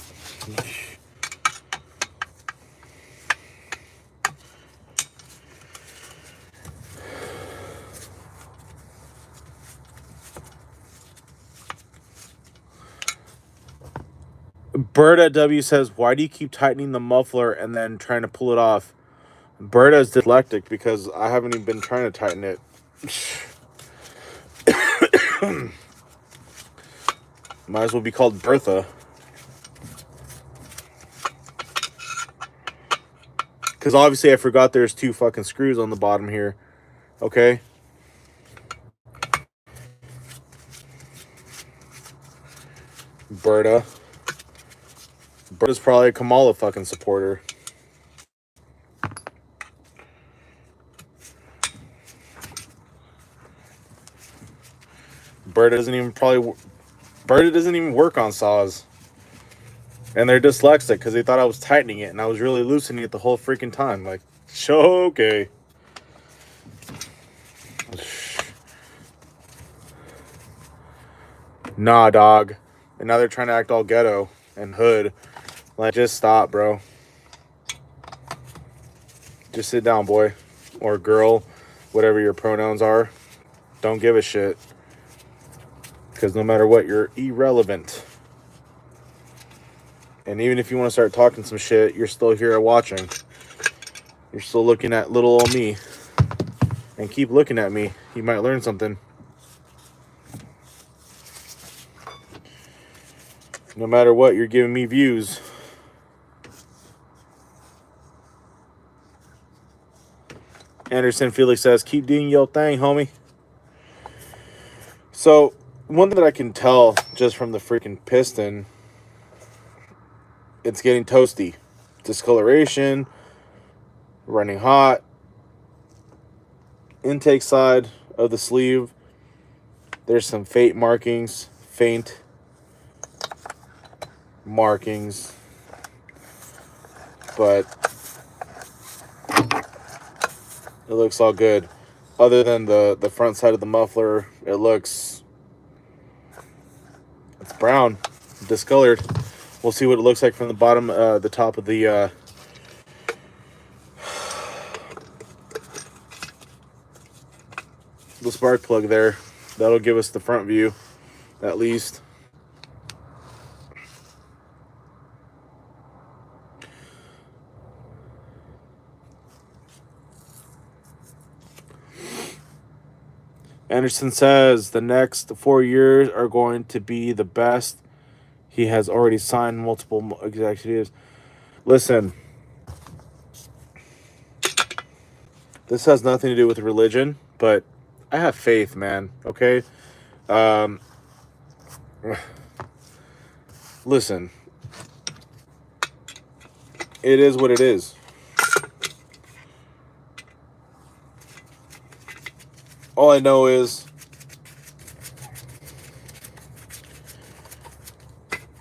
Berta W says, why do you keep tightening the muffler and then trying to pull it off? Berta is dyslexic because I haven't even been trying to tighten it. Might as well be called Bertha. Because obviously I forgot there's 2 fucking screws on the bottom here. Okay? Berta. Berta's probably a Kamala fucking supporter. Berta doesn't even work on saws. And they're dyslexic because they thought I was tightening it and I was really loosening it the whole freaking time. Like, okay. Nah, dog. And now they're trying to act all ghetto and hood. Like, just stop, bro. Just sit down, boy. Or girl. Whatever your pronouns are. Don't give a shit. Because no matter what, you're irrelevant. And even if you want to start talking some shit, you're still here watching. You're still looking at little old me. And keep looking at me. You might learn something. No matter what, you're giving me views. Anderson Felix says, keep doing your thing, homie. So, one thing that I can tell just from the freaking piston, it's getting toasty. Discoloration, running hot. Intake side of the sleeve, there's some faint markings. But it looks all good. Other than the front side of the muffler, it's brown, discolored. We'll see what it looks like from the bottom, the top of the spark plug there. That'll give us the front view, at least. Anderson says the next 4 years are going to be the best He has already signed multiple executives. Listen, this has nothing to do with religion, but I have faith, man. Okay? Um, listen, it is what it is. All I know is,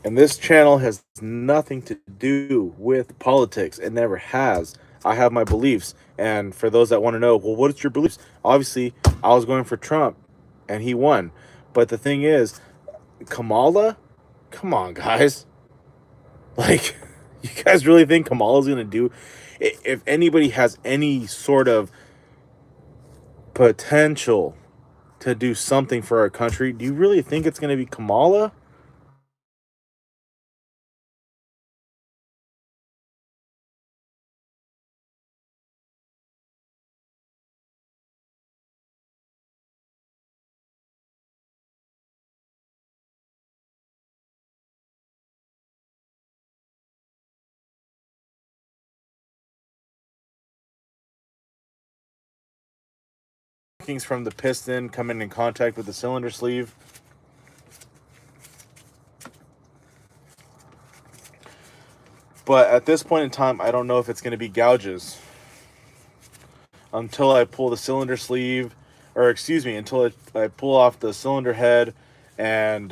and this channel has nothing to do with politics. It never has. I have my beliefs. And for those that want to know, well, what's your beliefs? Obviously, I was going for Trump, and he won. But the thing is, Kamala? Come on, guys. Like, you guys really think Kamala's going to do... If anybody has any sort of potential to do something for our country, do you really think it's going to be Kamala? Markings from the piston coming in contact with the cylinder sleeve. But at this point in time, I don't know if it's going to be gouges until I pull the cylinder sleeve, or excuse me, until I pull off the cylinder head and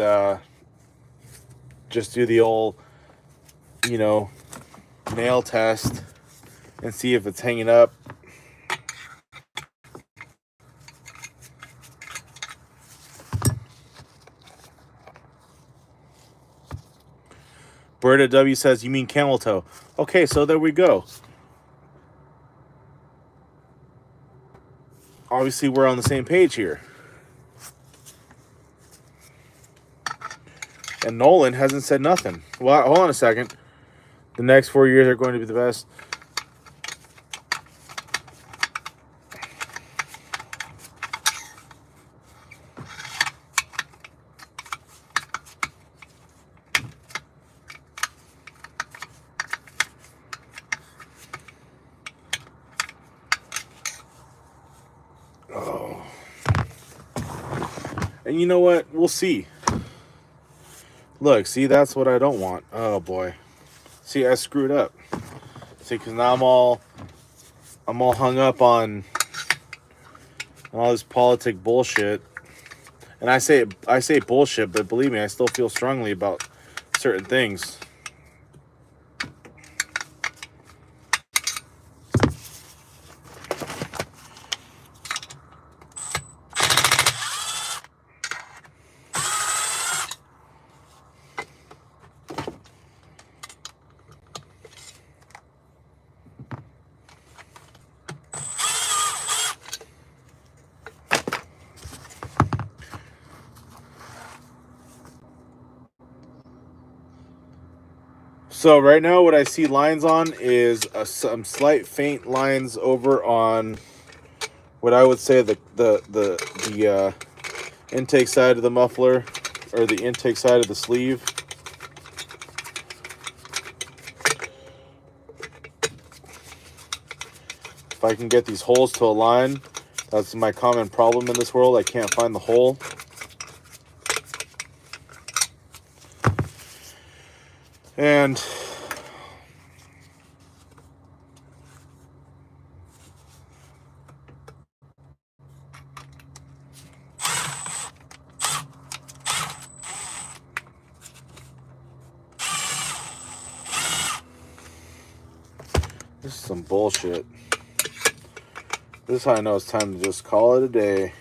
just do the old, you know, nail test and see if it's hanging up. Berta W says, you mean camel toe? Okay, so there we go. Obviously, we're on the same page here. And Nolan hasn't said nothing. Well, hold on a second. The next 4 years are going to be the best. Oh. And you know what? We'll see. Look, see, that's what I don't want. Oh, boy. See, I screwed up. See, because now I'm all hung up on all this politic bullshit. And I say bullshit, but believe me, I still feel strongly about certain things. So right now what I see lines on is some slight faint lines over on what I would say the intake side of the muffler, or the intake side of the sleeve. If I can get these holes to align, that's my common problem in this world. I can't find the hole. And this is some bullshit. This is how I know it's time to just call it a day.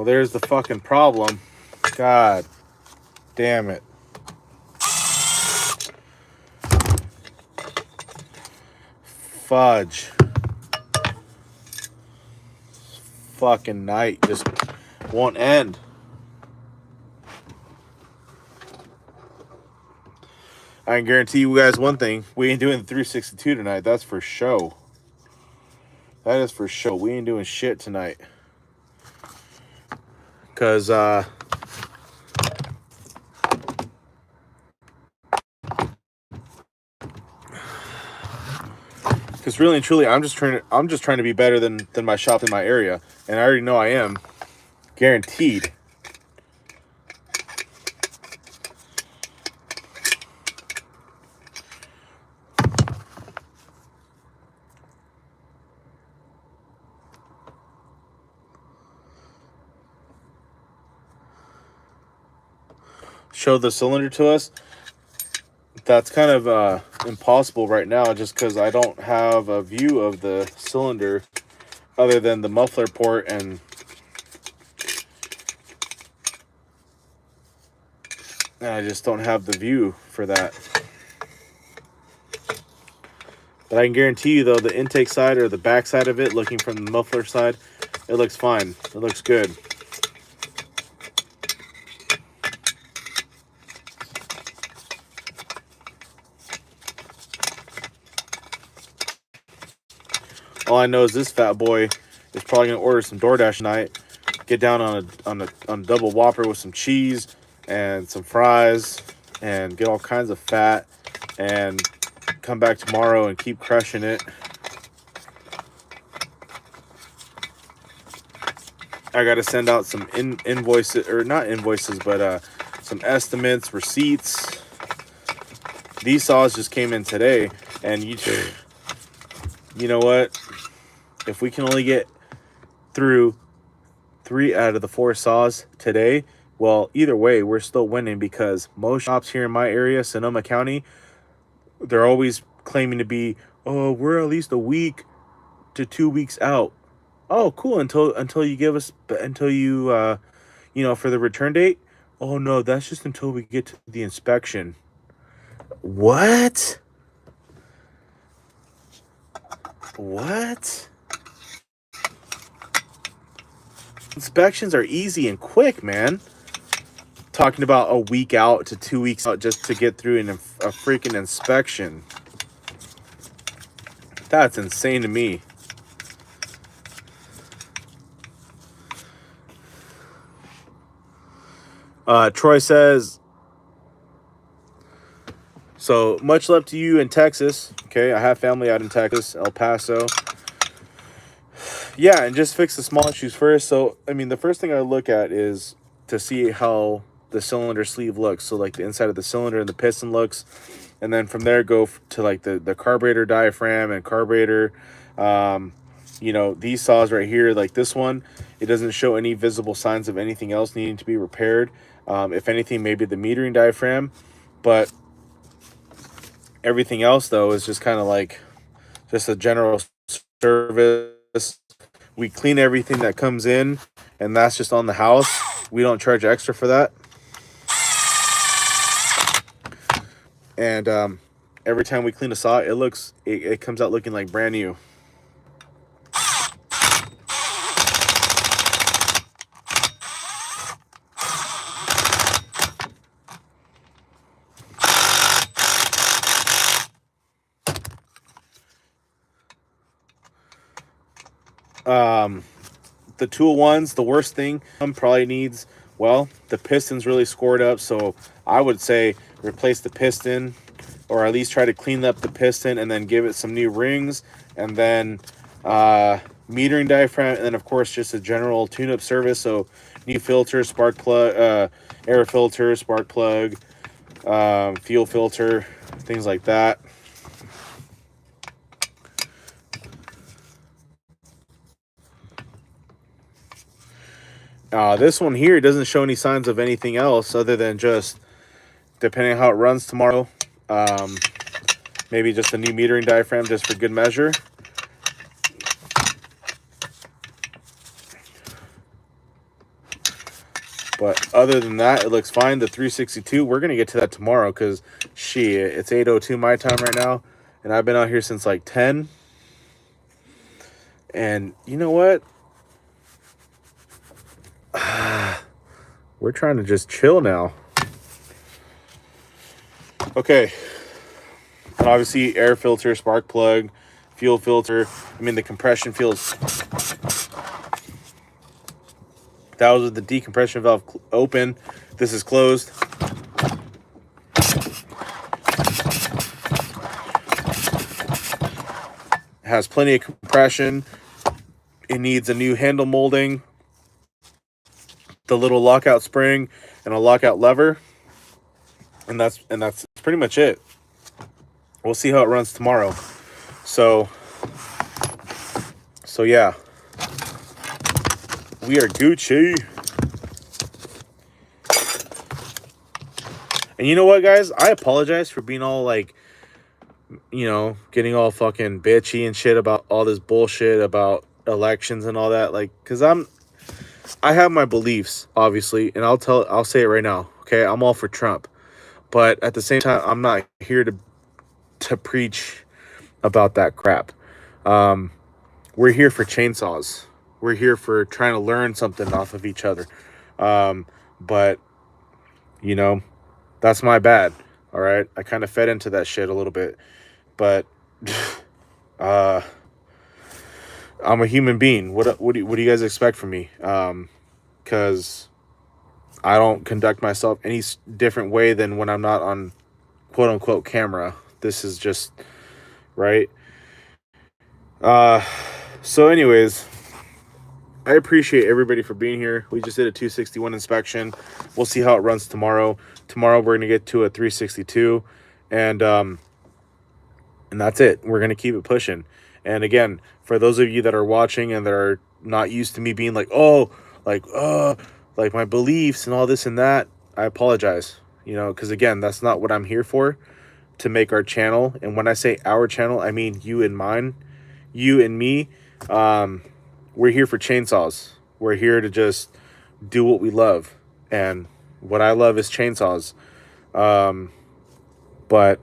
Well, there's the fucking problem. God damn it. Fudge. Fucking night just won't end. I can guarantee you guys one thing. We ain't doing 362 tonight. That's for show. That is for show. We ain't doing shit tonight. Because, really and truly, I'm just trying to be better than my shop in my area. And I already know I am. Guaranteed. Show the cylinder to us. That's kind of impossible right now just because I don't have a view of the cylinder other than the muffler port, and I just don't have the view for that. But I can guarantee you, though, the intake side or the back side of it, looking from the muffler side, it looks fine. It looks good. All I know is this fat boy is probably gonna order some DoorDash tonight. Get down on a double Whopper with some cheese and some fries, and get all kinds of fat, and come back tomorrow and keep crushing it. I gotta send out some invoices, or not invoices, but some estimates, receipts. These saws just came in today, and you know what? If we can only get through 3 out of the 4 saws today, well, either way, we're still winning, because most shops here in my area, Sonoma County, they're always claiming to be, oh, we're at least a week to 2 weeks out. Oh, cool. Until you give us, until you, for the return date. Oh no, that's just until we get to the inspection. What? What? Inspections are easy and quick, man. Talking about a week out to 2 weeks out just to get through a freaking inspection. That's insane to me. Troy says, so much love to you in Texas. Okay, I have family out in Texas, El Paso. Yeah, and just fix the small issues first. So, I mean, the first thing I look at is to see how the cylinder sleeve looks. So, like, the inside of the cylinder and the piston looks. And then from there, go to, like, the carburetor diaphragm and carburetor. These saws right here, like this one, it doesn't show any visible signs of anything else needing to be repaired. If anything, maybe the metering diaphragm. But everything else, though, is just kind of like just a general service. We clean everything that comes in, and that's just on the house. We don't charge extra for that. And every time we clean a saw, it comes out looking like brand new. The 201s, the worst thing probably needs, well, the piston's really scored up, so I would say replace the piston, or at least try to clean up the piston and then give it some new rings, and then metering diaphragm, and then of course just a general tune-up service. So new filter, spark plug, air filter, spark plug, fuel filter, things like that. This one here doesn't show any signs of anything else other than just, depending on how it runs tomorrow, maybe just a new metering diaphragm just for good measure. But other than that, it looks fine. The 362, we're going to get to that tomorrow because, shit, it's 8:02 my time right now. And I've been out here since like 10. And you know what? We're trying to just chill now. Okay. And obviously, air filter, spark plug, fuel filter. I mean, the compression feels... That was with the decompression valve open. This is closed. It has plenty of compression. It needs a new handle molding, the little lockout spring, and a lockout lever. And that's pretty much it. We'll see how it runs tomorrow. So yeah. We are Gucci. And you know what, guys? I apologize for being all like, you know, getting all fucking bitchy and shit about all this bullshit about elections and all that. Like, because I have my beliefs, obviously, and I'll say it right now. Okay, I'm all for Trump. But at the same time, I'm not here to preach about that crap. We're here for chainsaws. We're here for trying to learn something off of each other. But, you know, that's my bad. All right. I kind of fed into that shit a little bit. But I'm a human being. What do you guys expect from me? Because I don't conduct myself any different way than when I'm not on quote unquote camera. This is just right. So anyways, I appreciate everybody for being here. We just did a 261 inspection. We'll see how it runs tomorrow. Tomorrow we're gonna get to a 362, and that's it. We're gonna keep it pushing. And again, for those of you that are watching and that are not used to me being like, like my beliefs and all this and that, I apologize. You know, because again, that's not what I'm here for. To make our channel, and when I say our channel, I mean you and mine, you and me. We're here for chainsaws. We're here to just do what we love, and what I love is chainsaws. But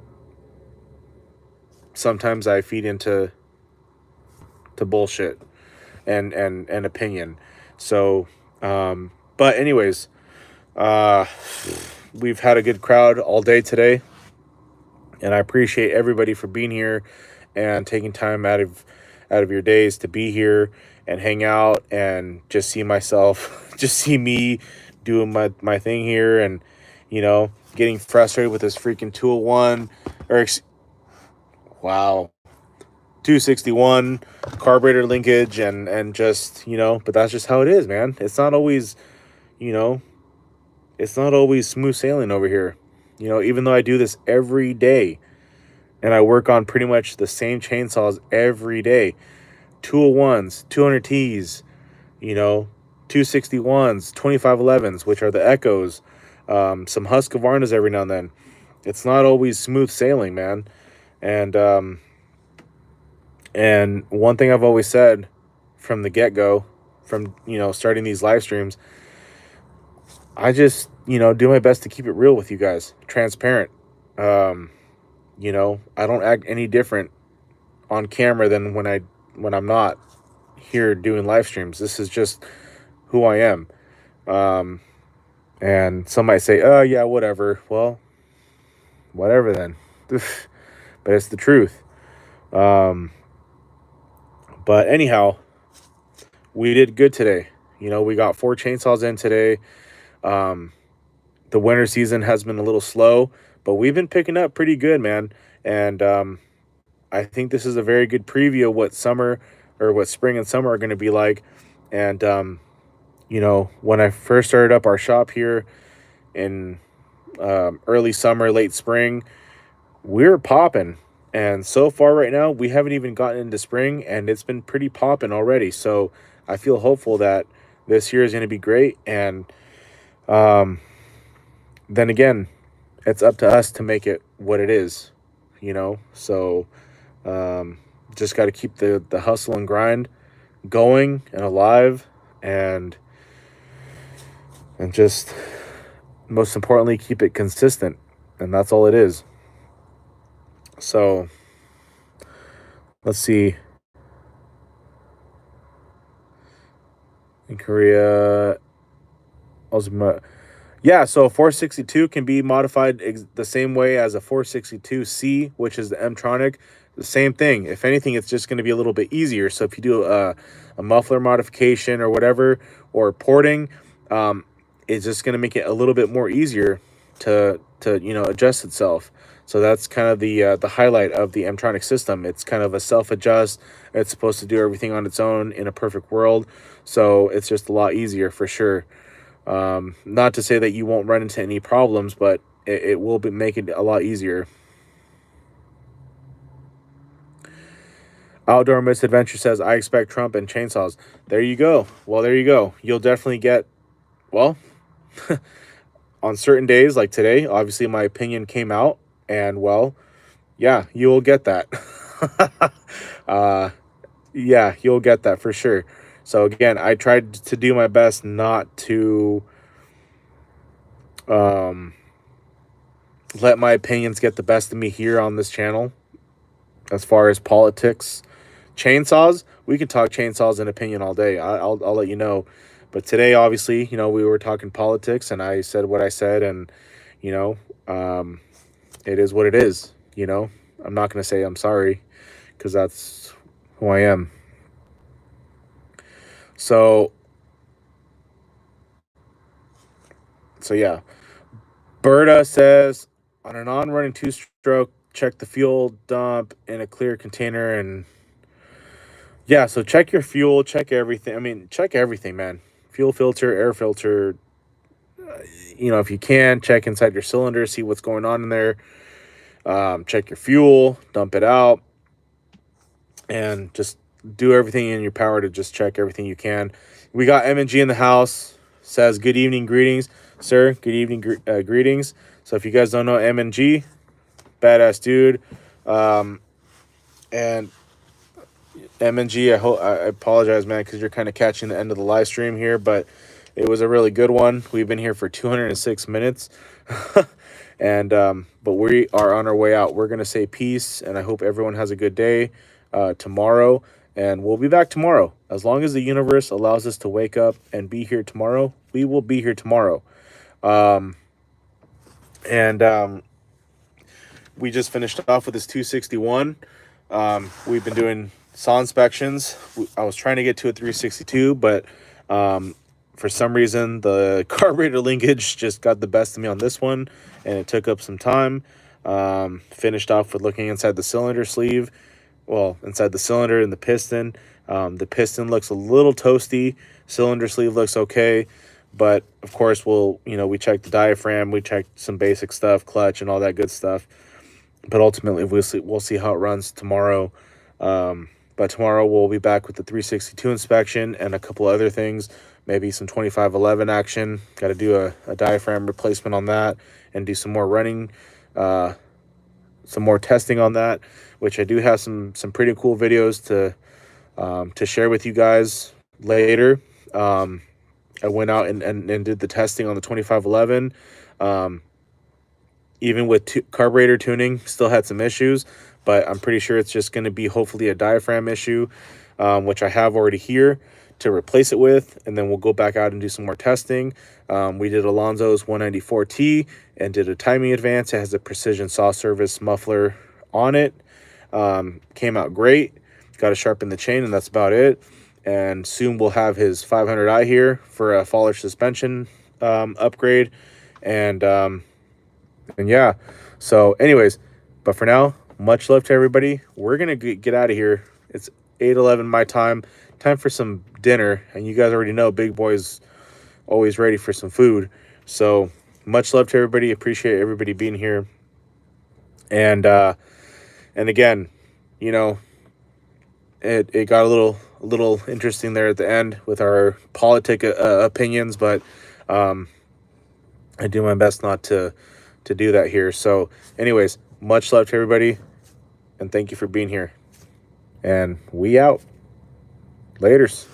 sometimes I feed into bullshit and opinion. So, but anyways, we've had a good crowd all day today. And I appreciate everybody for being here and taking time out of your days to be here and hang out and just see myself, just see me doing my thing here, and, you know, getting frustrated with this freaking 201 or wow, 261 carburetor linkage and just, you know, but that's just how it is, man. It's not always, you know, it's not always smooth sailing over here. You know, even though I do this every day and I work on pretty much the same chainsaws every day, 201s, 200Ts, you know, 261s, 2511s, which are the Echoes, some Husqvarnas every now and then. It's not always smooth sailing, man. And one thing I've always said from the get-go, from, you know, starting these live streams, I just, you know, do my best to keep it real with you guys, transparent. You know, I don't act any different on camera than when I'm not here doing live streams. This is just who I am. And some might say, oh yeah, whatever. Well, whatever then. But it's the truth. But anyhow, we did good today. You know, we got 4 chainsaws in today. The winter season has been a little slow, but we've been picking up pretty good, man. And I think this is a very good preview of what summer, or what spring and summer are going to be like. And you know, when I first started up our shop here in early summer, late spring, we were popping. And so far right now, we haven't even gotten into spring, and it's been pretty popping already. So I feel hopeful that this year is going to be great. And then again, it's up to us to make it what it is, you know. So just got to keep the hustle and grind going and alive. And And just, most importantly, keep it consistent. And that's all it is. So let's see. In Korea, yeah, so a 462 can be modified the same way as a 462C, which is the Mtronic. The same thing. If anything, it's just going to be a little bit easier. So if you do a muffler modification or whatever, or porting, it's just going to make it a little bit more easier to adjust itself. So that's kind of the highlight of the Mtronic system. It's kind of a self-adjust. It's supposed to do everything on its own in a perfect world. So it's just a lot easier for sure. Not to say that you won't run into any problems, but it will make it a lot easier. Outdoor Misadventure says, I expect Trump and chainsaws. There you go. Well, there you go. You'll definitely get, well, on certain days like today, obviously my opinion came out, and well, yeah, you will get that. Yeah, you'll get that for sure. So again, I tried to do my best not to let my opinions get the best of me here on this channel. As far as politics, chainsaws, we can talk chainsaws and opinion all day. I'll let you know. But today, obviously, we were talking politics, and I said what I said, and it is what it is. I'm not going to say I'm sorry, because that's who I am. So yeah. Berta says, on a non-running two-stroke, check the fuel dump in a clear container. And yeah, so check your fuel, check everything. I mean, check everything, man. Fuel filter, air filter. If you can, check inside your cylinder, see what's going on in there. Check your fuel, dump it out, and just do everything in your power to just check everything you can. We got M&G in the house. Says, good evening, greetings, sir. Good evening, greetings. So if you guys don't know M&G, badass dude. And M&G, I apologize, man, because you're kind of catching the end of the live stream here, but it was a really good one. We've been here for 206 minutes. And but we are on our way out. We're going to say peace, and I hope everyone has a good day tomorrow. And we'll be back tomorrow. As long as the universe allows us to wake up and be here tomorrow, we will be here tomorrow. We just finished off with this 261. We've been doing saw inspections. I was trying to get to a 362, but for some reason, the carburetor linkage just got the best of me on this one, and it took up some time. Finished off with looking inside the cylinder sleeve. Well, inside the cylinder and the piston. The piston looks a little toasty. Cylinder sleeve looks okay. But, of course, we checked the diaphragm. We checked some basic stuff, clutch, and all that good stuff. But ultimately, we'll see how it runs tomorrow. But tomorrow, we'll be back with the 362 inspection and a couple other things. Maybe some 2511 action. Got to do a diaphragm replacement on that and do some more running, some more testing on that, which I do have some pretty cool videos to share with you guys later. I went out and did the testing on the 2511. Even with carburetor tuning, still had some issues, but I'm pretty sure it's just going to be hopefully a diaphragm issue, which I have already here to replace it with, and then we'll go back out and do some more testing. We did Alonso's 194T and did a timing advance. It has a precision saw service muffler on it. Came out great. Got to sharpen the chain, and that's about it. And soon we'll have his 500i here for a fallish suspension upgrade. And yeah, so anyways, but for now, much love to everybody. We're going to get out of here. It's 8:11 my time for some dinner, and you guys already know Big Boy's always ready for some food. So much love to everybody. Appreciate everybody being here. And again, it got a little interesting there at the end with our politic opinions, but I do my best not to do that here. So anyways, much love to everybody, and thank you for being here. And we out. Laters.